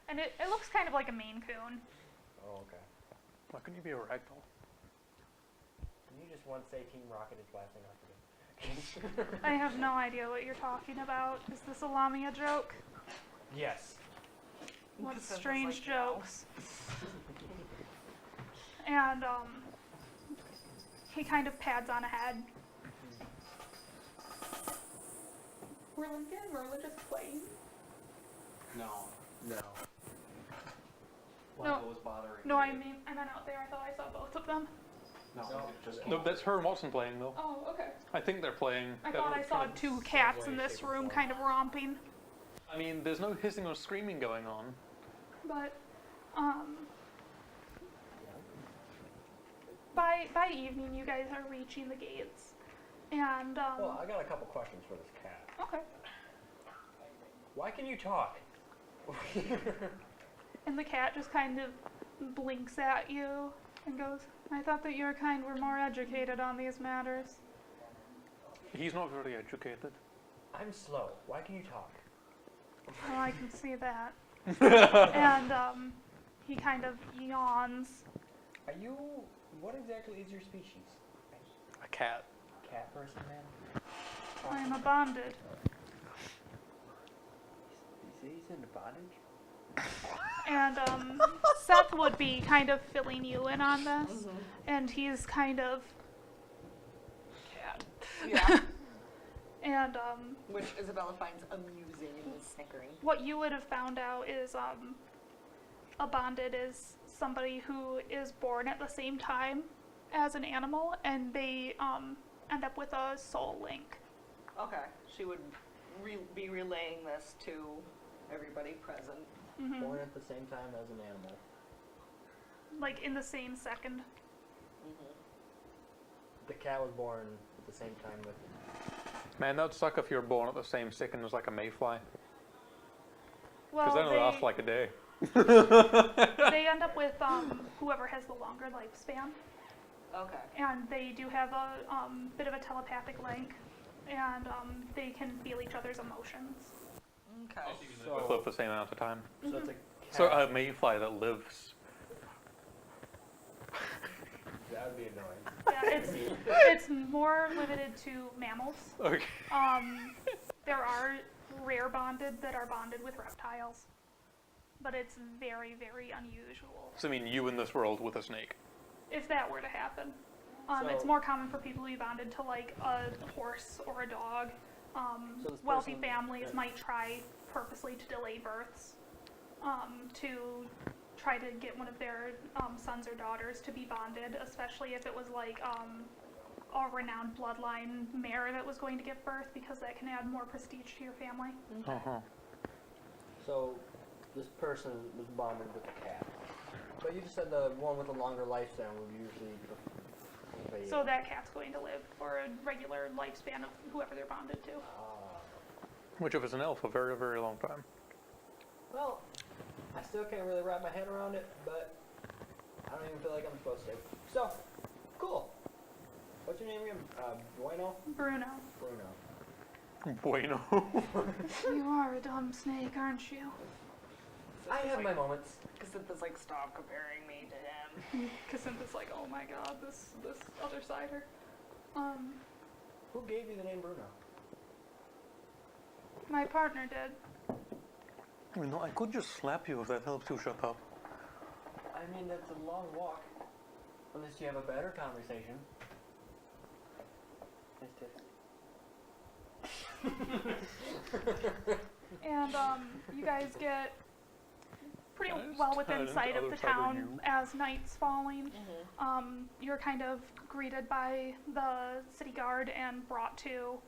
And it looks kind of like a Maine Coon. Oh, okay. Why couldn't you be a ragdoll? Can you just once say Team Rocket is blasting off again? I have no idea what you're talking about. Is this a Lamia joke? Yes. What Seth is strange like, "No." jokes. And he kind of pads on ahead. Were Lincoln and Merlin just playing? No. No. Michael was bothering No, I me. mean, I meant out there. I thought I saw both of them. No, No. it just No, that's her and Watson playing though. Oh, okay. I think they're playing. I that thought I little saw kind of- two cats in way, this shape, or room form. kind of romping. I mean, there's no hissing or screaming going on. But, by evening, you guys are reaching the gates. And, Well, I got a couple questions for this cat. okay. Why can you talk? And the cat just kind of blinks at you and goes, "I thought that your kind were more educated on these matters." He's not very educated. I'm slow. Why can you talk? Well, I can see that. And, he kind of yawns. Are you? What exactly is your species? A cat. Cat person, man? I am a bonded. You say he's into bondage? And, Seth would be kind of filling you in on this. And he's kind of cat. Yeah. And, Which Isabella finds amusing and is snickering. what you would have found out is, a bonded is somebody who is born at the same time as an animal, and they, end up with a soul link. Okay. She would be relaying this to everybody present. Hmm. Born at the same time as an animal. Like, in the same second. The cat was born at the same time with. Man, that'd suck if you were born at the same second as like a mayfly. Well, Because then it'll last like a day. they end up with, whoever has the longer lifespan. Okay. And they do have a, bit of a telepathic link. And, they can feel each other's emotions. Okay. Both live the same amount of time. So it's a cat. So a mayfly that lives. That would be annoying. Yeah, it's more limited to mammals. Okay. There are rare bonded that are bonded with reptiles, but it's very, very unusual So I mean, you in this world with a snake. if that were to happen. It's So- more common for people to be bonded to like a horse or a dog. So this Wealthy person- families yeah. might try purposely to delay births to try to get one of their sons or daughters to be bonded, especially if it was like a renowned bloodline mare that was going to give birth, because that can add more prestige to your family. Uh-huh. So this person was bonded with a cat. But you just said the one with a longer lifespan would usually. So that cat's going to live for a regular lifespan of whoever they're bonded to. Which if it's an elf, a very, very long time. Well, I still can't really wrap my head around it, but I don't even feel like I'm supposed to. So, cool. What's your name again? Bueno? Bruno, Bruno. Bueno. you are a dumb snake, aren't you? I have my moments. Casintha's like, "Stop comparing me to him." Casintha's like, oh my god, this other cider. Who gave you the name Bruno? My partner did. You know, I could just slap you if that helps you shut up. I mean, that's a long walk. Unless you have a better conversation. And you guys get pretty Can I just well turn within into sight of other the side of town you? as night's falling. Mm-hmm. You're kind of greeted by the city guard and brought to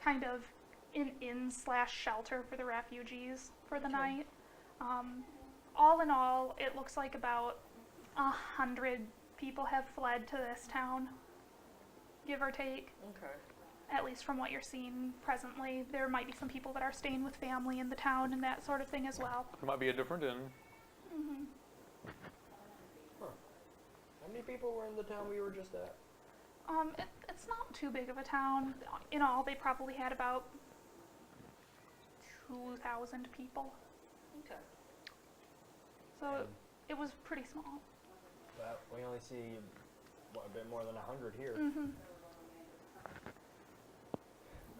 kind of an inn/shelter for the refugees for the night. All in all, it looks like about 100 people have fled to this town, give or take. Okay. At least from what you're seeing presently. There might be some people that are staying with family in the town and that sort of thing as well. It might be a different inn. Mm-hmm. How many people were in the town we were just at? It's not too big of a town. In all, they probably had about 2,000 people. Okay. So it was pretty small. But we only see, what, a bit more than 100 here. Mm-hmm.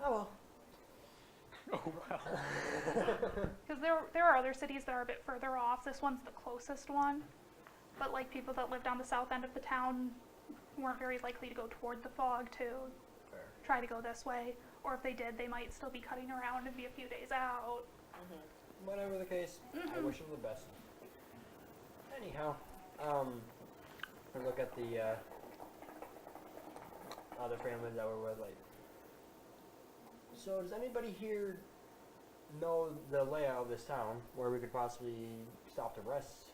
Oh well. Oh, well. Because there are other cities that are a bit further off. This one's the closest one. But like people that lived on the south end of the town weren't very likely to go toward the fog to Fair. try to go this way. Or if they did, they might still be cutting around and be a few days out. Mm-hmm. Whatever the case, I wish them the best. Anyhow, we look at the other families that were with, like. So does anybody here know the layout of this town where we could possibly stop to rest?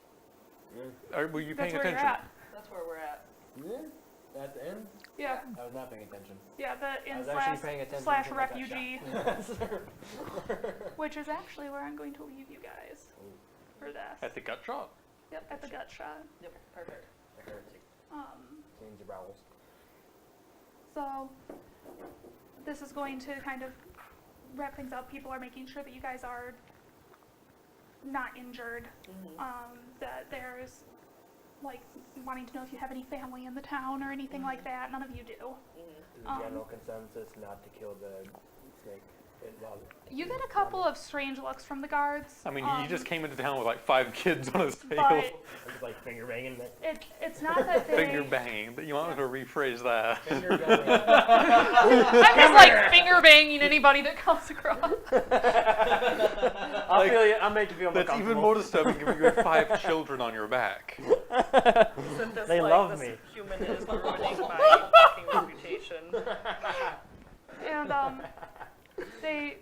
Were you That's paying where you're attention? at. That's where we're at. Yeah. At the inn? Yeah. I was not paying attention. Yeah, the I inn was actually paying attention slash when I got refugee, shot. which is actually where I'm going to leave you guys for this. At the gut shot? Yep, at the gut shot. Yep. Perfect. Change the bowels. So this is going to kind of wrap things up. People are making sure that you guys are not injured. Mm-hmm. That there's like wanting to know if you have any family in the town or anything like that. None of you do. Mm-hmm. The general consensus not to kill the snake. You get a couple of strange looks from the guards. I mean, he just came into town with like 5 kids on his tail. But I'm just like finger banging that. it's not that they... Finger banging, but you want to rephrase that. Finger banging. I'm just like finger banging anybody that comes across. I'll feel you. I'll make you feel more That's even comfortable. more disturbing if you have 5 children on your back. Isn't this They like love this me. human is ruining my fucking reputation? And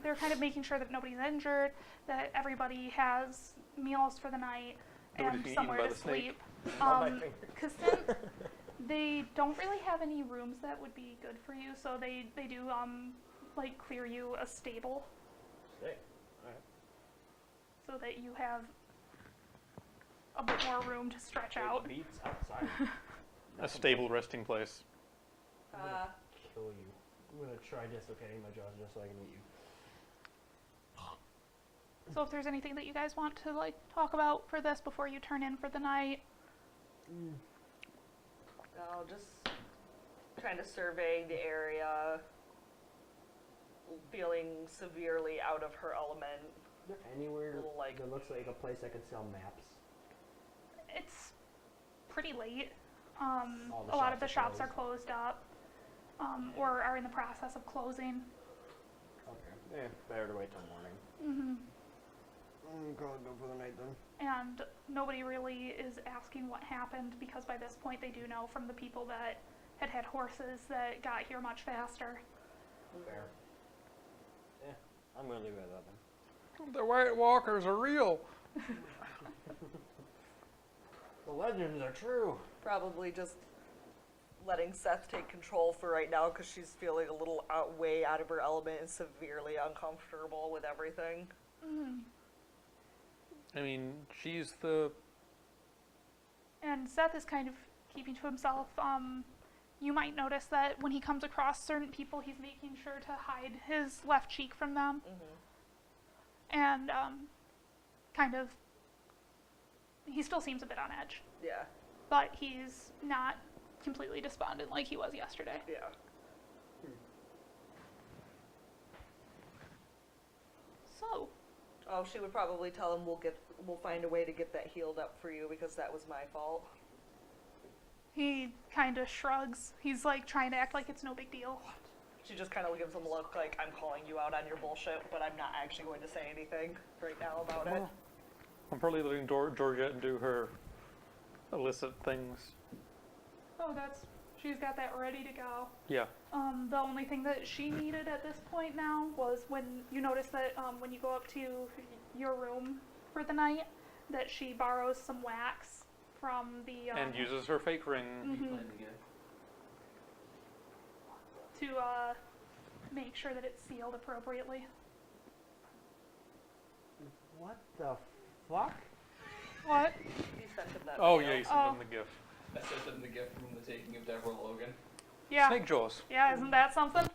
they're kind of making sure that nobody's injured, that everybody has meals for the night, Nobody's and being somewhere eaten to by the snake. sleep. On my finger. Because they don't really have any rooms that would be good for you, so they do like clear you a stable Sick. Alright. so that you have a bit more room to stretch out. It beats outside. A stable resting place. I'm gonna kill you. I'm gonna try dislocating my jaws just so I can eat you. So if there's anything that you guys want to like talk about for this before you turn in for the night. No, just trying to survey the area, feeling severely out of her element. Is there anywhere Like- that looks like a place I could sell maps? It's pretty late. All the A lot of the shops shops are are closed up, or are in the process of closing. Okay. Yeah, better to wait till morning. Mm-hmm. I'm gonna go for the night then. And nobody really is asking what happened because by this point they do know from the people that had horses that got here much faster. Fair. Yeah, I'm gonna leave it at that then. The White Walkers are real. The legends are true. Probably just letting Seth take control for right now because she's feeling a little way out of her element and severely uncomfortable with everything. Mm-hmm. I mean, she's the... And Seth is kind of keeping to himself. You might notice that when he comes across certain people, he's making sure to hide his left cheek from them. Mm-hmm. And kind of, he still seems a bit on edge. Yeah. But he's not completely despondent like he was yesterday. Yeah. So, Oh, she would probably tell him we'll find a way to get that healed up for you because that was my fault. he kind of shrugs. He's like trying to act like it's no big deal. She just kind of gives him a look like, I'm calling you out on your bullshit, but I'm not actually going to say anything right now about it. I'm probably letting Georgette do her illicit things. Oh, she's got that ready to go. Yeah. The only thing that she needed at this point now was when you notice that when you go up to your room for the night, that she borrows some wax from the And uses her fake ring. mhm, to make sure that it's sealed appropriately. What the fuck? What? He sent him that Oh video. yeah, you sent Oh. them the gift. I sent them the gift from the taking of Deborah Logan. Yeah. Snake jaws. Yeah, isn't that something?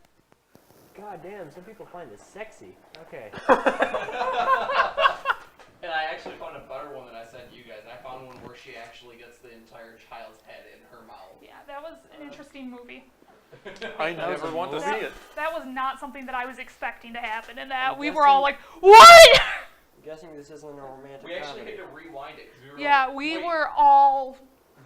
God damn, some people find this sexy. Okay. And I actually found a better one that I sent you guys. I found one where she actually gets the entire child's head in her mouth. Yeah, that was an interesting movie. I That was never a want to see movie? it. That was not something that I was expecting to happen, and that I'm we were all like, "What?" I'm guessing this isn't a romantic We actually comedy. had to rewind it because we were Yeah, like, we "Wait, were all,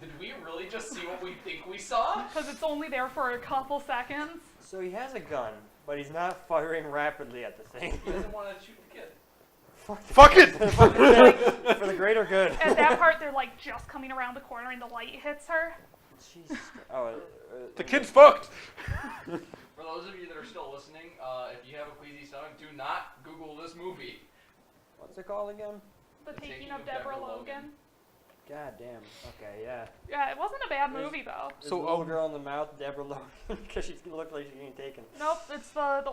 Did we really just see what we think we saw?" because it's only there for a couple seconds. So he has a gun, but he's not firing rapidly at the thing. He doesn't want to shoot the kid. Fuck it! For the greater good. At that part, they're like just coming around the corner, and the light hits her. Jesus. Oh, The kid's fucked! For those of you that are still listening, if you have a queasy stomach, do not Google this movie. what's it called again? The Taking of Deborah Logan. God damn. Okay, yeah. Yeah, it wasn't a bad movie though. There's So, a little girl in the mouth, Deborah Logan, because she's gonna look like she's getting taken. Nope, it's the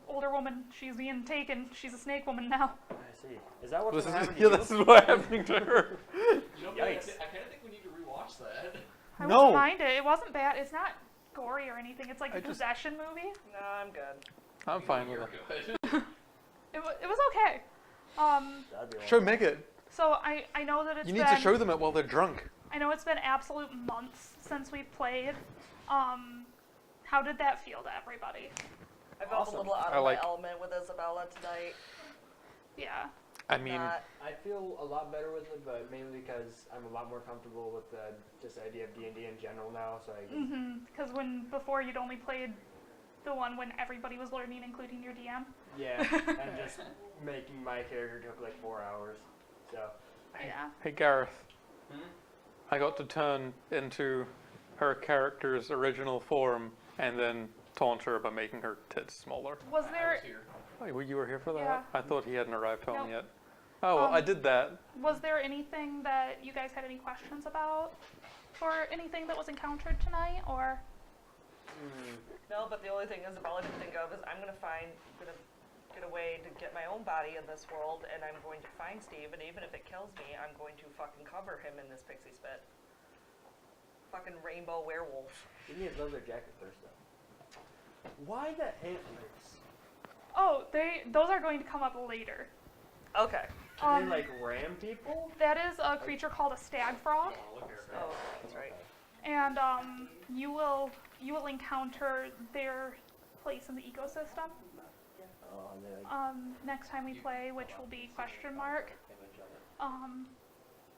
older woman. She's being taken. She's a snake woman now. I see. Is that what's This gonna is, happen to yeah, you? this is what's happening to her. You know, I Yikes. kind of think we need to rewatch that. I No. wouldn't mind it. It wasn't bad. It's not gory or anything. It's like I a just- possession movie. No, I'm good. I'm fine with You're it. good. It was okay. That'd be Show awesome. Megan. So I know that it's You need been to show them it while they're drunk. I know it's been absolute months since we played. How did that feel to everybody? I felt Awesome. a little out I of like- my element with Isabella tonight. Yeah. I mean, Not, I feel a lot better with it, but mainly because I'm a lot more comfortable with just the idea of D&D in general now, so I can, Because before you'd only played the one when everybody was learning, including your DM. yeah, and just making my character took like 4 hours, so. Yeah. hey Gareth, Hmm? I got to turn into her character's original form and then taunt her by making her tits smaller. Was I there was here. Oh, you were here for that? Yeah. I thought he hadn't arrived home Nope. yet. Oh, well, I Um, did that. anything that you guys had any questions about, or anything that was encountered tonight, or? no, but the only thing Isabella can think of is I'm gonna get a way to get my own body in this world, and I'm going to find Steve, and even if it kills me, I'm going to fucking cover him in this pixie spit. Fucking rainbow werewolf. Give me his leather jacket first, though. Why the antlers? Oh, those are going to come up later. Okay. They like ram people? That is a creature called a stag frog, Oh, look here. Oh, that's right. and you will encounter their place in the ecosystem Oh, and they're like, next time we play, which will be question mark. I'm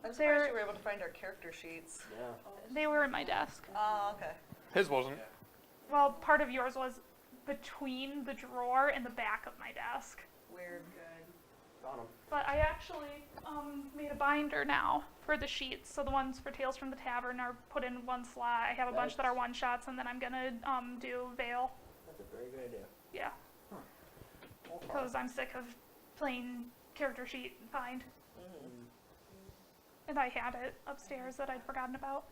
They're- surprised you were able to find our character sheets. yeah. They were in my desk. Oh, okay. His wasn't. Well, part of yours was between the drawer and the back of my desk. Weird. Found him. But I actually made a binder now for the sheets. So the ones for Tales from the Tavern are put in one slot. I have a bunch that are one shots, and then I'm gonna do Veil. That's a very good idea. Yeah, because I'm sick of playing character sheet and find. And I had it upstairs that I'd forgotten about.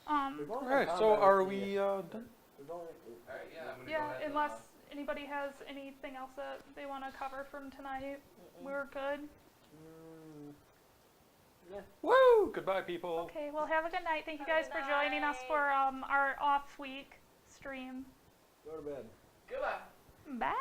We've only Alright, had so combat are with we the- done? We've only, Alright, yeah, I'm gonna go Yeah, ahead and, unless anybody has anything else that they want to cover from tonight, we're good. Woo! Goodbye, people. Okay, well, have a good night. Thank you Have a guys good for joining us night. for our off week stream. go to bed. Goodbye. Bye.